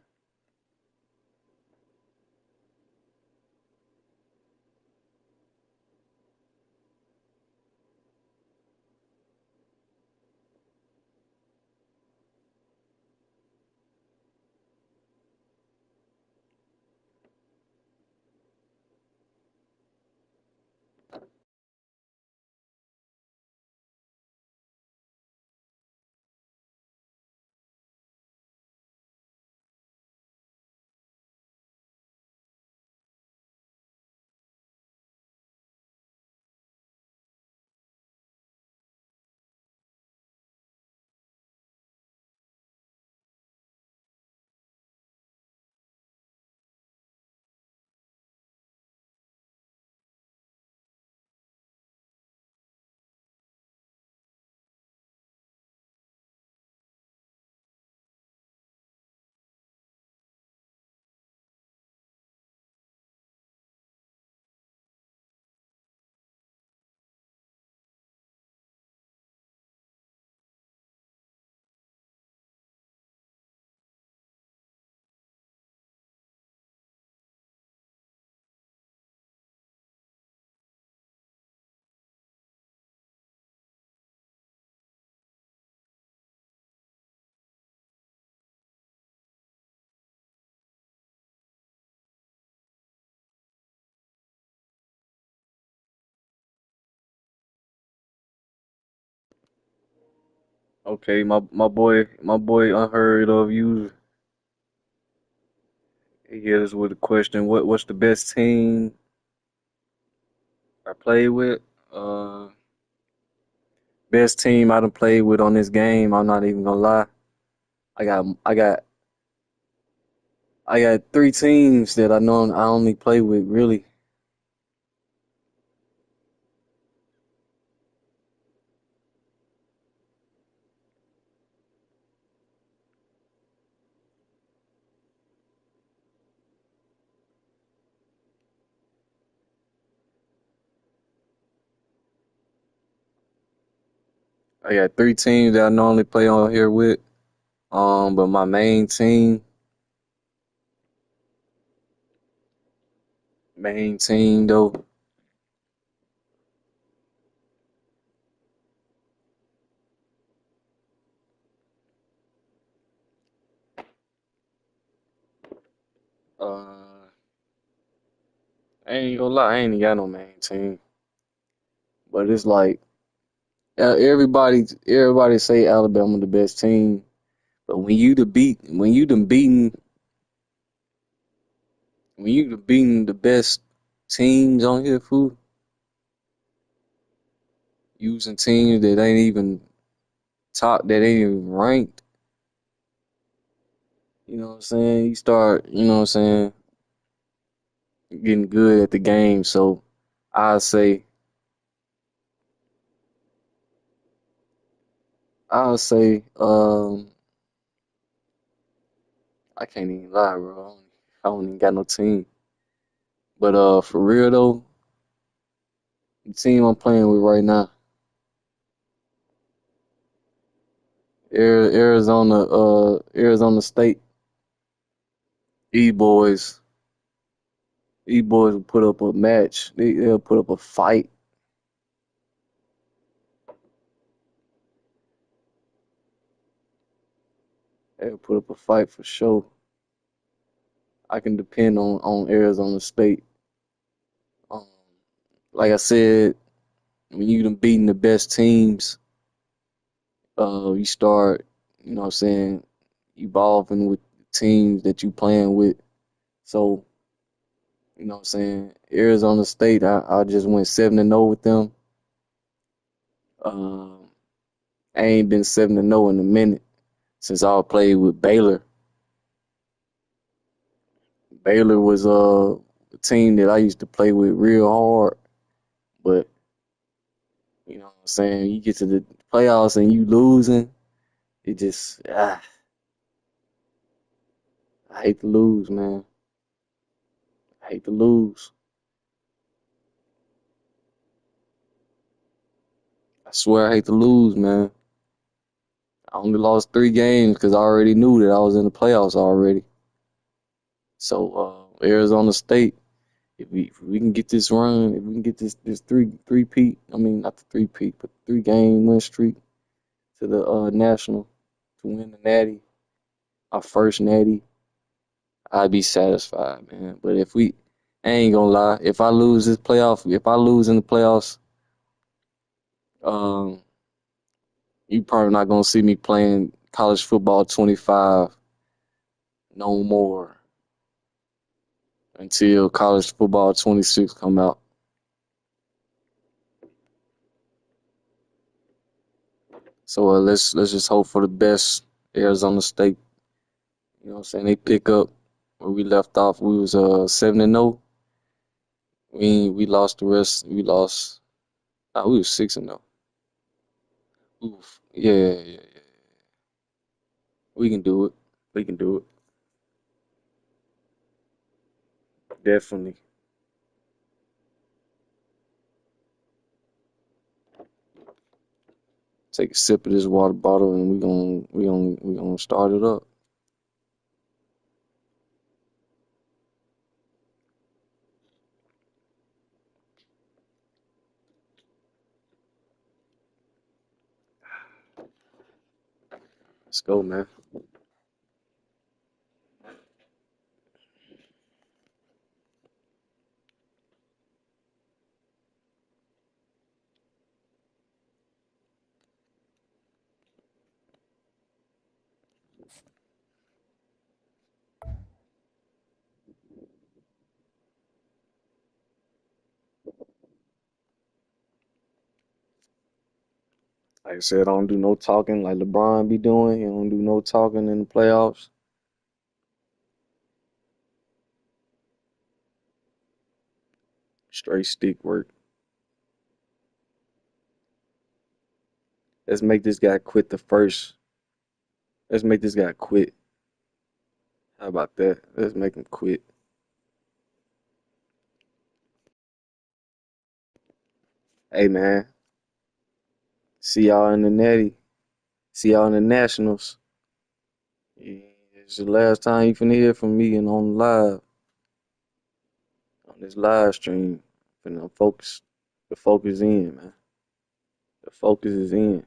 Okay, my boy unheard of you. He hit us with a question. What's the best team I played with? Uh, Best team I done played with on this game. I'm not even gonna lie. I got I got I got three teams that I know I only play with really. I got three teams that I normally play on here with. But my main team though. Uh, I ain't gonna lie, I ain't got no main team. But it's like everybody say Alabama the best team. But when you done beaten the best teams on here, fool, using teams that ain't even that ain't even ranked. You know what I'm saying? You start, you know what I'm saying, getting good at the game. So I say, I'll say, I can't even lie, bro. I don't even got no team. But for real though, the team I'm playing with right now, Arizona State, E boys, will put up a match. They'll put up a fight. They'll put up a fight for sure. I can depend on Arizona State. Um, like I said, when you done beating the best teams, you start, you know what I'm saying, evolving with the teams that you playing with. So, you know what I'm saying, Arizona State, I just went 7-0 with them. Um, I ain't been 7-0 in a minute since I played with Baylor. Baylor was a team that I used to play with real hard, but you know what I'm saying, you get to the playoffs and you losing, it just I hate to lose, man. I hate to lose. I swear I hate to lose, man. I only lost 3 games because I already knew that I was in the playoffs already. So Arizona State, if we can get this run, if we can get this three-peat, I mean not the three-peat, but 3-game win streak to the national to win the natty, our first natty, I'd be satisfied, man. But I ain't gonna lie, if I lose in the playoffs, um, you probably not gonna see me playing college football 25 no more until college football 26 come out. So let's just hope for the best. Arizona State, you know what I'm saying? They pick up where we left off. We was 7-0. We lost the rest. We lost. We was 6-0. Oof. Yeah. We can do it. We can do it. Definitely. Take a sip of this water bottle and we gonna start it up. Let's go, man. Like I said, I don't do no talking like LeBron be doing. He don't do no talking in the playoffs. Straight stick work. Let's make this guy quit the first. Let's make this guy quit. How about that? Let's make him quit. Hey, man. See y'all in the natty. See y'all in the nationals. Yeah, it's the last time you finna hear from me and on this live stream. Finna focus. The focus in, man. The focus is in.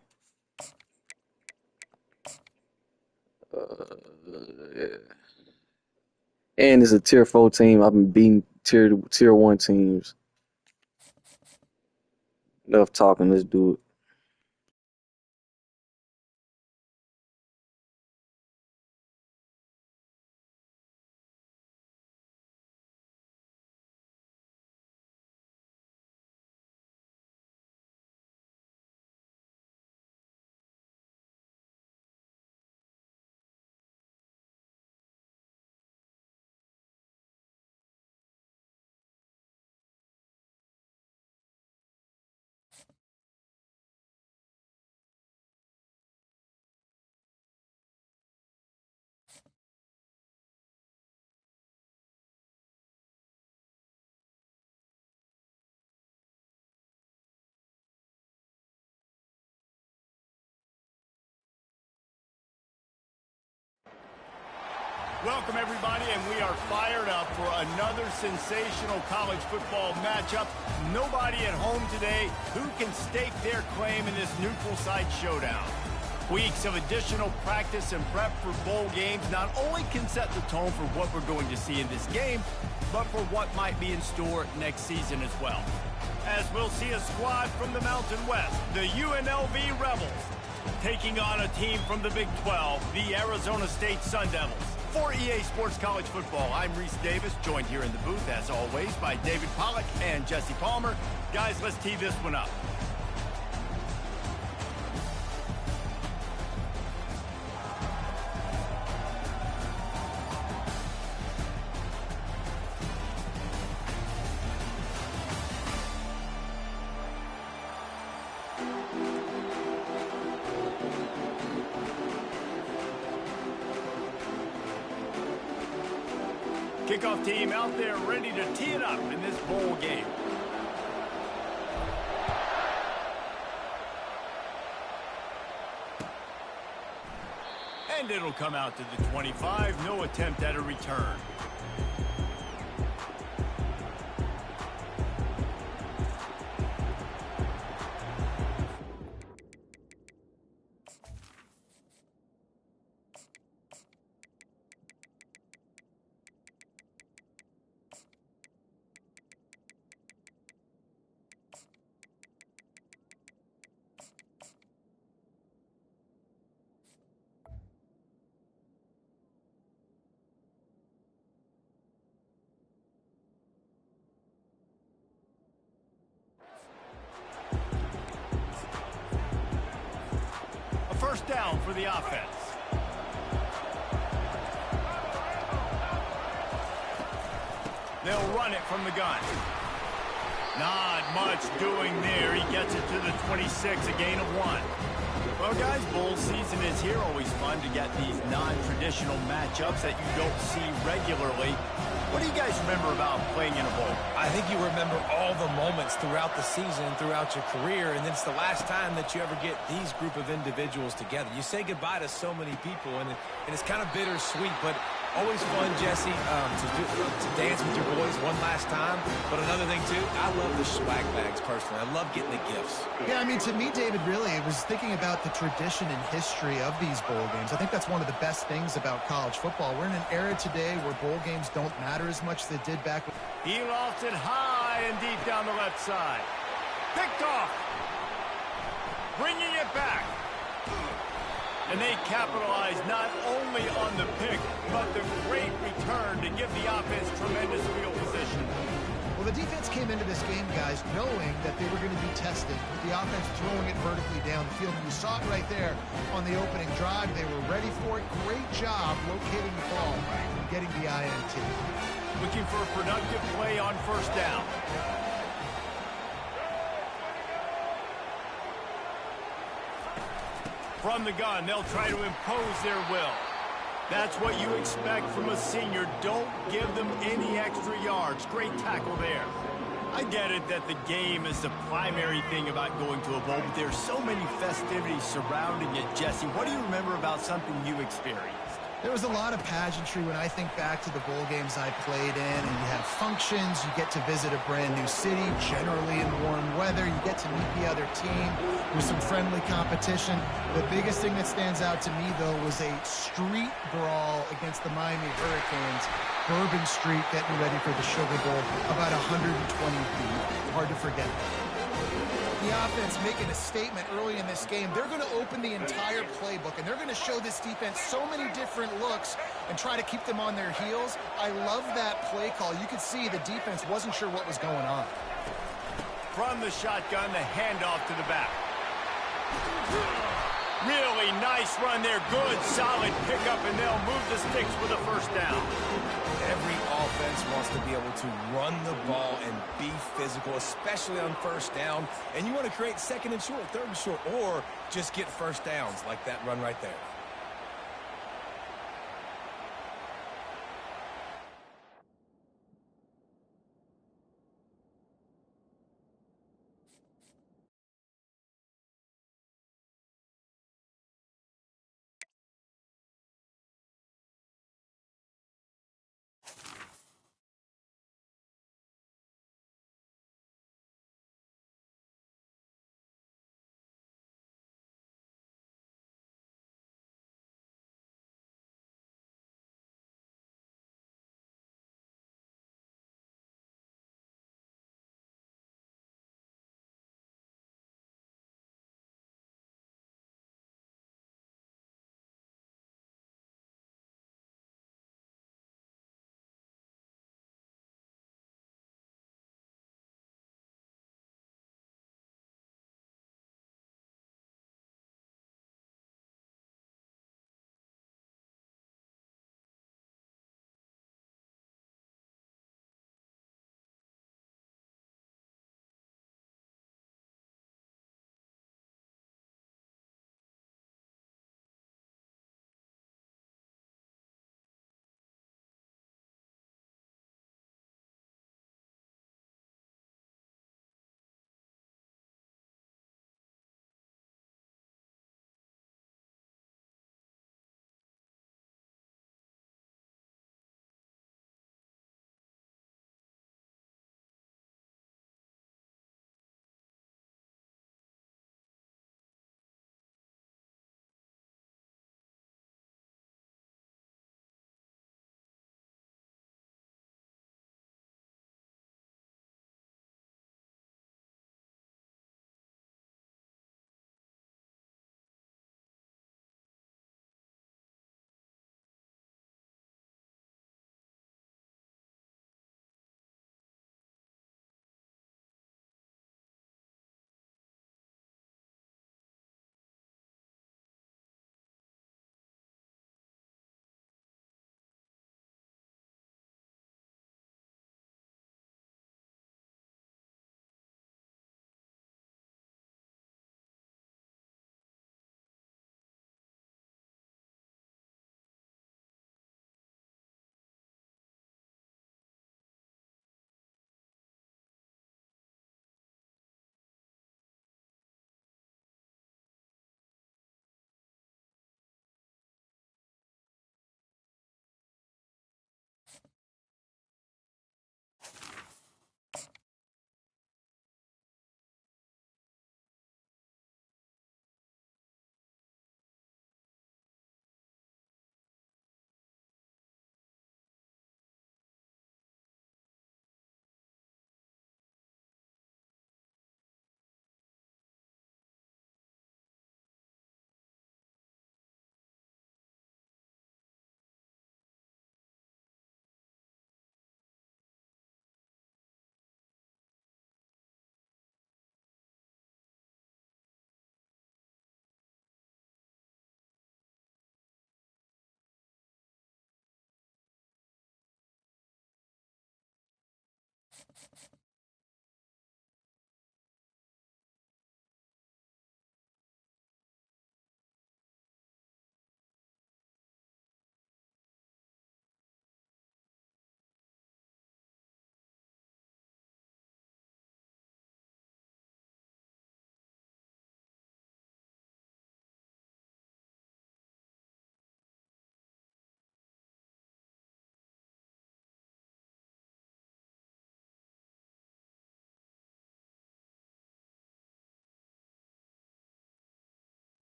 Yeah. And it's a tier 4 team. I've been beating tier 1 teams. Enough talking. Let's do it. Welcome, everybody, and we are fired up for another sensational college football matchup. Nobody at home today who can stake their claim in this neutral site showdown. Weeks of additional practice and prep for bowl games not only can set the tone for what we're going to see in this game, but for what might be in store next season as well. As we'll see a squad from the Mountain West, the UNLV Rebels, taking on a team from the Big 12, the Arizona State Sun Devils. For EA Sports College Football, I'm Reese Davis, joined here in the booth, as always, by David Pollack and Jesse Palmer. Guys, let's tee this one up. Kickoff team out there ready to tee it up in this bowl game. it'll come out to the 25. No attempt at a return. A first down for the offense. They'll run it from the gun. Not much doing there. He gets it to the 26, a gain of 1. Well, guys, bowl season is here. Always fun to get these non-traditional matchups that you don't see regularly. What do you guys remember about playing in a bowl? I think you remember all the moments throughout the season, throughout your career, and it's the last time that you ever get these group of individuals together. You say goodbye to so many people, and it's kind of bittersweet, but always fun, Jesse, to dance with your boys one last time. But another thing, too, I love the swag bags, personally. I love getting the gifts. Yeah, I mean, to me, David, really, it was thinking about the tradition and history of these bowl games. I think that's one of the best things about college football. We're in an era today where bowl games don't matter as much as they did back. He lost it high and deep down the left side. Picked off. Bringing it back. And they capitalize not only on the pick, but the great return to give the offense tremendous field position. Well, the defense came into this game, guys, knowing that they were going to be tested with the offense throwing it vertically down the field. And you saw it right there on the opening drive. They were ready for it. Great job locating the ball and getting the INT. Looking for a productive play on first down. From the gun, they'll try to impose their will. That's what you expect from a senior. Don't give them any extra yards. Great tackle there. I get it that the game is the primary thing about going to a bowl, but there's so many festivities surrounding it. Jesse, what do you remember about something you experienced? There was a lot of pageantry when I think back to the bowl games I played in, and you have functions, you get to visit a brand new city, generally in warm weather, you get to meet the other team with some friendly competition. The biggest thing that stands out to me, though, was a street brawl against the Miami Hurricanes. Bourbon Street getting ready for the Sugar Bowl, about 120 feet. Hard to forget. The offense making a statement early in this game. They're going to open the entire playbook, and they're going to show this defense so many different looks and try to keep them on their heels. I love that play call. You could see the defense wasn't sure what was going on. From the shotgun, the handoff to the back. Really nice run there. Good, solid pickup, and they'll move the sticks for the first down. Every offense wants to be able to run the ball and be physical, especially on first down. And you want to create second and short, third and short, or just get first downs like that run right there.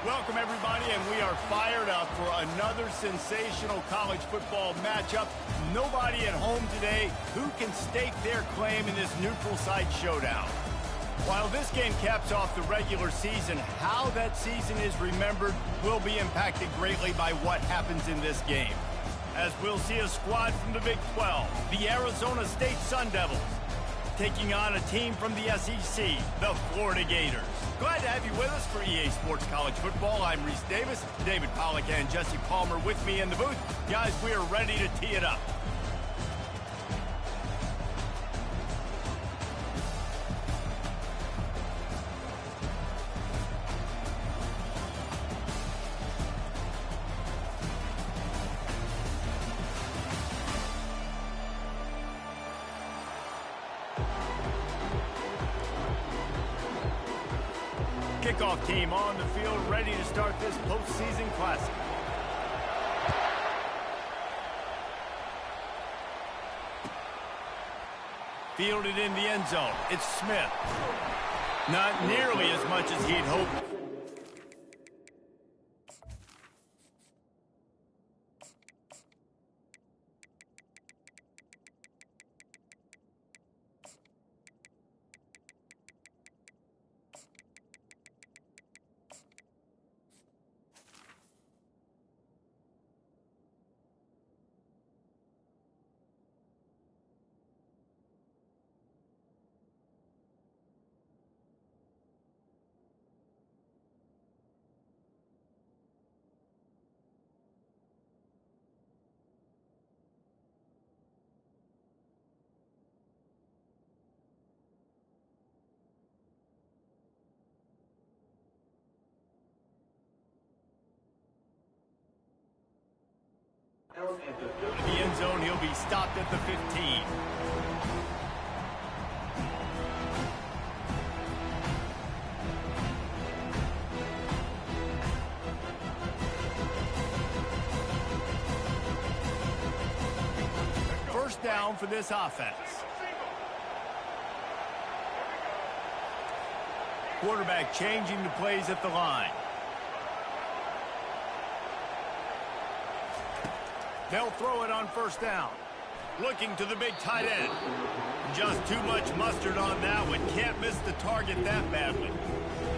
Welcome, everybody, and we are fired up for another sensational college football matchup. Nobody at home today who can stake their claim in this neutral site showdown. While this game caps off the regular season, how that season is remembered will be impacted greatly by what happens in this game. As we'll see a squad from the Big 12, the Arizona State Sun Devils, taking on a team from the SEC, the Florida Gators. Glad to have you with us for EA Sports College Football. I'm Reese Davis, David Pollack and Jesse Palmer with me in the booth. Guys, we are ready to tee it up. Kickoff team on the field, ready to start this postseason classic. Fielded in the end zone. It's Smith. Not nearly as much as he'd hoped. The end zone, he'll be stopped at the 15. First down for this offense. Quarterback changing the plays at the line. They'll throw it on first down. Looking to the big tight end. Just too much mustard on that one. Can't miss the target that badly.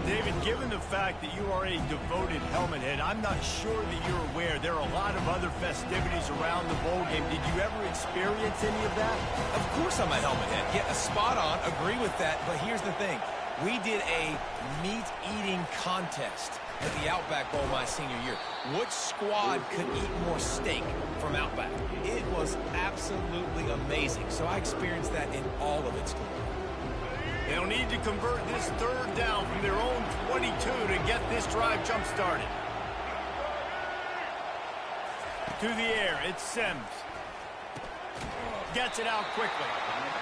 David, given the fact that you are a devoted helmet head, I'm not sure that you're aware there are a lot of other festivities around the bowl game. Did you ever experience any of that? Of course I'm a helmet head. Yeah, spot on. Agree with that. But here's the thing. We did a meat-eating contest at the Outback Bowl my senior year. Which squad could eat more steak from Outback? It was absolutely amazing. So I experienced that in all of its glory. They'll need to convert this third down from their own 22 to get this drive jump-started. To the air, it's Sims. Gets it out quickly.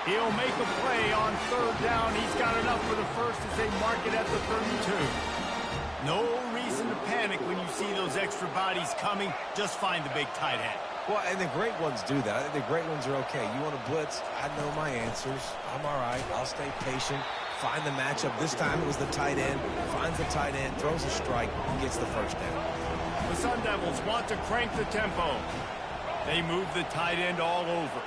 He'll make a play on third down. He's got enough for the first as they mark it at the 32. No reason to panic when you see see those extra bodies coming, just find the big tight end. Well, and the great ones do that. I think the great ones are okay. You want to blitz? I know my answers. I'm all right. I'll stay patient. Find the matchup. This time it was the tight end. Finds the tight end, throws a strike, and gets the first down. The Sun Devils want to crank the tempo. They move the tight end all over.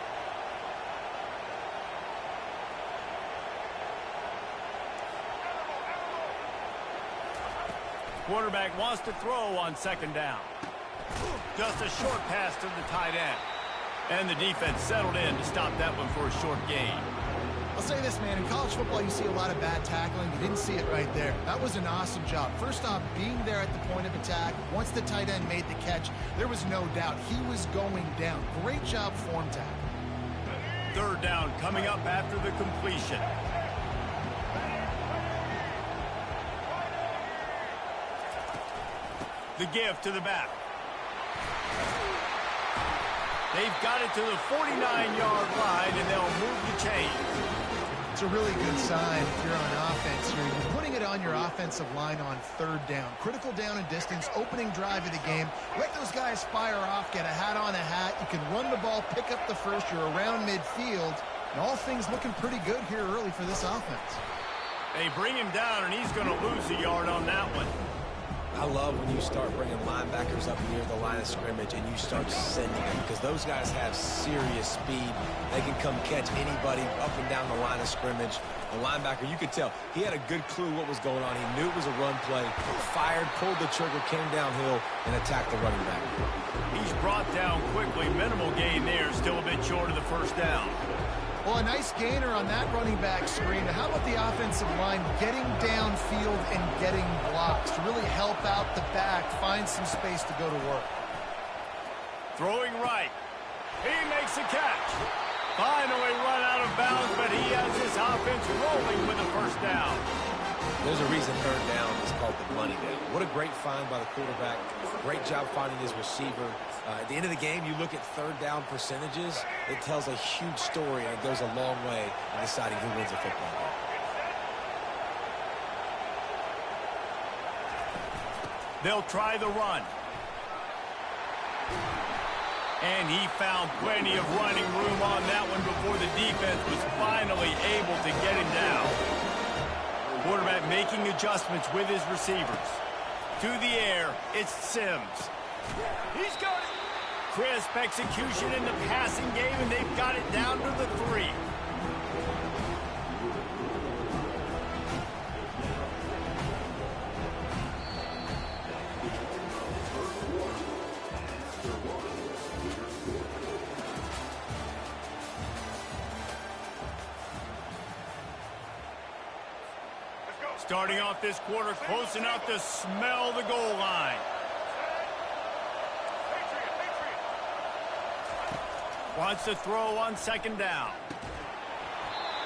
Quarterback wants to throw on second down. Just a short pass to the tight end. And the defense settled in to stop that one for a short gain. I'll say this, man. In college football, you see a lot of bad tackling. You didn't see it right there. That was an awesome job. First off, being there at the point of attack. Once the tight end made the catch, there was no doubt he was going down. Great job form tackle. Third down coming up after the completion. The give to the back. They've got it to the 49-yard line, and they'll move the chains. It's a really good sign if you're on offense here. You're putting it on your offensive line on third down. Critical down and distance, opening drive of the game. Let those guys fire off, get a hat on a hat. You can run the ball, pick up the first. You're around midfield. And all things looking pretty good here early for this offense. They bring him down, and he's going to lose a yard on that one. I love when you start bringing linebackers up near the line of scrimmage and you start sending them, because those guys have serious speed. They can come catch anybody up and down the line of scrimmage. The linebacker, you could tell, he had a good clue what was going on. He knew it was a run play, fired, pulled the trigger, came downhill, and attacked the running back. He's brought down quickly. Minimal gain there, still a bit short of the first down. Well, a nice gainer on that running back screen. How about the offensive line getting downfield and getting blocks to really help out the back, find some space to go to work? Throwing right. He makes a catch. Finally run out of bounds, but he has his offense rolling with a first down. There's a reason third down is called the money down. What a great find by the quarterback. Great job finding his receiver. At the end of the game, you look at third down percentages. It tells a huge story, and it goes a long way in deciding who wins a football game. They'll try the run. And he found plenty of running room on that one before the defense was finally able to get him down. Quarterback making adjustments with his receivers. To the air, it's Sims. He's got it. Crisp execution in the passing game, and they've got it down to the 3. Starting off this quarter close enough to smell the goal line. Wants to throw on second down.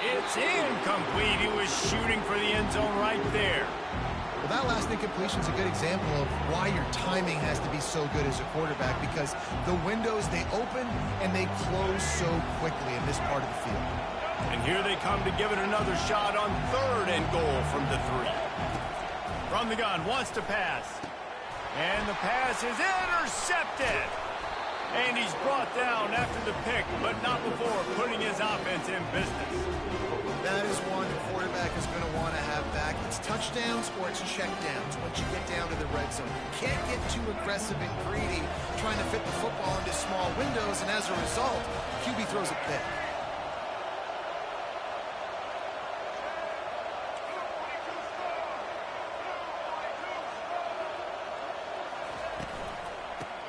It's incomplete. He was shooting for the end zone right there. Well, that last incompletion is a good example of why your timing has to be so good as a quarterback, because the windows, they open and they close so quickly in this part of the field. And here they come to give it another shot on third and goal from the 3. From the gun, wants to pass. And the pass is intercepted. And he's brought down after the pick, but not before putting his offense in business. That is one the quarterback is going to want to have back. It's touchdowns or it's checkdowns once you get down to the red zone. You can't get too aggressive and greedy trying to fit the football into small windows, and as a result, QB throws a pick.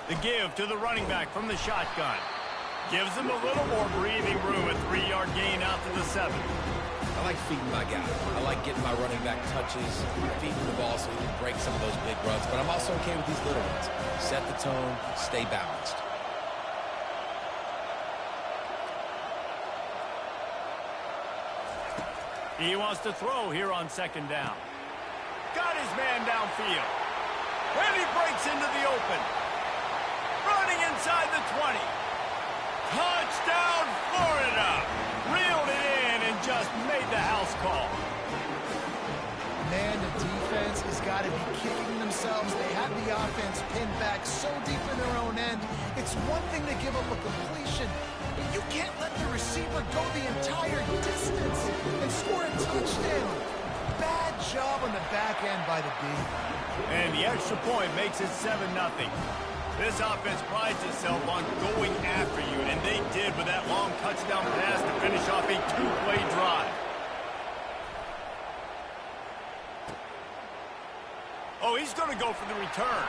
The give to the running back from the shotgun. Gives him a little more breathing room, a 3-yard gain out to the 7. I like feeding my guy. I like getting my running back touches, feeding the ball so he can break some of those big runs. But I'm also okay with these little ones. Set the tone, stay balanced. He wants to throw here on second down. Got his man downfield. And he breaks into the open. Running inside the 20. Touchdown, Florida. Reeled it in and just made the house call. Man, the defense is got to be kicking themselves. They have the offense pinned back so deep in their own end. It's one thing to give up a completion, but you can't let the receiver go the entire distance and score a touchdown. Bad job on the back end by the D. And the extra point makes it 7-0. This offense prides itself on going after you, and they did with that long touchdown pass to finish off a 2-play drive. Oh, he's going to go for the return.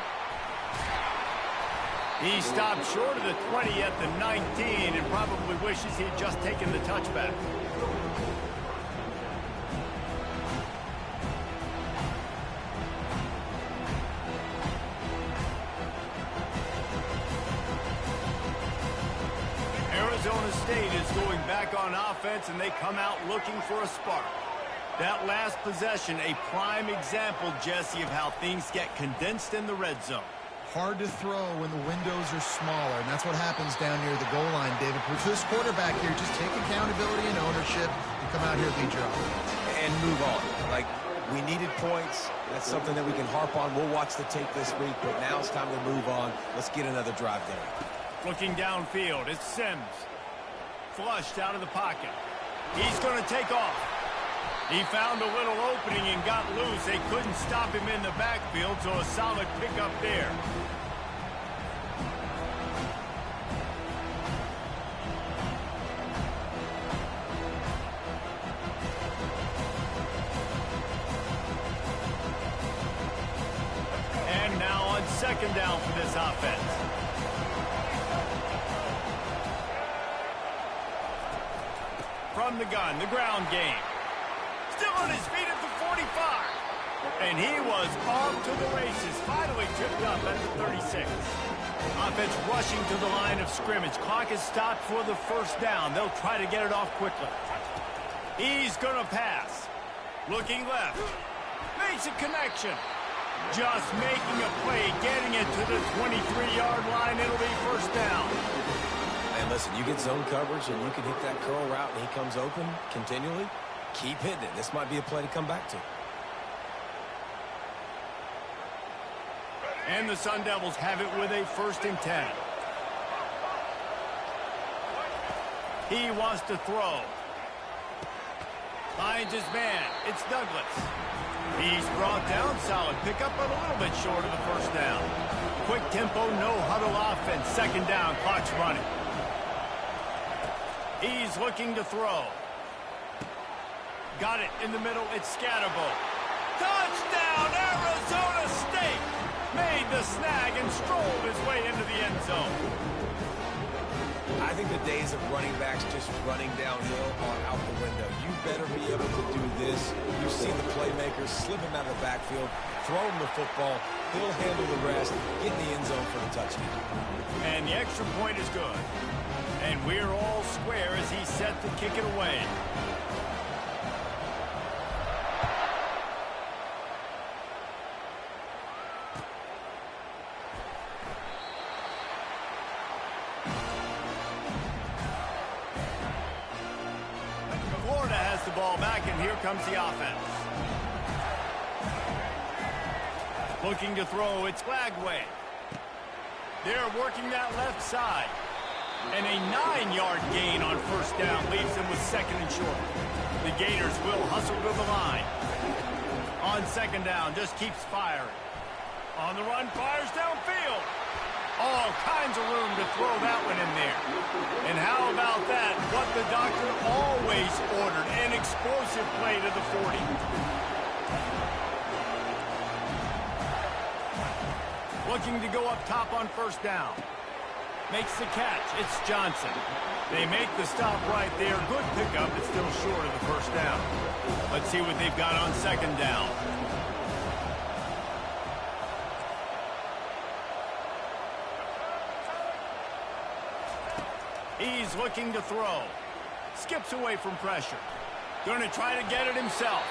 He stopped short of the 20 at the 19 and probably wishes he had just taken the touchback. Arizona State is going back on offense, and they come out looking for a spark. That last possession, a prime example, Jesse, of how things get condensed in the red zone. Hard to throw when the windows are smaller, and that's what happens down near the goal line, David. For this quarterback here, just take accountability and ownership and come out here and lead your offense. And move on. Like, we needed points. That's something that we can harp on. We'll watch the tape this week, but now it's time to move on. Let's get another drive going. Looking downfield, it's Sims. Flushed out of the pocket. He's going to take off. He found a little opening and got loose. They couldn't stop him in the backfield, so a solid pickup there. And now on second down for this offense. From the gun, the ground game. Still on his feet at the 45. And he was off to the races. Finally tripped up at the 36. Offense rushing to the line of scrimmage. Clock is stopped for the first down. They'll try to get it off quickly. He's going to pass. Looking left. Makes a connection. Just making a play, getting it to the 23-yard line. It'll be first down. And listen, you get zone coverage and you can hit that curl route and he comes open continually. Keep hitting it. This might be a play to come back to. And the Sun Devils have it with a 1st and 10. He wants to throw. Finds his man. It's Douglas. He's brought down. Solid pickup, but a little bit short of the first down. Quick tempo, no huddle offense. Second down, clock's running. He's looking to throw. Got it in the middle. It's Scatterbo. Touchdown, Arizona State! Made the snag and strolled his way into the end zone. I think the days of running backs just running downhill are out the window. You better be able to do this. You see the playmakers slip him out of the backfield, throw him the football, he'll handle the rest, get in the end zone for the touchdown. And the extra point is good. And we're all square as he's set to kick it away. Florida has the ball back, and here comes the offense. Looking to throw, it's Flagway. They're working that left side. And a 9-yard gain on first down leaves them with 2nd and short. The Gators will hustle to the line. On second down, just keeps firing. On the run, fires downfield. All kinds of room to throw that one in there. And how about that? What the doctor always ordered, an explosive play to the 40. Looking to go up top on first down. Makes the catch. It's Johnson. They make the stop right there. Good pickup, but still short of the first down. Let's see what they've got on second down. He's looking to throw. Skips away from pressure. Going to try to get it himself.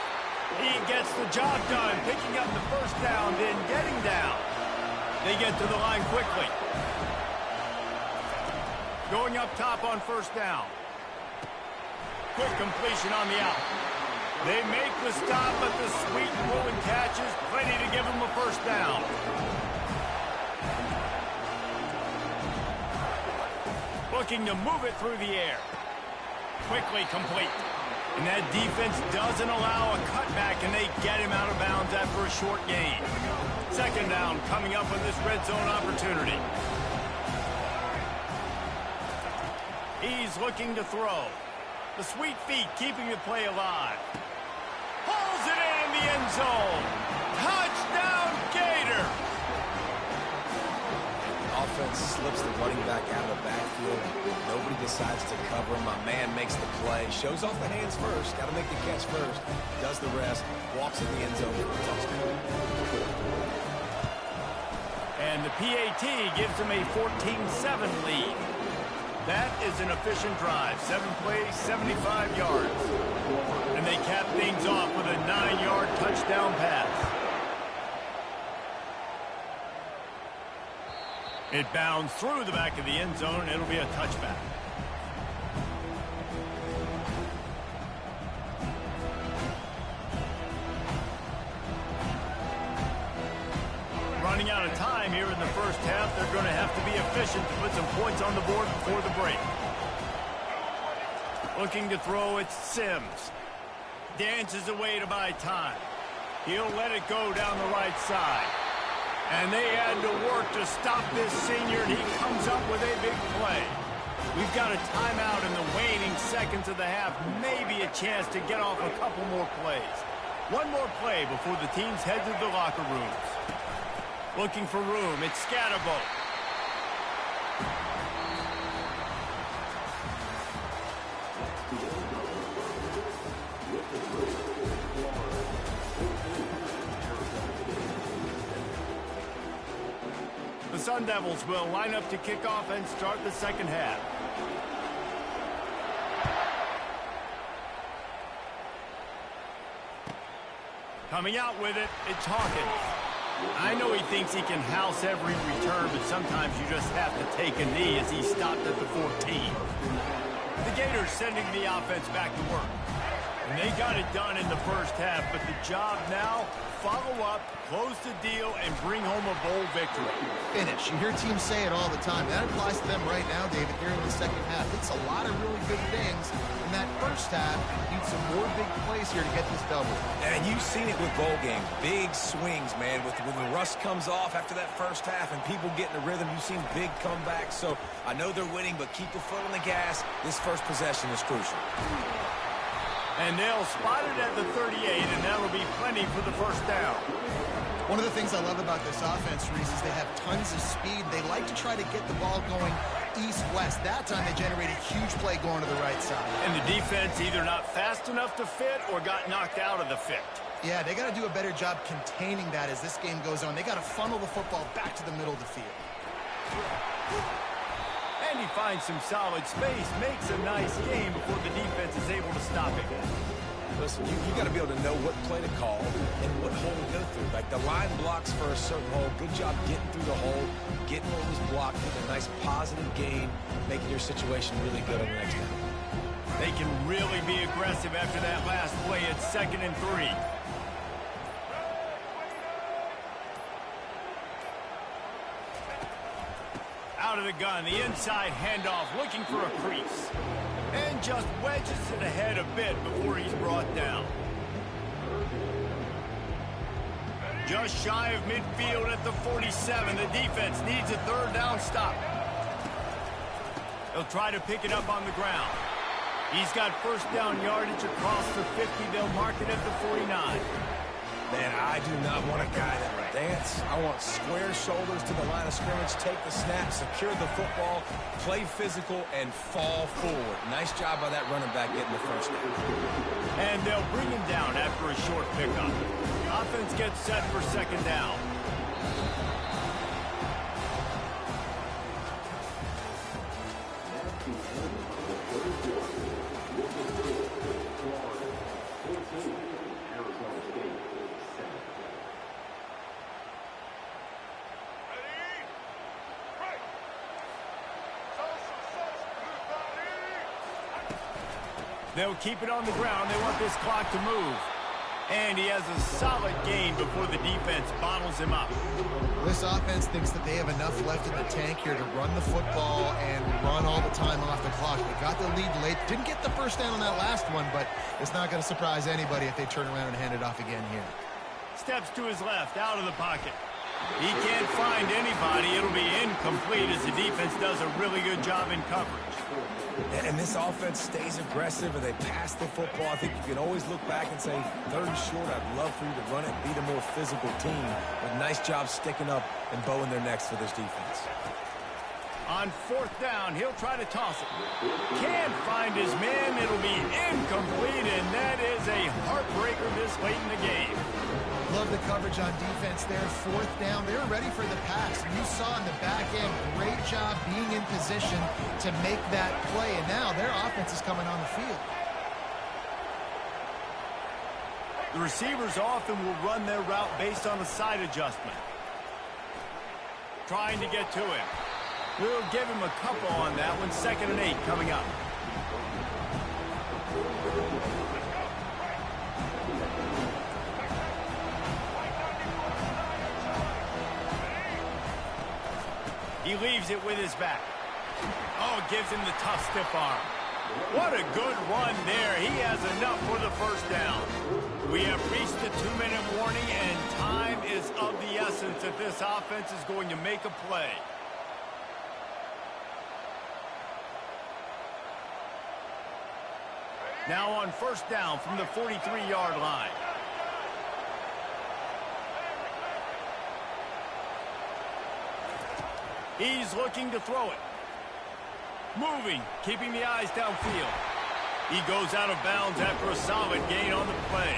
He gets the job done, picking up the first down, then getting down. They get to the line quickly. Going up top on first down. Quick completion on the out. They make the stop, but the sweet pulling catch is plenty to give them a first down. Looking to move it through the air. Quickly complete. And that defense doesn't allow a cutback, and they get him out of bounds after a short gain. Second down coming up on this red zone opportunity. He's looking to throw. The sweet feet keeping the play alive. Pulls it in the end zone. Touchdown, Gator! Offense slips the running back out of the backfield. Nobody decides to cover him. My man makes the play. Shows off the hands first. Got to make the catch first. Does the rest. Walks in the end zone for a touchdown. And the PAT gives them a 14-7 lead. That is an efficient drive. 7 plays, 75 yards. And they cap things off with a 9-yard touchdown pass. It bounds through the back of the end zone, and it'll be a touchback. Running out of time here in the first half, they're going to have to be efficient to put some points on the board before the break. Looking to throw, it's Sims. Dances away to buy time. He'll let it go down the right side. And they had to work to stop this senior, and he comes up with a big play. We've got a timeout in the waning seconds of the half, maybe a chance to get off a couple more plays. One more play before the teams head to the locker rooms. Looking for room, it's Scatterbo. The Sun Devils will line up to kick off and start the second half. Coming out with it, it's Hawkins. I know he thinks he can house every return, but sometimes you just have to take a knee as he stopped at the 14. The Gators sending the offense back to work. And they got it done in the first half, but the job now, follow up, close the deal, and bring home a bold victory. Finish. You hear teams say it all the time. That applies to them right now, David, here in the second half. It's a lot of really good things. In that first half, you need some more big plays here to get this double. And you've seen it with bowl games. Big swings, man. When the rust comes off after that first half and people get in the rhythm, you've seen big comebacks. So I know they're winning, but keep the foot on the gas. This first possession is crucial. And they'll spot it at the 38, and that'll be plenty for the first down. One of the things I love about this offense, Reese, is they have tons of speed. They like to try to get the ball going east-west. That time they generated a huge play going to the right side. And the defense either not fast enough to fit or got knocked out of the fit. Yeah, they got to do a better job containing that as this game goes on. They got to funnel the football back to the middle of the field. And he finds some solid space, makes a nice game before the defense is able to stop it. Listen, you got to be able to know what play to call and what hole to go through. Like the line blocks for a certain hole. Good job getting through the hole, getting what was blocked, getting a nice positive gain, making your situation really good on the next time. They can really be aggressive after that last play at 2nd and 3. Out of the gun, the inside handoff, looking for a crease. And just wedges it ahead a bit before he's brought down. Just shy of midfield at the 47. The defense needs a third down stop. They'll try to pick it up on the ground. He's got first down yardage across the 50. They'll mark it at the 49. Man, I do not want a guy that will dance. I want square shoulders to the line of scrimmage, take the snap, secure the football, play physical, and fall forward. Nice job by that running back getting the first down. And they'll bring him down after a short pickup. Offense gets set for second down. They'll keep it on the ground. They want this clock to move. And he has a solid gain before the defense bottles him up. This offense thinks that they have enough left in the tank here to run the football and run all the time off the clock. They got the lead late. Didn't get the first down on that last one, but it's not going to surprise anybody if they turn around and hand it off again here. Steps to his left, out of the pocket. He can't find anybody. It'll be incomplete as the defense does a really good job in coverage. And this offense stays aggressive and they pass the football. I think you can always look back and say, 3rd and short, I'd love for you to run it and beat a more physical team. But nice job sticking up and bowing their necks for this defense. On 4th down, he'll try to toss it. Can't find his man. It'll be incomplete, and that is a heartbreaker this late in the game. Love the coverage on defense there. 4th down. They were ready for the pass. You saw in the back end, great job being in position to make that play. And now their offense is coming on the field. The receivers often will run their route based on a side adjustment. Trying to get to him. We'll give him a couple on that one. 2nd and 8 coming up. He leaves it with his back. Oh, gives him the tough stiff arm. What a good run there. He has enough for the first down. We have reached the 2-minute warning, and time is of the essence if this offense is going to make a play. Now on 1st down from the 43-yard line. He's looking to throw it. Moving, keeping the eyes downfield. He goes out of bounds after a solid gain on the play.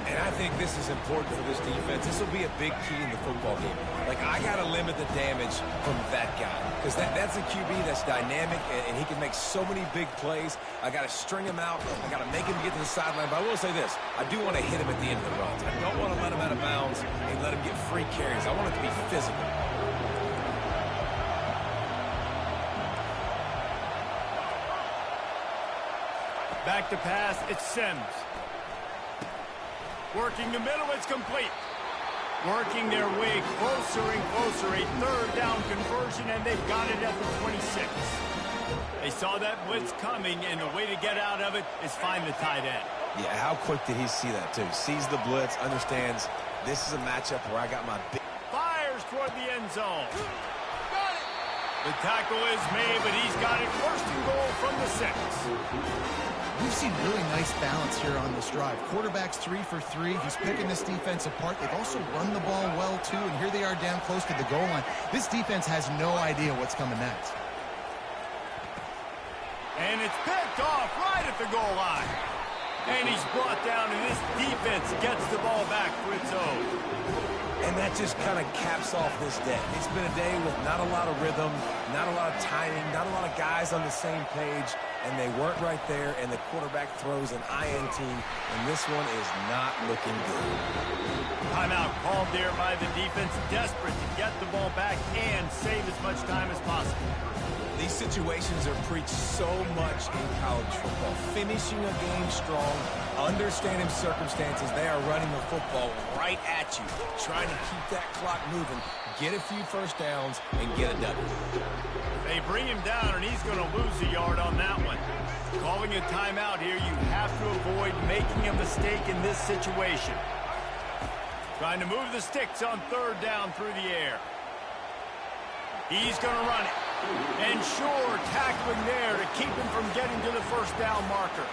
And I think this is important for this defense. This will be a big key in the football game. Like, I got to limit the damage from that guy. Because that's a QB that's dynamic, and he can make so many big plays. I got to string him out. I got to make him get to the sideline. But I will say this. I do want to hit him at the end of the runs. I don't want to let him out of bounds and let him get free carries. I want it to be physical. Back to pass, it's Sims. Working the middle, it's complete. Working their way closer and closer. A 3rd down conversion, and they've got it at the 26. They saw that blitz coming, and the way to get out of it is find the tight end. Yeah, how quick did he see that, too? Sees the blitz, understands this is a matchup where I got my big... Fires toward the end zone. The tackle is made, but he's got it 1st and goal from the 6. We've seen really nice balance here on this drive. Quarterback's 3 for 3. He's picking this defense apart. They've also run the ball well, too, and here they are down close to the goal line. This defense has no idea what's coming next. And it's picked off right at the goal line. And he's brought down, and this defense gets the ball back for its own. And that just kind of caps off this day. It's been a day with not a lot of rhythm, not a lot of timing, not a lot of guys on the same page, and they weren't right there, and the quarterback throws an INT, and this one is not looking good. Timeout called there by the defense, desperate to get the ball back and save as much time as possible. These situations are preached so much in college football. Finishing a game strong, understanding circumstances. They are running the football right at you, trying to keep that clock moving, get a few first downs, and get a W. They bring him down, and he's going to lose a yard on that one. Calling a timeout here, you have to avoid making a mistake in this situation. Trying to move the sticks on 3rd down through the air. He's going to run it. And sure, tackling there to keep him from getting to the 1st down marker.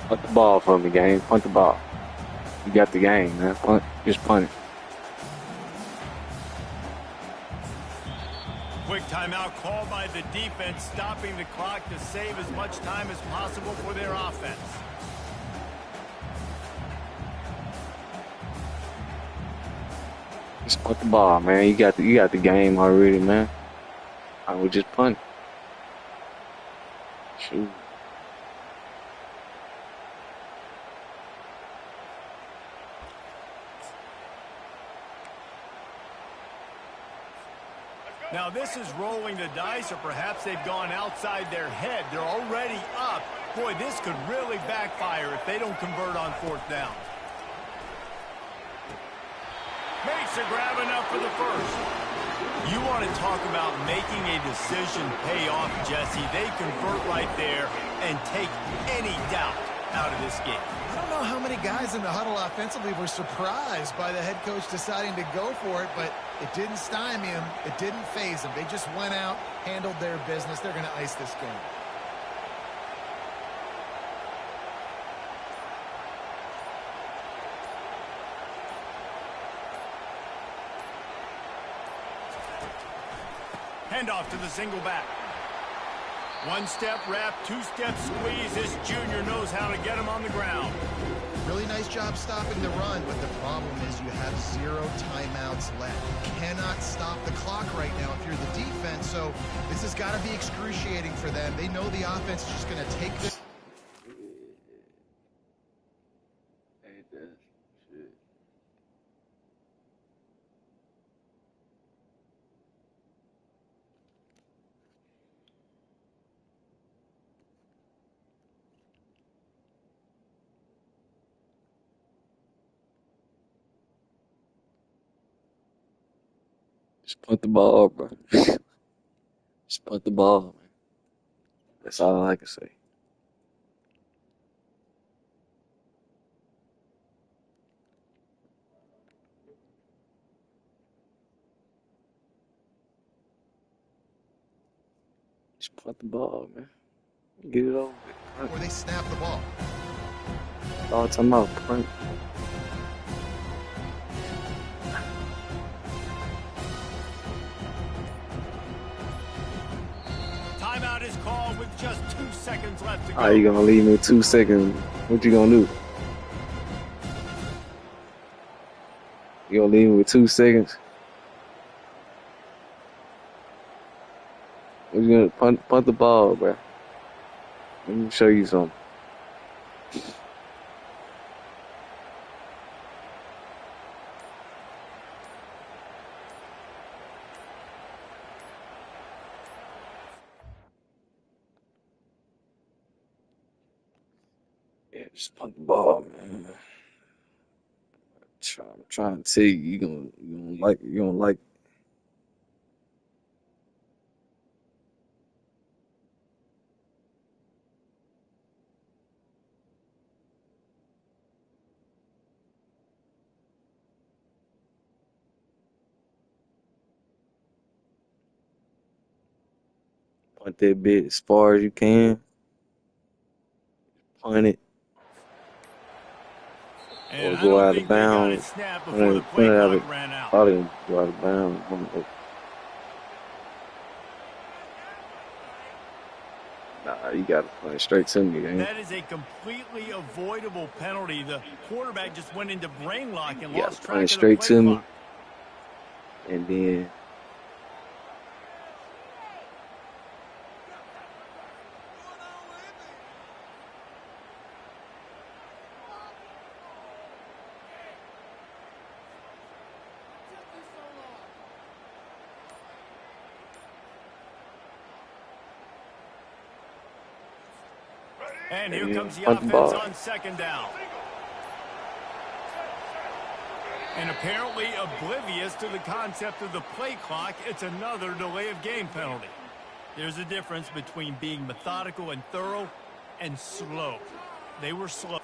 Punt the ball for me, game. Punt the ball. You got the game, man. Punt. Just punt it. Quick timeout called by the defense, stopping the clock to save as much time as possible for their offense. Just punt the ball, man. You got the game already, man. I would just punt. Shoot. Now this is rolling the dice, or perhaps they've gone outside their head. They're already up. Boy, this could really backfire if they don't convert on fourth down. Makes a grab enough for the first. You want to talk about making a decision pay off, Jesse. They convert right there and take any doubt out of this game. I don't know how many guys in the huddle offensively were surprised by the head coach deciding to go for it, but it didn't stymie him. It didn't faze them. They just went out, handled their business. They're going to ice this game. Handoff to the single back. One-step wrap, two-step squeeze. This junior knows how to get him on the ground. Really nice job stopping the run, but the problem is you have 0 timeouts left. You cannot stop the clock right now if you're the defense, so this has got to be excruciating for them. They know the offense is just going to take this. Ain't that shit. Just punt the ball, bro. Just punt the ball, man. That's all I can say. Just punt the ball, man. Get it over with. Or they snap the ball. All the time out, punt. Timeout is called with just 2 seconds left to go. How you gonna leave me 2 seconds? What you gonna do? You gonna leave me with 2 seconds? What you gonna punt the ball, bro? Let me show you something. Yeah, just punt the ball, man. I'm trying to tell you, you gonna like. Punt that bit as far as you can. Punt it. And Or I go don't out of think they got it bounds. snapped Punt before the it play out clock of, ran out. probably go out of bounds. Nah, you gotta punt it straight to me, man. That is a completely avoidable penalty. The quarterback just went into brain lock and You gotta lost punt track it of the straight play to me. clock. And then And here comes the punt the offense ball. on second down. And apparently oblivious to the concept of the play clock, it's another delay of game penalty. There's a difference between being methodical and thorough and slow. They were slow.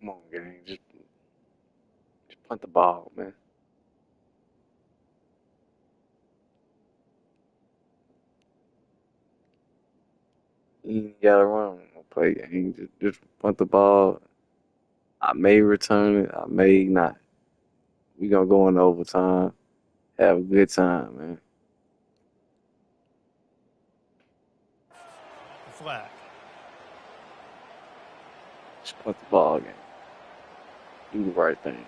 Come on, gang. Just punt the ball, man. You ain't gotta run no play, gang. Just punt the ball. I may return it. I may not. We gonna go into overtime. Have a good time, man. Flag. Just punt the ball, gang. Do the right thing.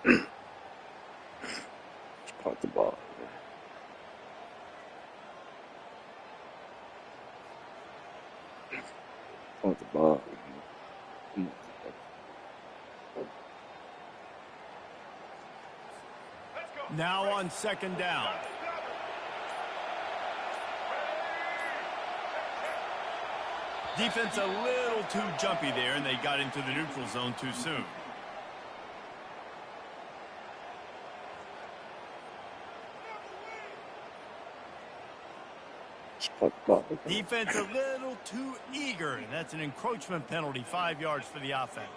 Just punt the ball, man. Punt the ball, man. Come on. Now on second down. Defense a little too jumpy there, and they got into the neutral zone too soon. Just punt the ball, man. Defense a little too eager, and that's an encroachment penalty, 5 yards for the offense.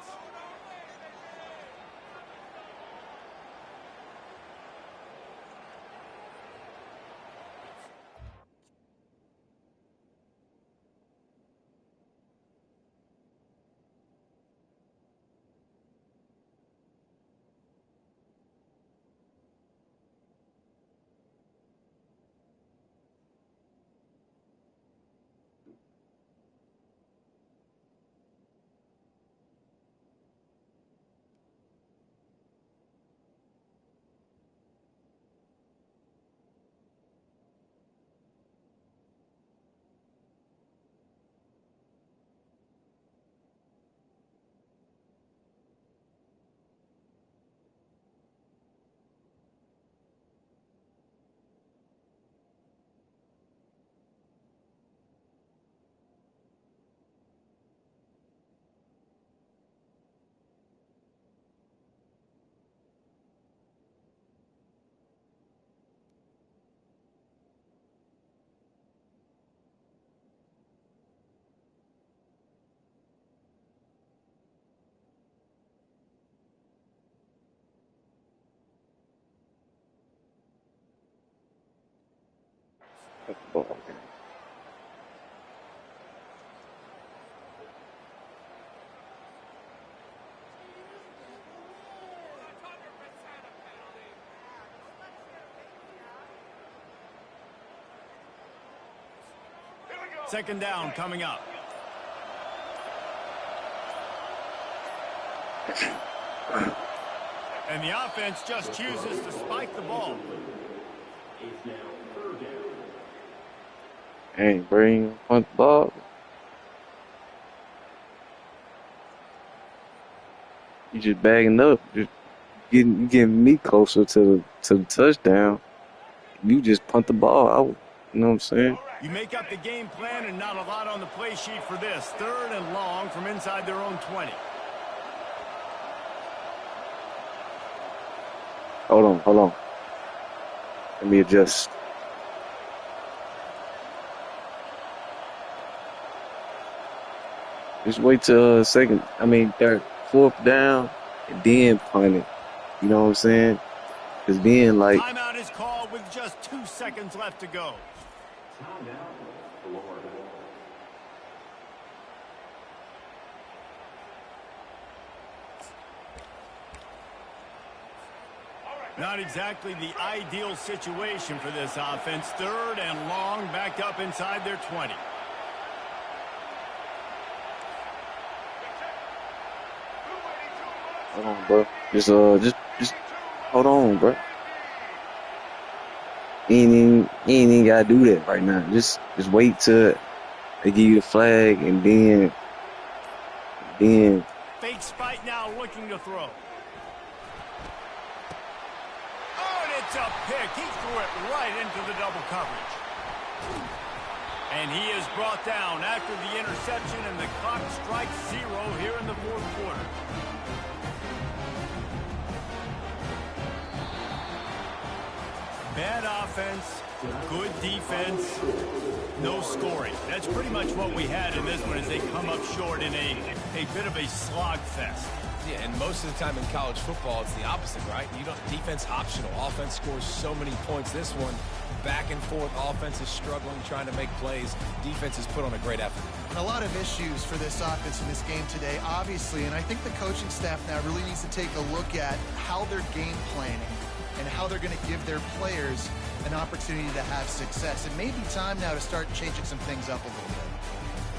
Punt the ball, man. Second down coming up. And the offense just chooses to spike the ball. Hey, bring punt the ball. You just bagging up, just getting me closer to the touchdown. You just punt the ball out. You know what I'm saying? You make up the game plan and not a lot on the play sheet for this. Third and long from inside their own 20. Hold on. Let me adjust. Just wait till third, fourth down, and then punt it. You know what I'm saying? Because then, like, Timeout is called with just 2 seconds left to go. Not exactly the ideal situation for this offense. Third and long, backed up inside their 20. hold on, bro. Just hold on, bro. You ain't even gotta do that right now. Just wait till they give you the flag, and then Fake spike now, looking to throw. Oh, and it's a pick. He threw it right into the double coverage. And he is brought down after the interception, and the clock strikes 0 here in the fourth quarter. Bad offense, good defense, no scoring. That's pretty much what we had in this one as they come up short in a bit of a slog fest. Yeah, and most of the time in college football, it's the opposite, right? Defense optional. Offense scores so many points. This one, back and forth. Offense is struggling, trying to make plays. Defense has put on a great effort. A lot of issues for this offense in this game today, obviously, and I think the coaching staff now really needs to take a look at how they're game planning and how they're going to give their players an opportunity to have success. It may be time now to start changing some things up a little bit.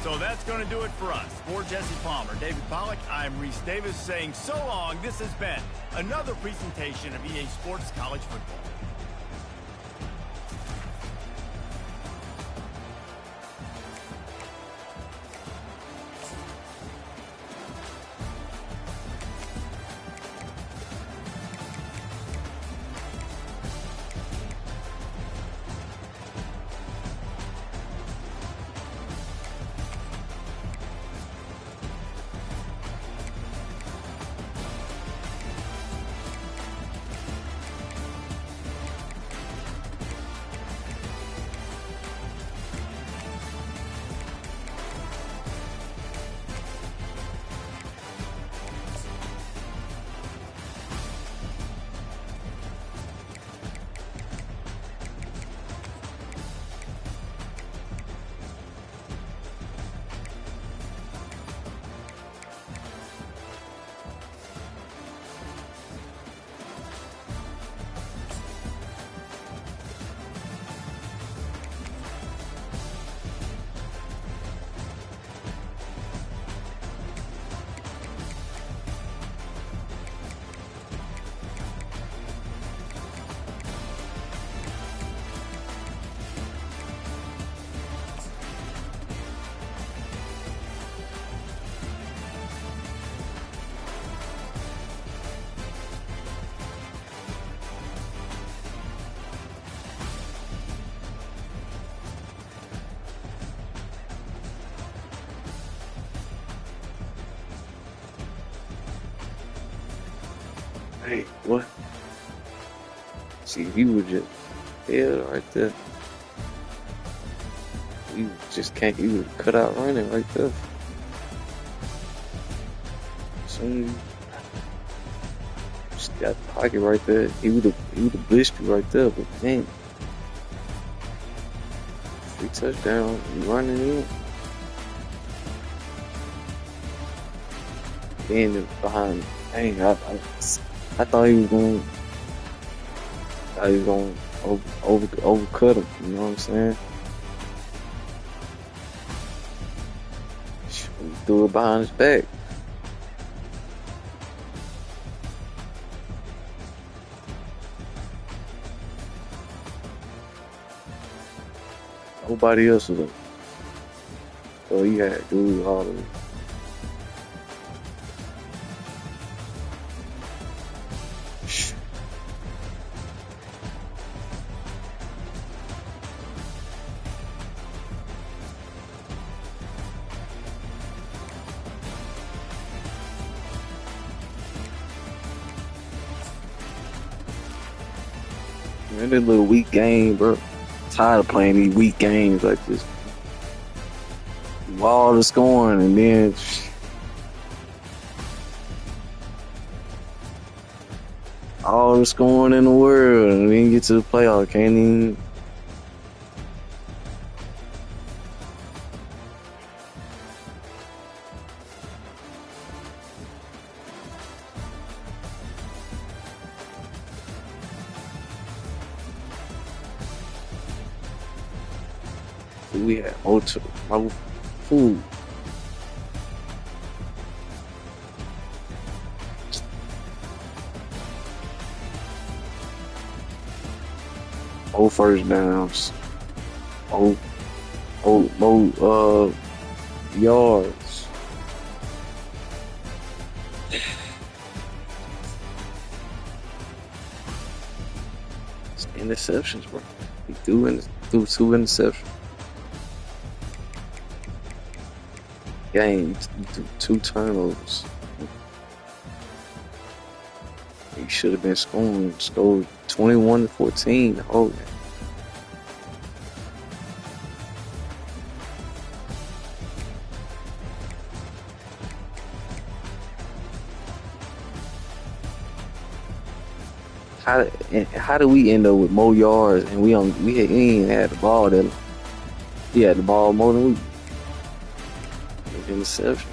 So that's going to do it for us. For Jesse Palmer, David Pollack, I'm Reese Davis saying so long. This has been another presentation of EA Sports College Football. hey, what? See, if you would just right there. You just can't. You would cut out running right there. Soon just got the pocket right there. He would have blitzed you right there. But man, free touchdown, you running in. Then behind, dang, I thought he was going. Overcut him. You know what I'm saying? threw it behind his back. Nobody else was up. So he had dude all of it. Man, this little weak game, bro. Tired of playing these weak games like this. All the scoring and then all the scoring in the world and then get to the playoff. Can't even. We had multiple food. Old first downs. Old yards. It's interceptions, bro. He threw two interceptions. Game, two turnovers. He should have been scored 21-14. Oh, how did we end up with more yards and we ain't had the ball? That he had the ball more than we. Interception.